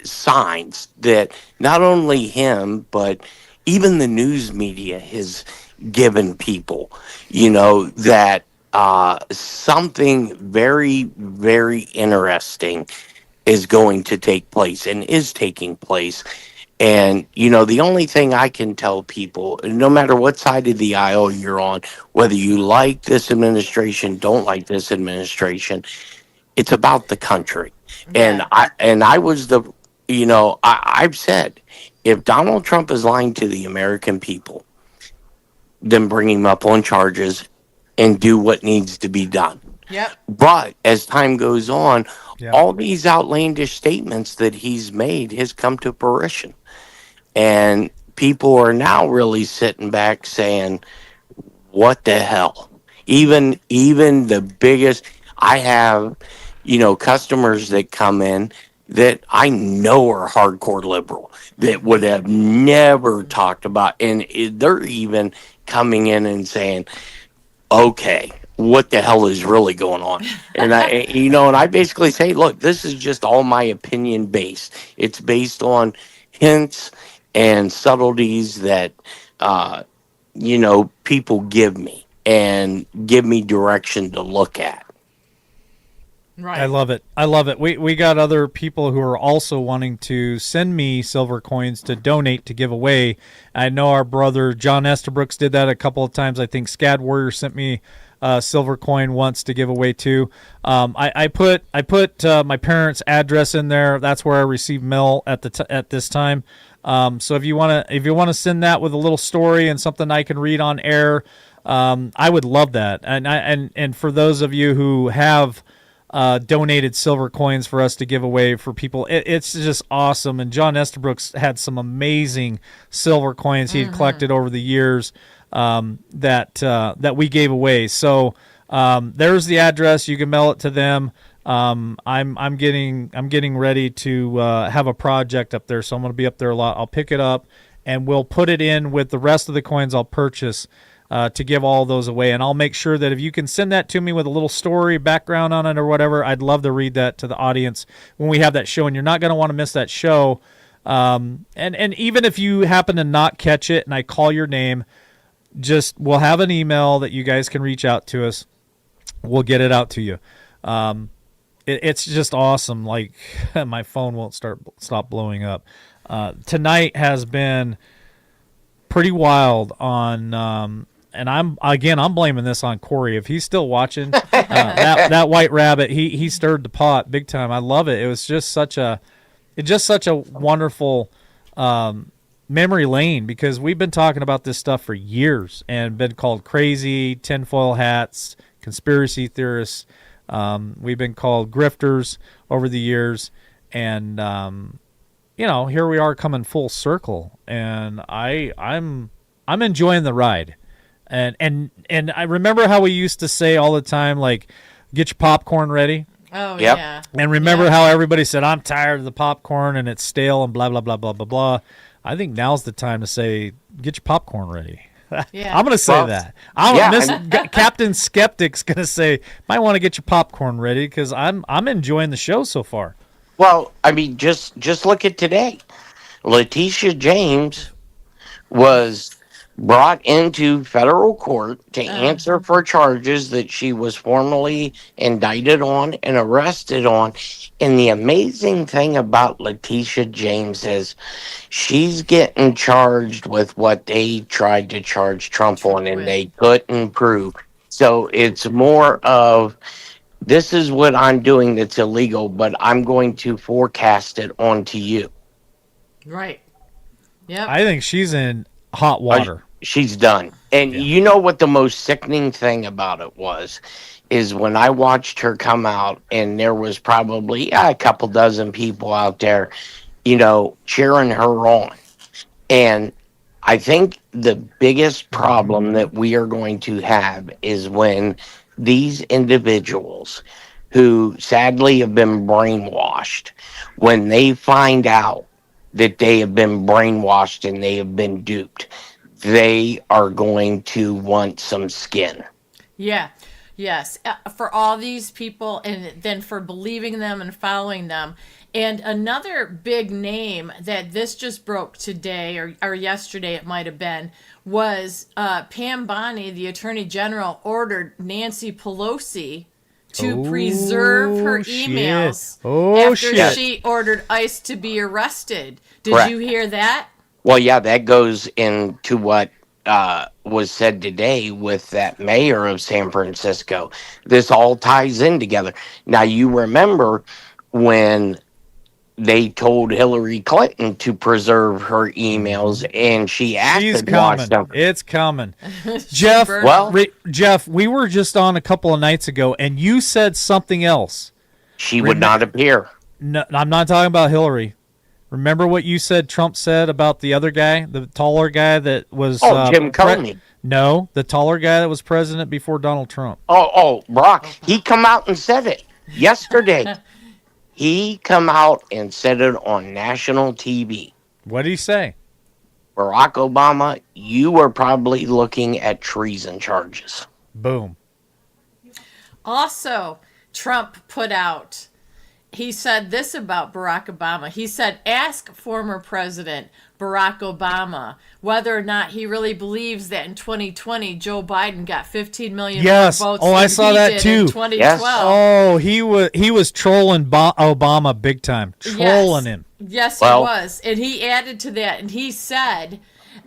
signs that not only him, but even the news media has given people, that something very, very interesting is going to take place and is taking place. And, the only thing I can tell people, no matter what side of the aisle you're on, whether you like this administration, don't like this administration, it's about the country. And I was I've said, if Donald Trump is lying to the American people, then bring him up on charges and do what needs to be done. Yep. But as time goes on, Yeah. all these outlandish statements that he's made has come to fruition. And people are now really sitting back saying, what the hell? Even the biggest, I have, customers that come in that I know are hardcore liberal that would have never talked about, and they're even coming in and saying, okay, what the hell is really going on. And I basically say, look, this is just all my opinion based. It's based on hints and subtleties that, people give me and give me direction to look at. Right. I love it. I love it. We got other people who are also wanting to send me silver coins to donate to give away. I know our brother John Estabrooks did that a couple of times. I think Scad Warrior sent me a silver coin once to give away too. I put my parents' address in there. That's where I received mail at this time. So if you wanna send that with a little story and something I can read on air, I would love that. And for those of you who have donated silver coins for us to give away for people, it's just awesome. And John Estabrooks had some amazing silver coins he had collected over the years that we gave away. So there's the address. You can mail it to them. I'm getting ready to have a project up there, so I'm going to be up there a lot. I'll pick it up and we'll put it in with the rest of the coins I'll purchase to give all those away. And I'll make sure that if you can send that to me with a little story, background on it or whatever, I'd love to read that to the audience when we have that show. And you're not going to want to miss that show. And even if you happen to not catch it and I call your name, we'll have an email that you guys can reach out to us. We'll get it out to you. It's just awesome. Like my phone won't stop blowing up. Tonight has been pretty wild on, and I'm blaming this on Corey. If he's still watching, that White Rabbit, he stirred the pot big time. I love it. It was just such a wonderful memory lane, because we've been talking about this stuff for years and been called crazy, tinfoil hats, conspiracy theorists. We've been called grifters over the years, and here we are coming full circle, and I'm enjoying the ride. And I remember how we used to say all the time, like, get your popcorn ready. Oh, Yep. yeah. And remember how everybody said, I'm tired of the popcorn and it's stale and blah, blah, blah, blah, blah, blah. I think now's the time to say, get your popcorn ready. Yeah. I'm going to say that. Captain Skeptic's going to say, might want to get your popcorn ready, because I'm enjoying the show so far. Well, I mean, just look at today. Letitia James was brought into federal court to answer for charges that she was formally indicted on and arrested on. And the amazing thing about Letitia James is she's getting charged with what they tried to charge Trump on, and they couldn't prove. So it's more of, this is what I'm doing that's illegal, but I'm going to forecast it onto you. Right. Yep. I think she's in hot water. She's done. And you know what the most sickening thing about it is when I watched her come out, and there was probably a couple dozen people out there, cheering her on. And I think the biggest problem that we are going to have is when these individuals who sadly have been brainwashed, when they find out that they have been brainwashed and they have been duped, they are going to want some skin. Yeah. Yes. For all these people, and then for believing them and following them. And another big name that this just broke today, or yesterday it might have been, was Pam Bondi, the Attorney General, ordered Nancy Pelosi to preserve her emails after she ordered ICE to be arrested. Did you hear that? Well, yeah, that goes into what was said today with that mayor of San Francisco. This all ties in together. Now, you remember when they told Hillary Clinton to preserve her emails, and she acted watched them. It's coming. Jeff, Jeff, we were just on a couple of nights ago, and you said something else. She would not appear. No, I'm not talking about Hillary. Remember what you said Trump said about the other guy, the taller guy that was... Jim Comey. No, the taller guy that was president before Donald Trump. Brock. He come out and said it yesterday. He come out and said it on national TV. What did he say? Barack Obama, you are probably looking at treason charges. Boom. Also, Trump put out, he said this about Barack Obama. He said, ask former President Barack Obama whether or not he really believes that in 2020 Joe Biden got 15 million Yes. more votes Oh, than I saw he that did too. in 2012. Oh, he was trolling Obama big time, trolling him. Yes, Well- he was. And he added to that, and he said,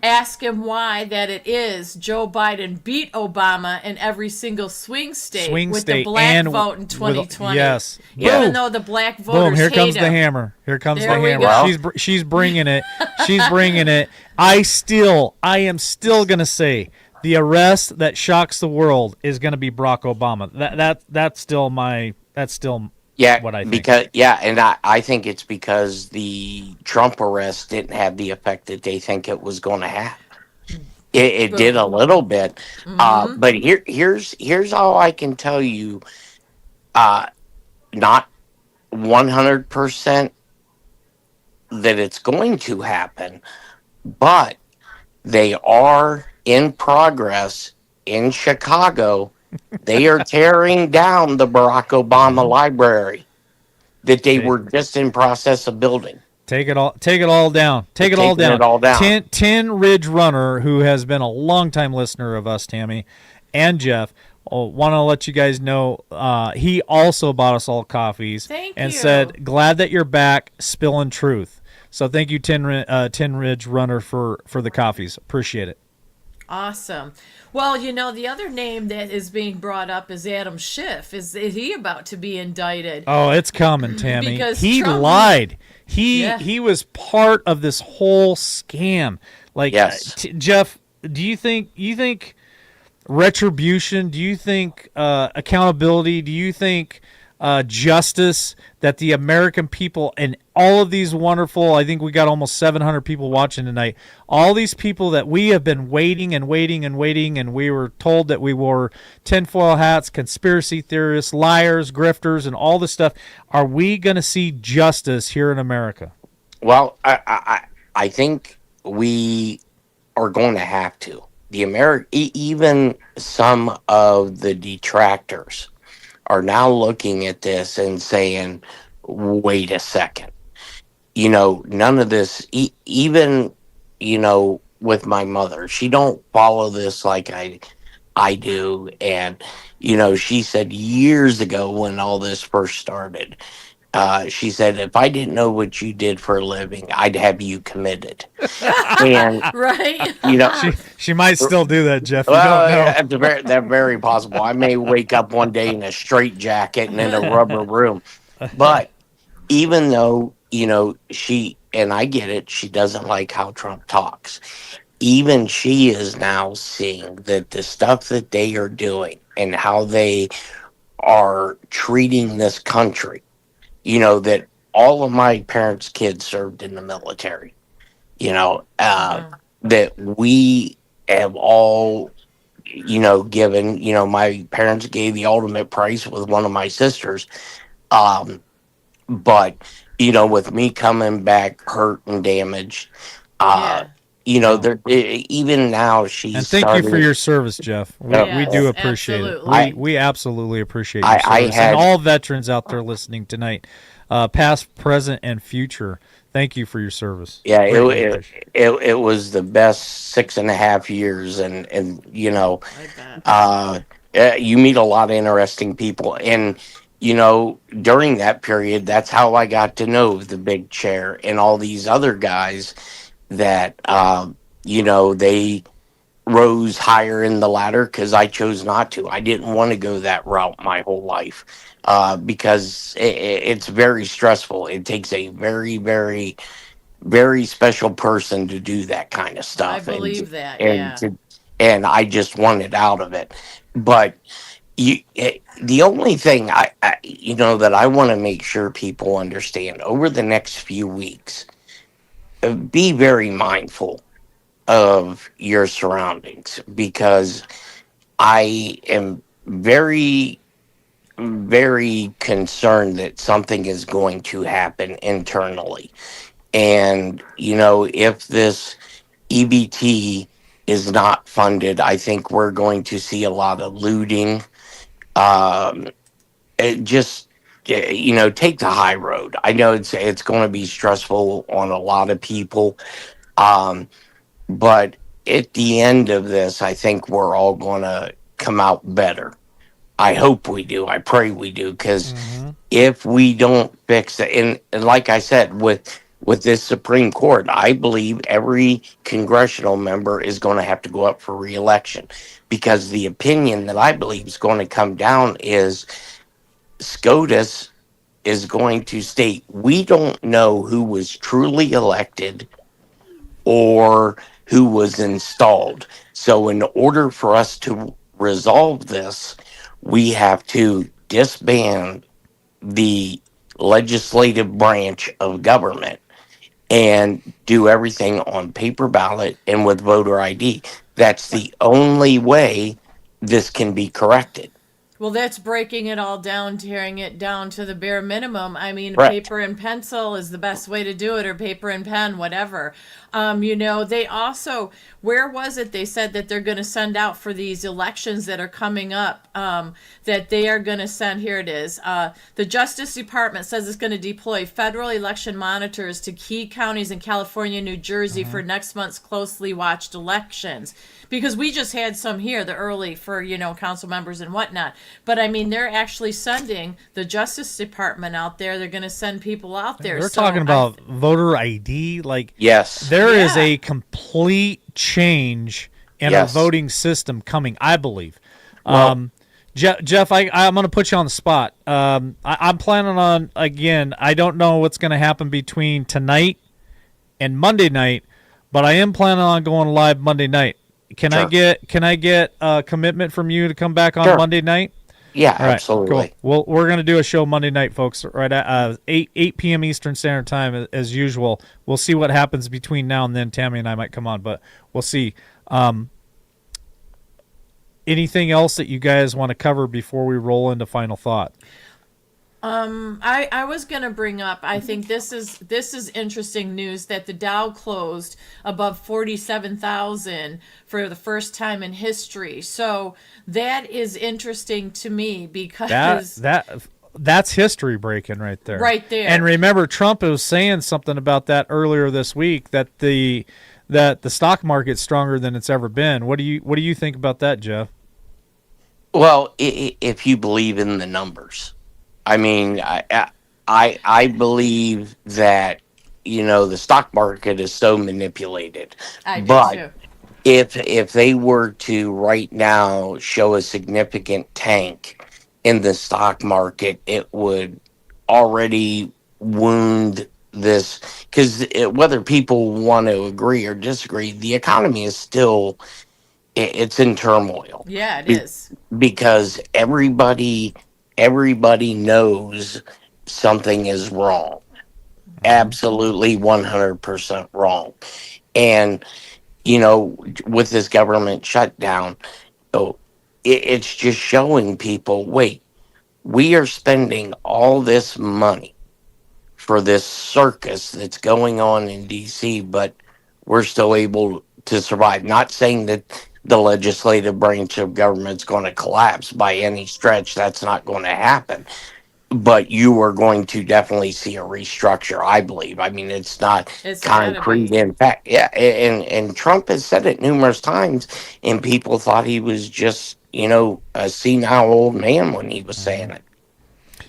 ask him why that it is Joe Biden beat Obama in every single swing state with the black and vote in with- 2020. yes. Yeah. Even though the black voters Boom! Here hate comes the him. hammer. Here comes There the we hammer. go. She's bringing it. She's bringing it. I am still gonna say the arrest that shocks the world is gonna be Barack Obama. That's still Yeah, what I think. and I think it's because the Trump arrest didn't have the effect that they think it was going to have. It did a little bit, but here's all I can tell you. Not 100% that it's going to happen, but they are in progress in Chicago. They are tearing down the Barack Obama library that they were just in process of building. Take it all down. Take it all Taking down. it all down. Tin Ridge Runner, who has been a longtime listener of us, Tammy and Jeff, want to let you guys know he also bought us all coffees Thank and you. said, "Glad that you're back, spilling truth." So thank you, Tin Ridge Runner, for the coffees. Appreciate it. Awesome. Well, the other name that is being brought up is Adam Schiff. Is he about to be indicted? Oh, it's coming, Tammy. Because He Trump- lied. He Yeah. he was part of this whole scam. Like, Yes. Jeff, do you think retribution? Do you think accountability? Do you think justice that the American people and all of these wonderful, I think we got almost 700 people watching tonight, all these people that we have been waiting and waiting and waiting, and we were told that we wore tinfoil hats, conspiracy theorists, liars, grifters, and all this stuff, are we going to see justice here in America? Well, I think we are going to have to. Even some of the detractors are now looking at this and saying, wait a second. None of this, even, with my mother, she don't follow this like I do. And, she said years ago when all this first started, she said, if I didn't know what you did for a living, I'd have you committed. And, Right? She might still do that, Jeff. You well, don't know. that's very possible. I may wake up one day in a straitjacket and in a rubber room. But even though, she, and I get it, she doesn't like how Trump talks. Even she is now seeing that the stuff that they are doing and how they are treating this country, that all of my parents' kids served in the military, that we have all, given, my parents gave the ultimate price with one of my sisters. But, with me coming back hurt and damaged, Yeah. even now she's And thank you for your service, Jeff. We Yes, do appreciate absolutely. it. We absolutely appreciate your I service. had- And all veterans out there listening tonight, past, present, and future, thank you for your service. Yeah, Greatly appreciate it was the best 6.5 years, and I bet. you meet a lot of interesting people, and during that period, that's how I got to know the Big Chair and all these other guys that they rose higher in the ladder because I chose not to. I didn't want to go that route my whole life because it's very stressful. It takes a very, very, very special person to do that kind of stuff. I believe that, And I just wanted out of it. But the only thing that I want to make sure people understand over the next few weeks, be very mindful of your surroundings, because I am very, very concerned that something is going to happen internally. And, if this EBT is not funded, I think we're going to see a lot of looting. um, it just take the high road. I know it's going to be stressful on a lot of people, um, but at the end of this, I think we're all going to come out better. I hope we do. I pray we do, because if we don't fix it, and like I said, with this Supreme Court, I believe every congressional member is going to have to go up for reelection, because the opinion that I believe is going to come down is SCOTUS is going to state we don't know who was truly elected or who was installed. So, in order for us to resolve this, we have to disband the legislative branch of government and do everything on paper ballot and with voter ID. That's the only way this can be corrected. Well, that's breaking it all down, tearing it down to the bare minimum. I mean, Correct. paper and pencil is the best way to do it, or paper and pen, whatever. They also, where was it? They said that they're going to send out for these elections that are coming up, that they are going to send, here it is. The Justice Department says it's going to deploy federal election monitors to key counties in California and New Jersey for next month's closely watched elections. Because we just had some here, the early for, council members and whatnot. But I mean, they're actually sending the Justice Department out there. They're going to send people out there. They're So talking about voter ID. Like, Yes. there is Yeah. a complete change in Yes. our voting system coming, I believe. Well- Jeff, I'm going to put you on the spot. I'm planning on, again, I don't know what's going to happen between tonight and Monday night, but I am planning on going live Monday night. Can Sure. I get a commitment from you to come back on Sure. Monday night? Yeah, All right, absolutely. cool. Well, we're going to do a show Monday night, folks, right at 8 p.m. Eastern Standard Time, as usual. We'll see what happens between now and then. Tammy and I might come on, but we'll see. Anything else that you guys want to cover before we roll into final thought? I was going to bring up, I think this is interesting news that the Dow closed above 47,000 for the first time in history. So that is interesting to me because That's history breaking right there. Right there. And remember, Trump was saying something about that earlier this week, that the stock market's stronger than it's ever been. What do you think about that, Jeff? Well, if you believe in the numbers, I mean, I believe that the stock market is so manipulated. I do But too. if they were to right now show a significant tank in the stock market, it would already wound this, because whether people want to agree or disagree, the economy is still it's in turmoil. Yeah, it Be- is. because everybody knows something is wrong, absolutely 100% wrong. And with this government shutdown, oh, it's just showing people, wait, we are spending all this money for this circus that's going on in DC, but we're still able to survive. Not saying that the legislative branch of government's going to collapse by any stretch. That's not going to happen. But you are going to definitely see a restructure, I believe. I mean, it's not It's gotta concrete be. in fact. Yeah, and Trump has said it numerous times, and people thought he was just, a senile old man when he was saying it.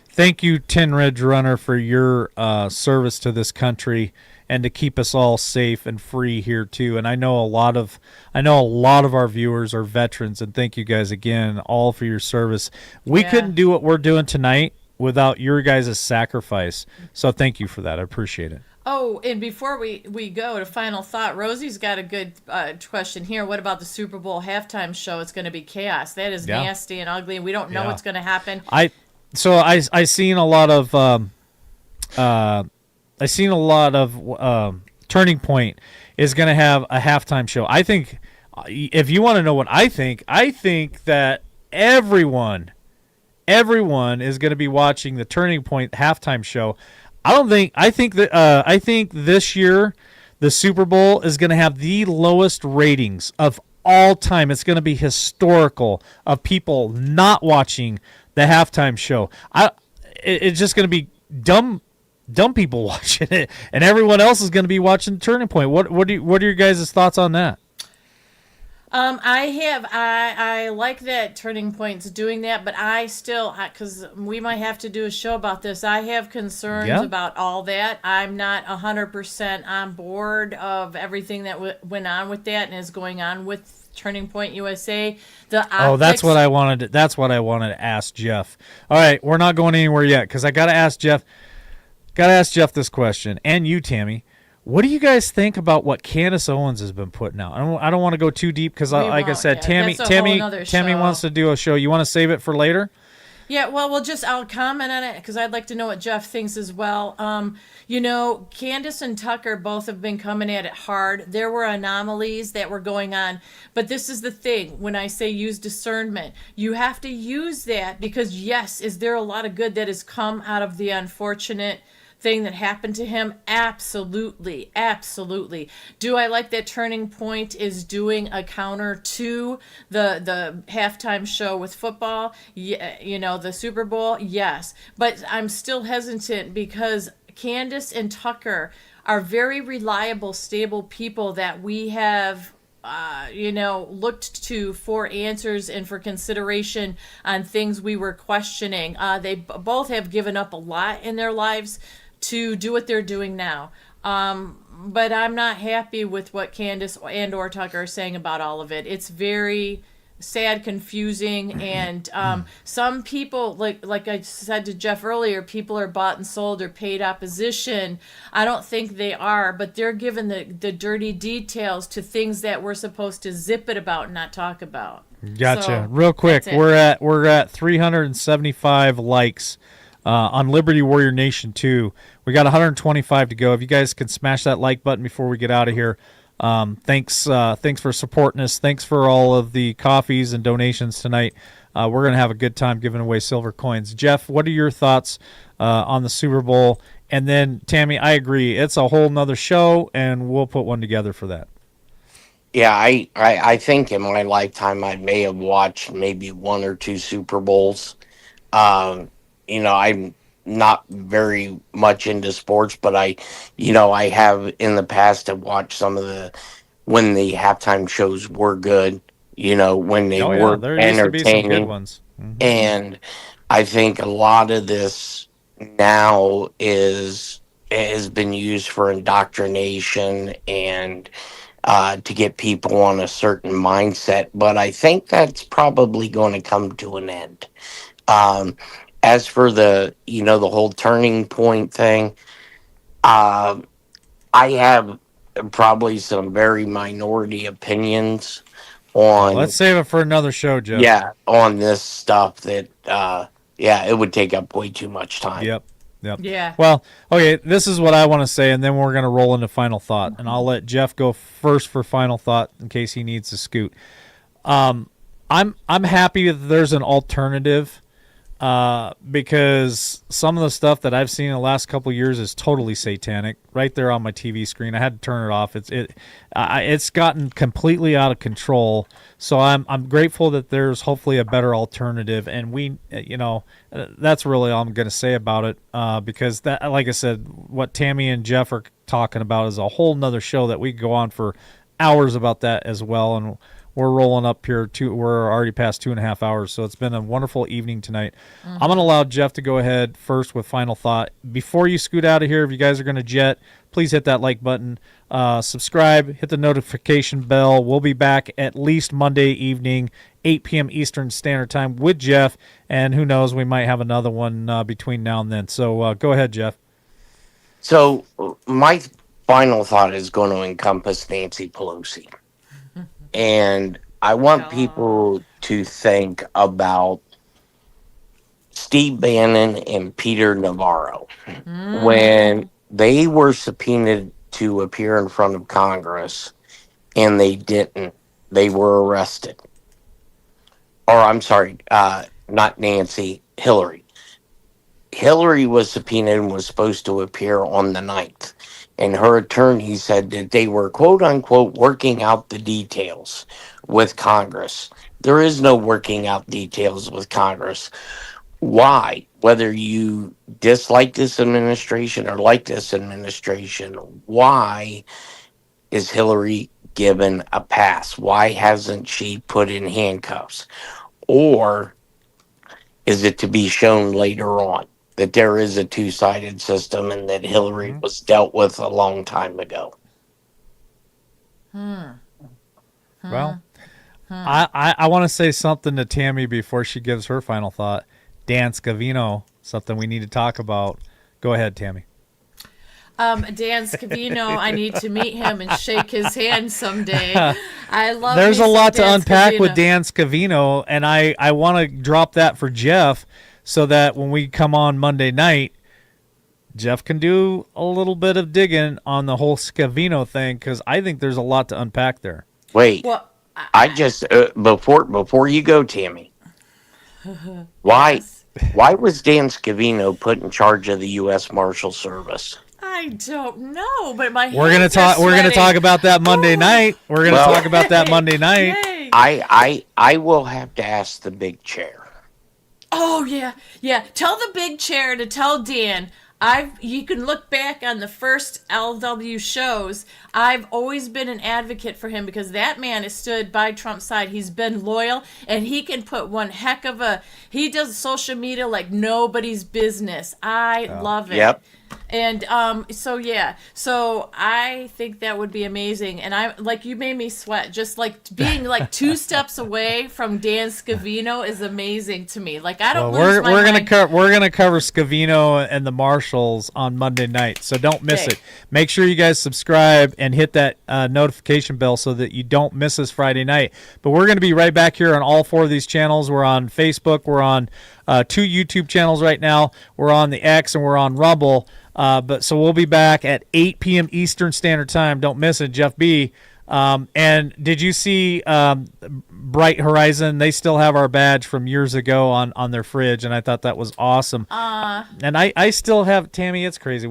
Thank you, Tin Ridge Runner, for your service to this country and to keep us all safe and free here too. And I know a lot of our viewers are veterans, and thank you guys again all for your service. We Yeah. couldn't do what we're doing tonight without your guys' sacrifice. So thank you for that. I appreciate it. Oh, and before we go to final thought, Rosie's got a good question here. What about the Super Bowl halftime show? It's going to be chaos. That is Yeah. nasty and ugly, and we don't know Yeah. what's going to happen. I seen a lot of Turning Point is going to have a halftime show. I think, if you want to know what I think that everyone is going to be watching the Turning Point halftime show. I think this year the Super Bowl is going to have the lowest ratings of all time. It's going to be historical of people not watching the halftime show. It's just going to be dumb people watching it, and everyone else is going to be watching Turning Point. What are your guys' thoughts on that? I like that Turning Point's doing that, but I still, because we might have to do a show about this, I have concerns about all that. I'm not 100% on board of everything that went on with that and is going on with Turning Point USA. That's what I wanted. That's what I wanted to ask Jeff. All right, we're not going anywhere yet because I got to ask Jeff. Got to ask Jeff this question, and you, Tammy. What do you guys think about what Candace Owens has been putting out? I don't want to go too deep because, like I said, Tammy wants to do a show. You want to save it for later? Yeah, well, I'll comment on it because I'd like to know what Jeff thinks as well. Candace and Tucker both have been coming at it hard. There were anomalies that were going on, but this is the thing. When I say use discernment, you have to use that because, yes, is there a lot of good that has come out of the unfortunate thing that happened to him? Absolutely. Do I like that Turning Point is doing a counter to the halftime show with football? Yeah, the Super Bowl? Yes. But I'm still hesitant because Candace and Tucker are very reliable, stable people that we have looked to for answers and for consideration on things we were questioning. They both have given up a lot in their lives to do what they're doing now. But I'm not happy with what Candace and or Tucker are saying about all of it. It's very sad, confusing, and some people, like I said to Jeff earlier, people are bought and sold or paid opposition. I don't think they are, but they're given the dirty details to things that we're supposed to zip it about and not talk about. Gotcha. So, real quick, we're at 375 likes on Liberty Warrior Nation 2. We got 125 to go. If you guys can smash that like button before we get out of here. Thanks for supporting us. Thanks for all of the coffees and donations tonight. We're going to have a good time giving away silver coins. Jeff, what are your thoughts on the Super Bowl? And then, Tammy, I agree. It's a whole nother show, and we'll put one together for that. Yeah, I think in my lifetime I may have watched maybe one or two Super Bowls. I'm not very much into sports, but I have in the past have watched some of when the halftime shows were good, when they were there used to be some good ones. Mm-hmm. And I think a lot of this now has been used for indoctrination and to get people on a certain mindset. But I think that's probably going to come to an end. As for the whole Turning Point thing, I have probably some very minority opinions on. Let's save it for another show, Jeff. Yeah, on this stuff that, it would take up way too much time. Yep. Yeah. Well, okay, this is what I want to say, and then we're going to roll into final thought, and I'll let Jeff go first for final thought in case he needs to scoot. I'm happy that there's an alternative. Because some of the stuff that I've seen in the last couple of years is totally satanic. Right there on my TV screen, I had to turn it off. It's gotten completely out of control. So I'm grateful that there's hopefully a better alternative, and that's really all I'm going to say about it. Because that, like I said, what Tammy and Jeff are talking about is a whole nother show that we could go on for hours about that as well. And we're rolling up here we're already past 2.5 hours, so it's been a wonderful evening tonight. Mm-hmm. I'm going to allow Jeff to go ahead first with final thought. Before you scoot out of here, if you guys are going to jet, please hit that like button, subscribe, hit the notification bell. We'll be back at least Monday evening, 8 p.m. Eastern Standard Time with Jeff, and who knows, we might have another one between now and then. So go ahead, Jeff. So my final thought is going to encompass Nancy Pelosi. And I want people to think about Steve Bannon and Peter Navarro. When they were subpoenaed to appear in front of Congress and they didn't, they were arrested. Or I'm sorry, not Nancy, Hillary. Hillary was subpoenaed and was supposed to appear on the 9th. and her attorney said that they were quote unquote working out the details with Congress. There is no working out details with Congress. Why? Whether you dislike this administration or like this administration, why is Hillary given a pass? Why hasn't she put in handcuffs? Or is it to be shown later on that there is a two-sided system and that Hillary was dealt with a long time ago? Well, I want to say something to Tammy before she gives her final thought. Dan Scavino, something we need to talk about. Go ahead, Tammy. Dan Scavino, I need to meet him and shake his hand someday. I love. There's me a some lot to Dan unpack with Scavino. Dan Scavino, and I want to drop that for Jeff so that when we come on Monday night, Jeff can do a little bit of digging on the whole Scavino thing, because I think there's a lot to unpack there. Wait, Well, I just before you go, Tammy. Why was Dan Scavino put in charge of the U.S. Marshal Service? I don't know, but my We're gonna hands are talk. We're gonna sweating. talk about that Monday Ooh. night. We're gonna Well- talk about that Monday night. Yay. I will have to ask the big chair. Oh yeah. Tell the big chair to tell Dan. You can look back on the first LW shows. I've always been an advocate for him because that man has stood by Trump's side. He's been loyal, and he can put one heck of a. He does social media like nobody's business. I love it. Yep. And so I think that would be amazing. And I like, you made me sweat. Just like being like 2 steps away from Dan Scavino is amazing to me. Like I don't Well, lose my we're mind. gonna cover Scavino and the Marshals on Monday night, so don't miss Okay. it. Make sure you guys subscribe and hit that notification bell so that you don't miss us Friday night. But we're gonna be right back here on all 4 of these channels. We're on Facebook. We're on 2 YouTube channels right now. We're on the X and we're on Rumble. But so we'll be back at 8 p.m. Eastern Standard Time. Don't miss it, Jeff B. And did you see Bright Horizon? They still have our badge from years ago on their fridge, and I thought that was awesome. And I still have, Tammy. It's crazy.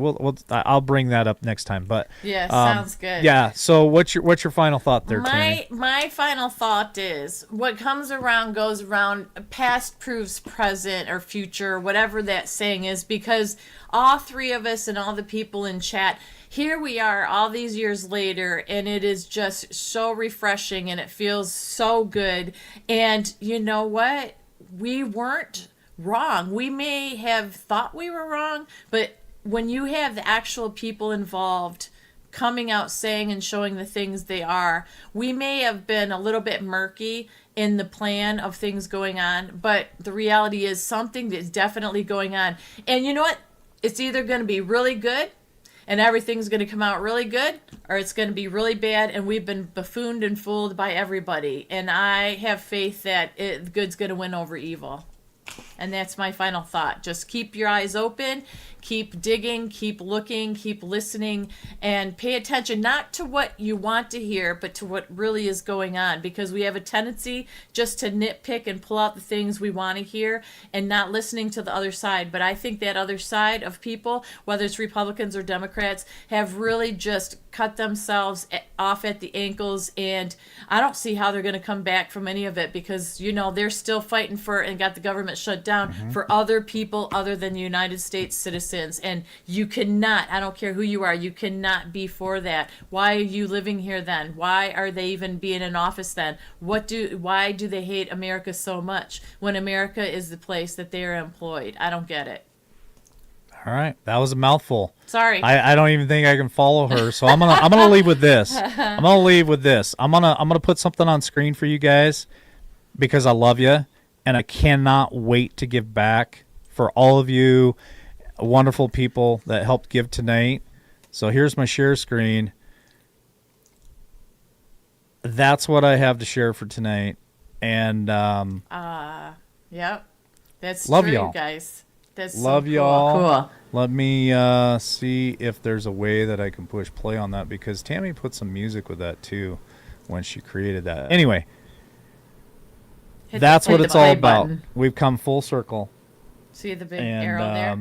I'll bring that up next time. But Yeah, sounds good. Yeah. So what's your final thought there, Tammy? My final thought is what comes around goes around. Past proves present or future, whatever that saying is, because all 3 of us and all the people in chat, here we are all these years later, and it is just so refreshing and it feels so good. And you know what? We weren't wrong. We may have thought we were wrong, but when you have the actual people involved coming out saying and showing the things they are, we may have been a little bit murky in the plan of things going on, but the reality is something that's definitely going on. And you know what? It's either going to be really good and everything's going to come out really good, or it's going to be really bad and we've been buffooned and fooled by everybody. And I have faith that good's going to win over evil. And that's my final thought. Just keep your eyes open, keep digging, keep looking, keep listening, and pay attention not to what you want to hear, but to what really is going on. Because we have a tendency just to nitpick and pull out the things we want to hear and not listening to the other side. But I think that other side of people, whether it's Republicans or Democrats, have really just cut themselves off at the ankles, and I don't see how they're going to come back from any of it, because you know they're still fighting for and got the government shut down for other people other than the United States citizens. And you cannot, I don't care who you are, you cannot be for that. Why are you living here then? Why are they even being in office then? Why do they hate America so much when America is the place that they are employed? I don't get it. All right, that was a mouthful. Sorry. I don't even think I can follow her, so I'm gonna leave with this. I'm gonna put something on screen for you guys because I love you and I cannot wait to give back for all of you wonderful people that helped give tonight. So here's my share screen. That's what I have to share for tonight, and Yep. That's Love true, y'all. guys. That's so love cool. y'all. Cool. Let me see if there's a way that I can push play on that, because Tammy put some music with that too when she created that. Anyway, Hit that's the what play it's all button. about. We've come full circle. See the big And arrow there?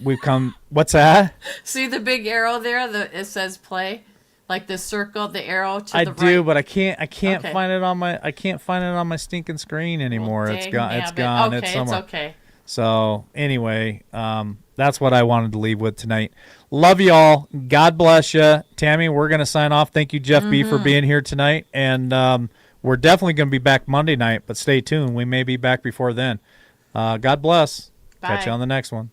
we've come. What's that? See the big arrow there? It says play, like the circle, the arrow to I the do, right. but I can't Okay. find it on my. I can't find it on my stinking screen anymore. Well, It's dang gone. It's nabbit. gone. Okay, It's somewhere. It's okay. So anyway, that's what I wanted to leave with tonight. Love you all. God bless you, Tammy. We're gonna sign off. Thank you, Jeff B, for being here tonight, and we're definitely gonna be back Monday night. But stay tuned. We may be back before then. God bless. Catch Bye. you on the next one.